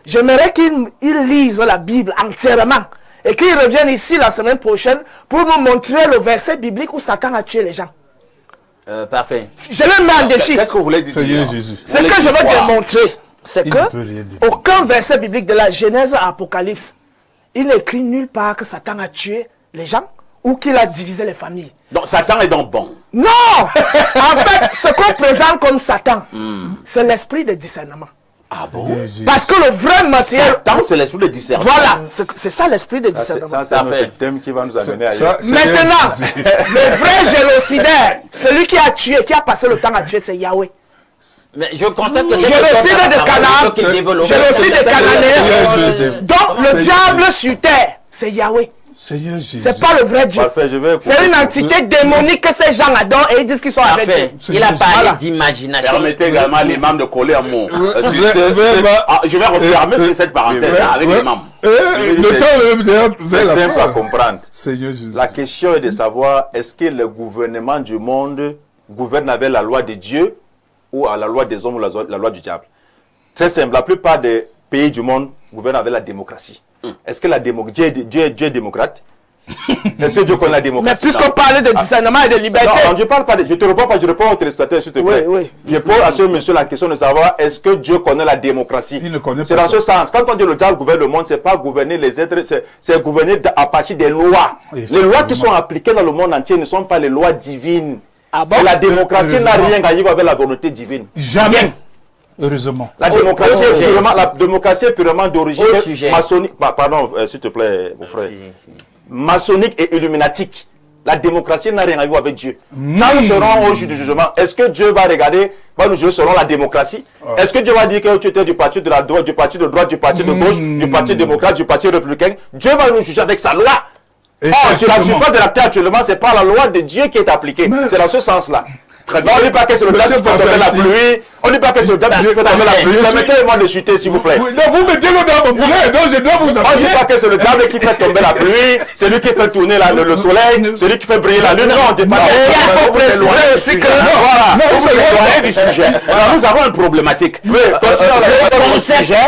D: j'aimerais qu'ils lisent la Bible entièrement et qu'ils reviennent ici la semaine prochaine pour me montrer le verset biblique où Satan a tué les gens.
E: Parfait.
D: Je les mets en défi.
A: Qu'est-ce que vous voulez dire?
D: Ce que je veux démontrer, c'est que aucun verset biblique de la Genèse à Apocalypse, il n'est écrit nulle part que Satan a tué les gens ou qu'il a divisé les familles.
A: Donc Satan est donc bon?
D: Non. En fait, ce qu'on présente comme Satan, c'est l'esprit de discernement.
A: Ah bon?
D: Parce que le vrai matériel...
A: Satan, c'est l'esprit de discernement.
D: Voilà, c'est ça l'esprit de discernement.
B: Ça, c'est un autre thème qui va nous amener ailleurs.
D: Maintenant, le vrai génocidaire, celui qui a tué, qui a passé le temps à tuer, c'est Yahweh.
E: Mais je constate que
D: génocide de Canaan, génocide de Cananéens. Donc le diable sur terre, c'est Yahweh. C'est pas le vrai Dieu. C'est une entité démonique que ces gens adorent et ils disent qu'ils sont avec Dieu.
E: Il a parlé d'imagination.
A: Permettez également à l'imam de coller un mot. Je vais refermer cette parenthèse avec l'imam.
B: C'est simple à comprendre. La question est de savoir est-ce que le gouvernement du monde gouverne avec la loi de Dieu ou à la loi des hommes ou la loi du diable. Très simple. La plupart des pays du monde gouvernent avec la démocratie. Est-ce que Dieu est démocrate? Est-ce que Dieu connaît la démocratie?
D: Mais puisqu'on parlait de discernement et de liberté.
B: Non, je parle pas je te réponds pas, je réponds au téléspectateur, s'il te plaît.
D: Oui.
B: Je pose à ce monsieur la question de savoir est-ce que Dieu connaît la démocratie?
C: Il ne connaît pas.
B: C'est dans ce sens. Quand on dit le diable gouverne le monde, c'est pas gouverner les êtres, c'est gouverner à partir des lois. Les lois qui sont appliquées dans le monde entier ne sont pas les lois divines.
D: Ah bon?
B: Et la démocratie n'a rien à voir avec la volonté divine.
C: Jamais. Heureusement.
B: La démocratie est purement d'origine maçonnique. Pardon, s'il te plaît, mon frère. Maçonnique et illuminatique. La démocratie n'a rien à voir avec Dieu. Quand nous serons au jour du jugement, est-ce que Dieu va regarder, va nous juger selon la démocratie? Est-ce que Dieu va dire que tu étais du parti de la droite, du parti de droite, du parti de gauche, du parti démocrate, du parti républicain? Dieu va nous juger avec sa loi. Sur la surface de la terre actuellement, c'est pas la loi de Dieu qui est appliquée. C'est dans ce sens-là. Très bien. On ne dit pas que c'est le diable qui fait tomber la pluie. On ne dit pas que c'est le diable qui fait tomber la pluie. Permettez-moi de chuter, s'il vous plaît.
C: Non, vous mettez le dans mon poulet, donc je dois vous appuyer.
B: On ne dit pas que c'est le diable qui fait tomber la pluie, c'est lui qui fait tourner le soleil, c'est lui qui fait briller la lune. Non, on ne dit pas.
A: Il faut préciser aussi que... Voilà, vous êtes loin du sujet. Nous avons une problématique.
E: Oui,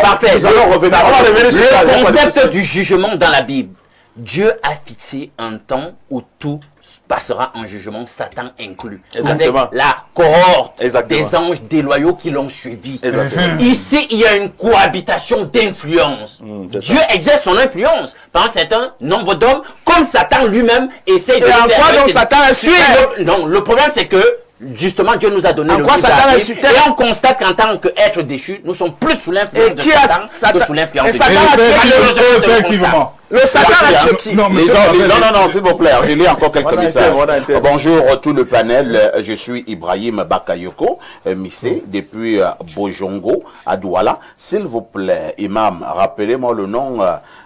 E: parfait.
B: Nous allons revenir.
E: Le concept du jugement dans la Bible. Dieu a fixé un temps où tout passera en jugement, Satan inclus.
B: Exactement.
E: Avec la cohorte des anges déloyaux qui l'ont suivi.
B: Exactement.
E: Ici, il y a une cohabitation d'influence. Dieu exerce son influence par un certain nombre d'hommes, comme Satan lui-même essaie de le faire.
D: Et en quoi donc Satan est suivi?
E: Non, le problème c'est que justement, Dieu nous a donné le goût et on constate qu'en tant qu'être déchu, nous sommes plus sous l'influence de Satan que sous l'influence de Dieu.
C: Effectivement.
D: Le Satan a tué qui?
A: Non, s'il vous plaît, j'ai lu encore quelques messages. Bonjour tout le panel, je suis Ibrahim Bakayoko, Missé, depuis Bojongo, à Douala. S'il vous plaît, Imam, rappelez-moi le nom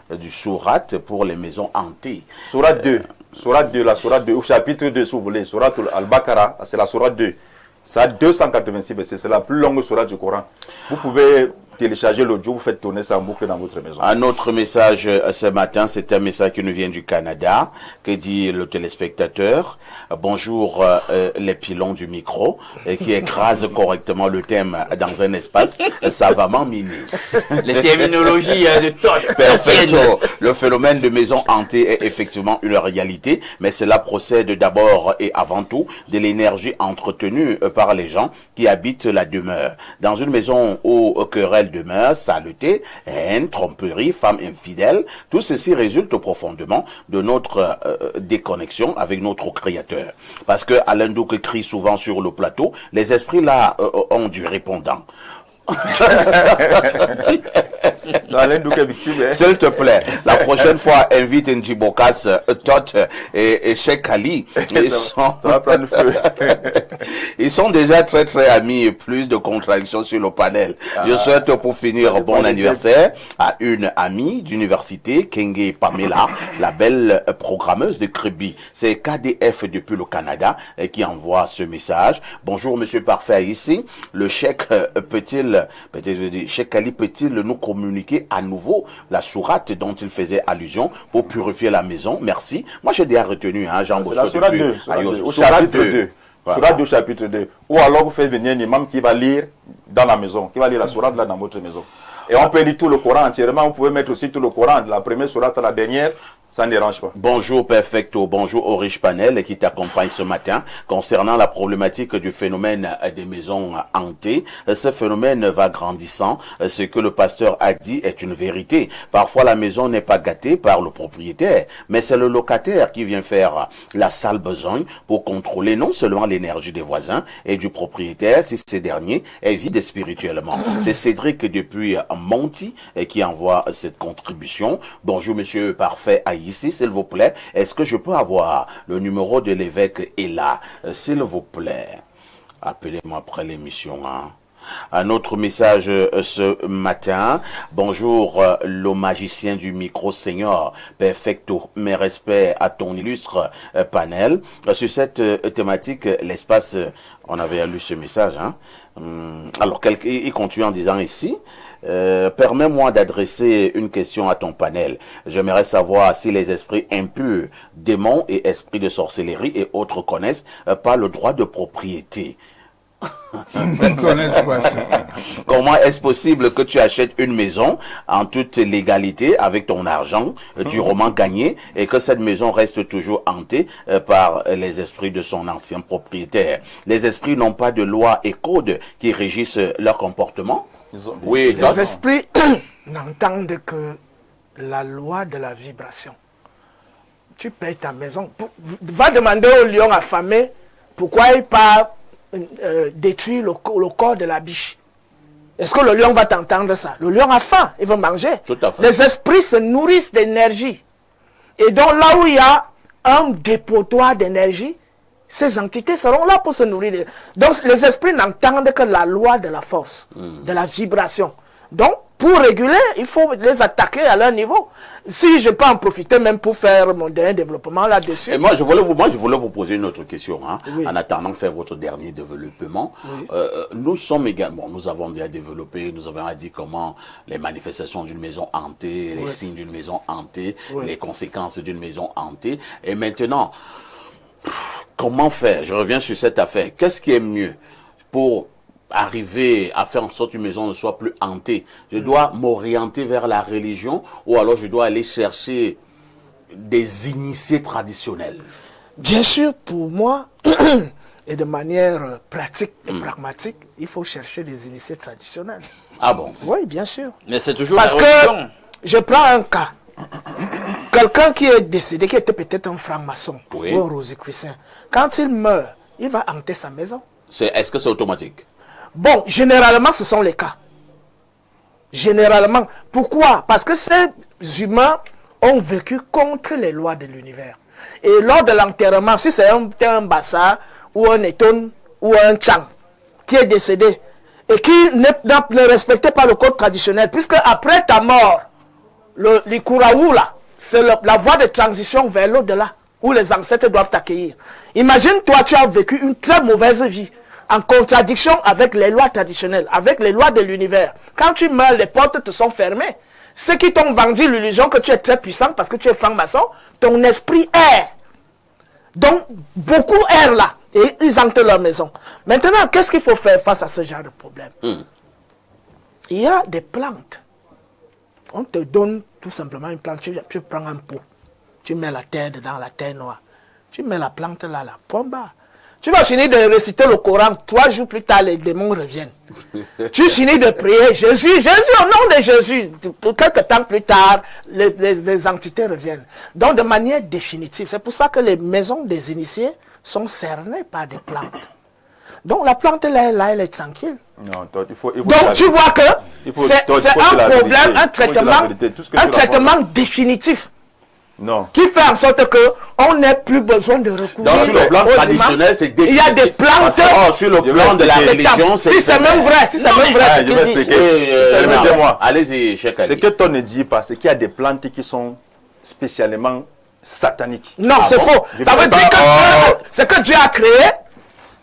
A: du sourate pour les maisons hantées.
B: Sourate 2. Sourate 2, la sourate 2, ou chapitre 2 si vous voulez, sourate Al-Baqarah, c'est la sourate 2. Ça a 286 versets, c'est la plus longue sourate du Coran. Vous pouvez télécharger l'audio, vous faites tourner ça en boucle dans votre maison.
A: Un autre message ce matin, c'est un message qui nous vient du Canada, que dit le téléspectateur. Bonjour les pilons du micro, qui écrasent correctement le thème dans un espace savamment miné.
E: Les terminologies de Todd.
A: Perfecto. Le phénomène de maison hantée est effectivement une réalité, mais cela procède d'abord et avant tout de l'énergie entretenue par les gens qui habitent la demeure. Dans une maison où querelle demeure, saleté, haine, tromperie, femme infidèle, tout ceci résulte profondément de notre déconnexion avec notre Créateur. Parce que Alain Douque crie souvent sur le plateau, les esprits là ont du répondant. S'il te plaît, la prochaine fois, invite Njibokas, Tot et Cheikh Ali. Ils sont déjà très très amis et plus de contradictions sur le panel. Je souhaite pour finir bon anniversaire à une amie d'université, Kenge Pamela, la belle programmeuse de Crébi. C'est KDF depuis le Canada qui envoie ce message. Bonjour Monsieur Parfait ici. Le Cheikh Cheikh Ali peut-il nous communiquer à nouveau la sourate dont il faisait allusion pour purifier la maison? Merci. Moi j'ai déjà retenu, Jean Bosco depuis
B: Sourate 2. Sourate 2, chapitre 2. Ou alors vous faites venir un imam qui va lire dans la maison, qui va lire la sourate là dans votre maison. Et on peut lire tout le Coran entièrement, vous pouvez mettre aussi tout le Coran, de la première sourate à la dernière, Ça ne dérange pas.
A: Bonjour Perfecto, bonjour au riche panel qui t'accompagne ce matin concernant la problématique du phénomène des maisons hantées. Ce phénomène va grandissant. Ce que le pasteur a dit est une vérité. Parfois la maison n'est pas gâtée par le propriétaire, mais c'est le locataire qui vient faire la sale besogne pour contrôler non seulement l'énergie des voisins et du propriétaire si ces derniers est vide spirituellement. C'est Cédric depuis Monti qui envoie cette contribution. Bonjour monsieur Parfait ici, s'il vous plaît. Est-ce que je peux avoir le numéro de l'évêque Ella, s'il vous plaît? Appelez-moi après l'émission. Un autre message ce matin. Bonjour, le magicien du micro, Seigneur Perfecto. Mes respects à ton illustre panel. Sur cette thématique, l'espace, on avait lu ce message. Alors, il continue en disant ici, permets-moi d'adresser une question à ton panel. J'aimerais savoir si les esprits impurs, démons et esprits de sorcellerie et autres connaissent pas le droit de propriété. Comment est-ce possible que tu achètes une maison en toute légalité avec ton argent durement gagné et que cette maison reste toujours hantée par les esprits de son ancien propriétaire? Les esprits n'ont pas de loi et code qui régissent leur comportement?
D: Oui, les esprits n'entendent que la loi de la vibration. Tu payes ta maison. Va demander au lion affamé pourquoi il part détruire le corps de la biche. Est-ce que le lion va t'entendre ça? Le lion a faim, il veut manger.
A: Tout à fait.
D: Les esprits se nourrissent d'énergie. Et donc là où il y a un dépotoir d'énergie, ces entités seront là pour se nourrir. Donc les esprits n'entendent que la loi de la force, de la vibration. Donc pour réguler, il faut les attaquer à leur niveau. Si je peux en profiter même pour faire mon dernier développement là-dessus.
A: Et moi, je voulais vous poser une autre question, oui. En attendant de faire votre dernier développement. Oui. Nous sommes également, nous avons déjà développé, nous avons dit comment les manifestations d'une maison hantée, les signes d'une maison hantée, les conséquences d'une maison hantée. Et maintenant, comment faire? Je reviens sur cette affaire. Qu'est-ce qui est mieux pour arriver à faire en sorte qu'une maison ne soit plus hantée? Je dois m'orienter vers la religion ou alors je dois aller chercher des initiés traditionnels?
D: Bien sûr, pour moi, et de manière pratique et pragmatique, il faut chercher des initiés traditionnels.
A: Ah bon?
D: Oui, bien sûr.
E: Mais c'est toujours
D: parce que je prends un cas. Quelqu'un qui est décédé, qui était peut-être un franc-maçon ou un rosicrucien, quand il meurt, il va hanter sa maison.
A: Est-ce que c'est automatique?
D: Bon, généralement, ce sont les cas. Généralement. Pourquoi? Parce que ces humains ont vécu contre les lois de l'univers. Et lors de l'enterrement, si c'est un bassa ou un éton ou un tchang qui est décédé et qui ne respectait pas le code traditionnel, puisque après ta mort, l'ikuraou là, c'est la voie de transition vers l'au-delà, où les ancêtres doivent t'accueillir. Imagine, toi, tu as vécu une très mauvaise vie, en contradiction avec les lois traditionnelles, avec les lois de l'univers. Quand tu meurs, les portes te sont fermées. Ceux qui t'ont vendu l'illusion que tu es très puissant parce que tu es franc-maçon, ton esprit erre. Donc, beaucoup errent là et ils hantent leur maison. Maintenant, qu'est-ce qu'il faut faire face à ce genre de problème? Il y a des plantes. On te donne tout simplement une plante. Tu prends un pot. Tu mets la terre dedans, la terre noire. Tu mets la plante là, la pomba. Tu vas finir de réciter le Coran, 3 jours plus tard, les démons reviennent. Tu finis de prier, Jésus, au nom de Jésus. Quelques temps plus tard, les entités reviennent. Donc, de manière définitive, c'est pour ça que les maisons des initiés sont cernées par des plantes. Donc, la plante, là, elle est tranquille.
B: Non,
D: donc, tu vois que c'est un problème, un traitement définitif.
B: Non.
D: Qui fait en sorte qu'on n'ait plus besoin de recourir.
A: Sur le plan traditionnel, c'est définitif.
D: Il y a des plantes.
A: Sur le plan de la religion, c'est...
D: Si c'est même vrai, si c'est même vrai.
B: Je vais expliquer.
A: Allez-y, Cheikh Ali.
B: Ce que toi ne dis pas, c'est qu'il y a des plantes qui sont spécialement sataniques.
D: Non, c'est faux. Ça veut dire que ce que Dieu a créé,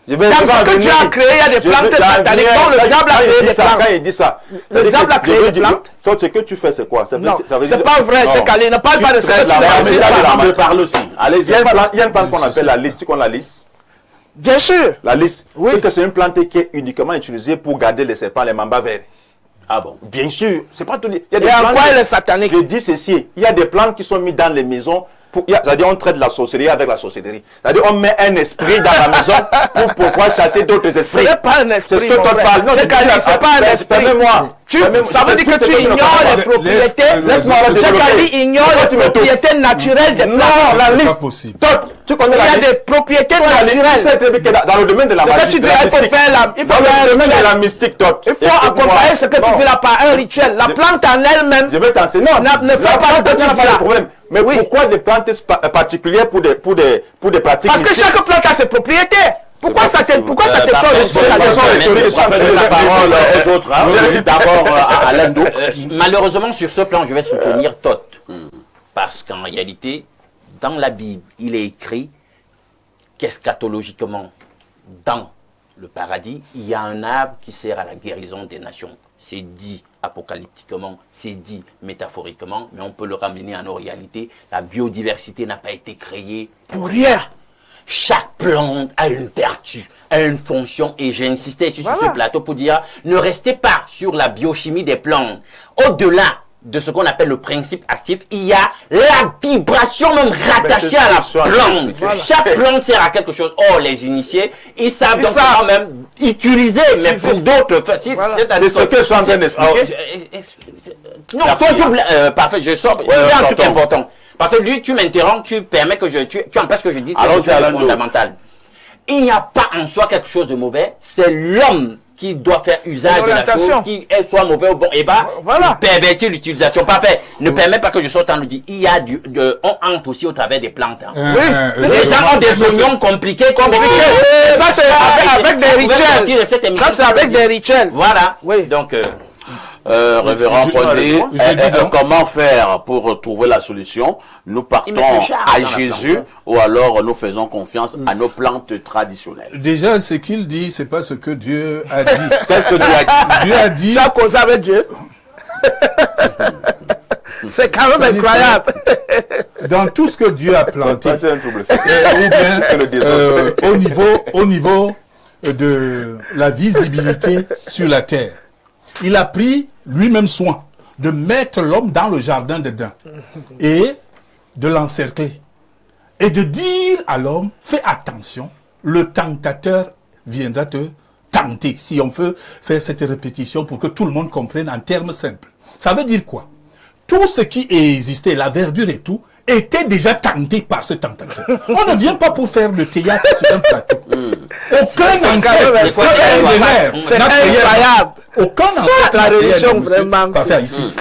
D: dans ce que Dieu a créé, il y a des plantes sataniques. Donc le diable a créé des plantes.
B: Quand il dit ça,
D: le diable a créé des plantes.
B: Toi, ce que tu fais, c'est quoi?
D: Non, c'est pas vrai, Cheikh Ali. Ne parle pas de ce que tu
A: fais. Je parle aussi.
B: Il y a une plante qu'on appelle la lys. Tu connais la lys?
D: Bien sûr.
B: La lys.
D: Oui.
B: C'est une plante qui est uniquement utilisée pour garder les serpents, les mambas verts.
A: Ah bon?
B: Bien sûr, c'est pas tout. Il
D: y a des plantes. Quoi est satanique?
B: Je dis ceci, il y a des plantes qui sont mises dans les maisons. C'est-à-dire on traite la sorcellerie avec la sorcellerie. C'est-à-dire on met un esprit dans la maison pour pouvoir chasser d'autres esprits.
D: Ce n'est pas un esprit.
B: C'est ce que toi parles. Non,
D: c'est pas un esprit.
B: Permets-moi.
D: Ça veut dire que tu ignores les propriétés.
B: Laisse-moi la développer.
D: Ignore les propriétés naturelles des plantes.
B: Non, la liste.
C: C'est pas possible.
B: Tu connais la liste.
D: Il y a des propriétés naturelles.
B: Dans le domaine de la magie.
D: Ce que tu dis, il faut faire
B: dans le domaine de la mystique,
D: il faut accompagner ce que tu dis là par un rituel. La plante en elle-même.
B: Je vais t'enseigner.
D: Ne fais pas ce que tu dis là.
B: Mais pourquoi des plantes particulières pour des pratiques?
D: Parce que chaque plante a ses propriétés. Pourquoi ça te
A: parle aux autres? D'abord à l'endo.
E: Malheureusement, sur ce plan, je vais soutenir Thoth. Parce qu'en réalité, dans la Bible, il est écrit qu'eschatologiquement, dans le paradis, il y a un arbre qui sert à la guérison des nations. C'est dit apocalyptiquement, c'est dit métaphoriquement, mais on peut le ramener à nos réalités. La biodiversité n'a pas été créée pour rien. Chaque plante a une vertu, a une fonction, et j'ai insisté sur ce plateau pour dire, ne restez pas sur la biochimie des plantes. Au-delà de ce qu'on appelle le principe actif, il y a la vibration même rattachée à la plante. Chaque plante sert à quelque chose. Oh, les initiés, ils savent donc quand même utiliser, mais pour d'autres,
B: c'est ce que je suis en train d'expliquer.
E: Non, parfait, je sors. Il y a un truc important. Parce que lui, tu m'interromps, tu permets que tu empêches que je dise quelque chose de fondamental. Il n'y a pas en soi quelque chose de mauvais, c'est l'homme qui doit faire usage de la chose, qui soit mauvais ou bon, et va pervertir l'utilisation. Parfait. Ne permet pas que je sorte en le dit. Il y a on entre aussi au travers des plantes. Les gens ont des oignons compliqués.
D: Ça, c'est avec des rituels. Ça, c'est avec des rituels.
E: Voilà. Donc...
A: Révérend Pondé, comment faire pour trouver la solution? Nous partons à Jésus ou alors nous faisons confiance à nos plantes traditionnelles?
C: Déjà, ce qu'il dit, c'est pas ce que Dieu a dit.
A: Qu'est-ce que Dieu a dit?
C: Dieu a dit...
D: Tu as causé avec Dieu? C'est quand même incroyable.
C: Dans tout ce que Dieu a planté, ou bien au niveau de la visibilité sur la terre, il a pris lui-même soin de mettre l'homme dans le jardin d'Éden et de l'encercler. Et de dire à l'homme, fais attention, le tentateur viendra te tenter. Si on veut faire cette répétition pour que tout le monde comprenne en termes simples. Ça veut dire quoi? Tout ce qui existait, la verdure et tout, était déjà tenté par ce tentateur. On ne vient pas pour faire le théâtre sur un plateau. Aucun ancêtre n'a créé incroyable. Aucun ancêtre n'a créé vraiment.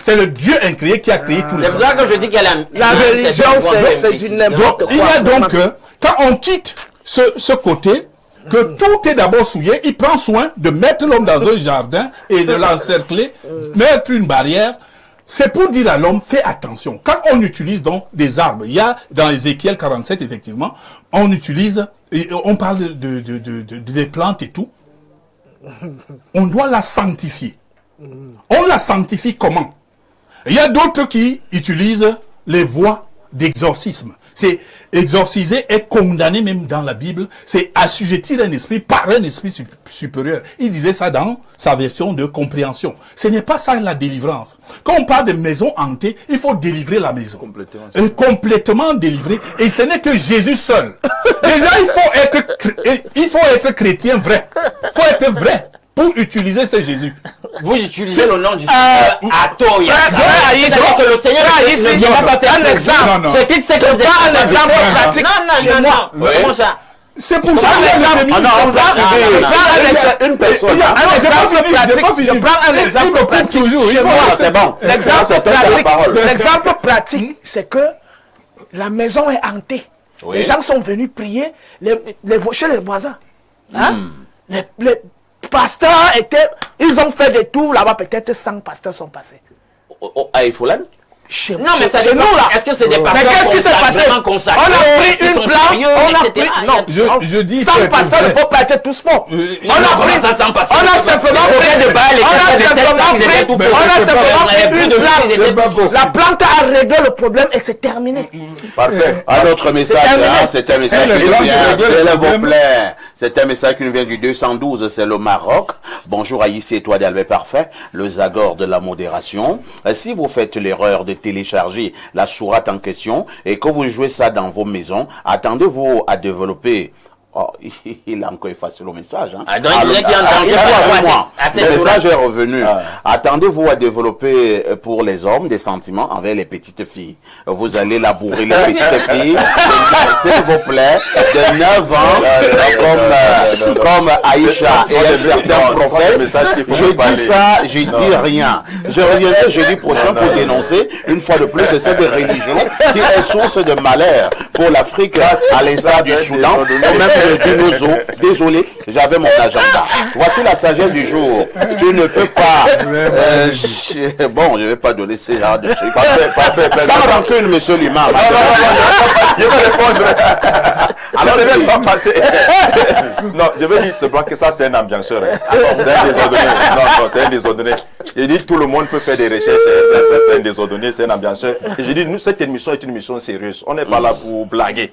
C: C'est le Dieu incréé qui a créé tout le monde.
E: C'est pour ça que je dis qu'il y a
D: la religion, c'est du n'importe quoi.
C: Il y a donc, quand on quitte ce côté, que tout est d'abord souillé, il prend soin de mettre l'homme dans un jardin et de l'encercler, mettre une barrière. C'est pour dire à l'homme, fais attention. Quand on utilise donc des arbres, il y a dans Ézéchiel 47, effectivement, on utilise, on parle des plantes et tout. On doit la sanctifier. On la sanctifie comment? Il y a d'autres qui utilisent les voies d'exorcisme. C'est exorciser et condamner même dans la Bible, c'est assujettir un esprit par un esprit supérieur. Il disait ça dans sa version de compréhension. Ce n'est pas ça la délivrance. Quand on parle de maison hantée, il faut délivrer la maison. Complètement délivrer. Et ce n'est que Jésus seul. Déjà, il faut être chrétien vrai. Il faut être vrai pour utiliser ce Jésus.
E: Vous utilisez le nom du Seigneur à tort. C'est-à-dire que le Seigneur ne vient pas faire un exemple. Je quitte ce que vous êtes un exemple pratique chez moi. Comment ça?
C: C'est pour ça que les amis,
A: une personne.
D: Je prends un exemple pratique chez moi. C'est bon. L'exemple pratique, c'est que la maison est hantée. Les gens sont venus prier chez les voisins. Les pasteurs ils ont fait des tours là-bas, peut-être 100 pasteurs sont passés.
A: À Ifolan?
E: Non, mais ça dépend. Est-ce que c'est des pasteurs?
D: Mais qu'est-ce qui s'est passé? On a pris une plante, on a pris. Non,
C: je dis.
D: Sans pasteur, il ne faut pas être tout sport. On a pris ça sans pasteur. On a simplement pris une plante. La plante a réglé le problème et c'est terminé.
A: Parfait. Un autre message, c'est un message qui nous vient, s'il vous plaît. C'est un message qui nous vient du 212, c'est le Maroc. Bonjour Aïssi et toi d'Albert Parfait, le Zagor de la modération. Si vous faites l'erreur de télécharger la sourate en question et que vous jouez ça dans vos maisons, attendez-vous à développer... Oh, il a encore effacé le message. Hein.
E: Donc il disait qu'il y a un danger pour moi.
A: Le message est revenu. Attendez-vous à développer pour les hommes des sentiments envers les petites filles. Vous allez labourer les petites filles, s'il vous plaît, de 9 ans, comme Aïcha et certains prophètes. Je dis ça, je dis rien. Je reviendrai jeudi prochain pour dénoncer, une fois de plus, cette religion qui est source de malheur pour l'Afrique, à l'instar du Soudan, ou même désolé, j'avais mon agenda. Voici la sagesse du jour. Tu ne peux pas... bon, je ne vais pas donner ce genre de trucs. Parfait. Sans rancune, monsieur l'imam.
B: Je vais répondre. Alors, ne laisse pas passer. Non, je veux dire simplement que ça, c'est un ambianceur. C'est un désordonné. Non, c'est un désordonné. Je dis tout le monde peut faire des recherches. C'est un désordonné, c'est un ambianceur. Et je dis, nous, cette émission est une émission sérieuse. On n'est pas là pour blaguer.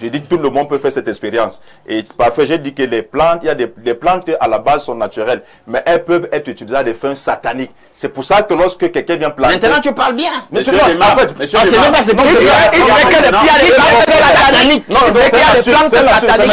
B: J'ai dit que tout le monde peut faire cette expérience. Et parfois, j'ai dit que les plantes, il y a des plantes à la base sont naturelles, mais elles peuvent être utilisées à des fins sataniques. C'est pour ça que lorsque quelqu'un vient planter...
E: Maintenant, tu parles bien.
B: Mais tu vois, en fait,
E: c'est pas c'est bon. Il dirait que les plantes sataniques.
B: Non, c'est des plantes sataniques.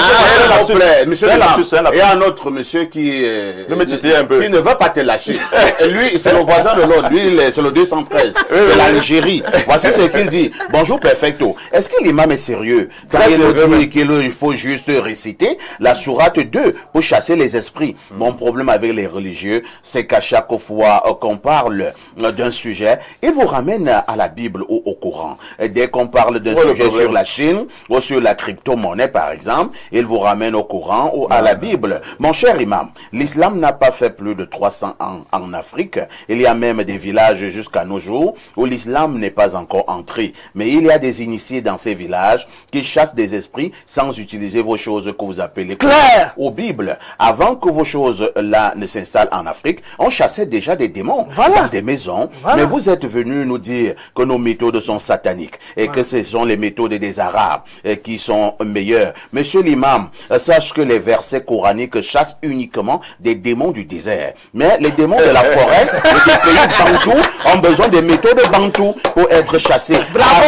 A: Et un autre monsieur qui ne veut pas te lâcher. Lui, c'est le voisin de l'autre. Lui, c'est le 213. C'est l'Algérie. Voici ce qu'il dit. Bonjour, perfecto. Est-ce que l'imam est sérieux? Il nous dit qu'il faut juste réciter la sourate 2 pour chasser les esprits. Mon problème avec les religieux, c'est qu'à chaque fois qu'on parle d'un sujet, ils vous ramènent à la Bible ou au Coran. Et dès qu'on parle d'un sujet sur la Chine ou sur la crypto-monnaie, par exemple, ils vous ramènent au Coran ou à la Bible. Mon cher imam, l'islam n'a pas fait plus de 300 ans en Afrique. Il y a même des villages jusqu'à nos jours où l'islam n'est pas encore entré. Mais il y a des initiés dans ces villages qui chassent des esprits sans utiliser vos choses que vous appelez claires aux Bibles. Avant que vos choses là ne s'installent en Afrique, on chassait déjà des démons dans des maisons. Mais vous êtes venus nous dire que nos méthodes sont sataniques et que ce sont les méthodes des Arabes qui sont meilleures. Monsieur l'imam, sache que les versets coraniques chassent uniquement des démons du désert. Mais les démons de la forêt et des pays bantous ont besoin des méthodes bantous pour être chassés.
B: Bravo.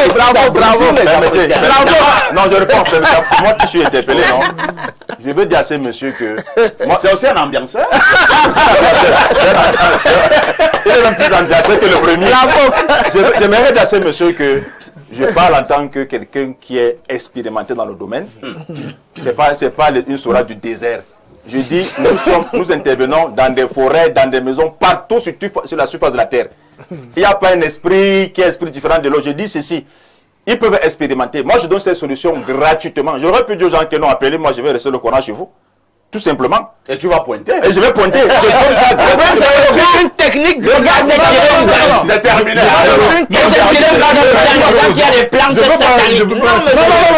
B: Non, je réponds. C'est moi qui suis interpellé, non? Je veux dire à ce monsieur que...
A: C'est aussi un ambianceur.
B: Il est même plus ambianceur que le premier. J'aimerais dire à ce monsieur que je parle en tant que quelqu'un qui est expérimenté dans le domaine. C'est pas une sourate du désert. Je dis, nous intervenons dans des forêts, dans des maisons, partout sur la surface de la terre. Il n'y a pas un esprit qui est esprit différent de l'autre. Je dis ceci. Ils peuvent expérimenter. Moi, je donne cette solution gratuitement. J'aurais pu dire aux gens qui l'ont appelé, moi, je vais rester le Coran chez vous. Tout simplement.
A: Et tu vas pointer.
B: Et je vais pointer.
D: C'est une technique de
A: c'est terminé.
E: Il y a des plantes sataniques.
B: Non,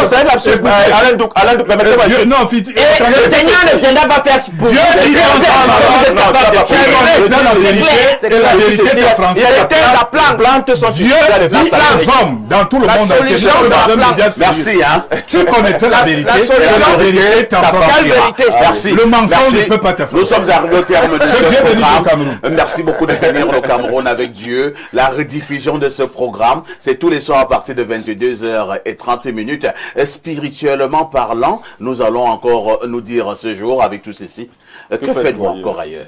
B: c'est un lapsus. Alain Douk, permettez-moi.
E: Non, le Seigneur ne viendra pas faire ce pour
C: la vérité de français.
B: La plante sont
C: Dieu dit aux hommes dans tout le monde entier.
A: Merci.
C: Tu connaîtrais la vérité. La vérité t'affranchira. Le mensonge ne peut pas te faire.
A: Nous sommes arrivés au terme de ce programme. Merci beaucoup de venir au Cameroun avec Dieu. La rediffusion de ce programme, c'est tous les soirs à partir de 22h30. Spirituellement parlant, nous allons encore nous dire ce jour avec tout ceci. Que faites-vous encore ailleurs?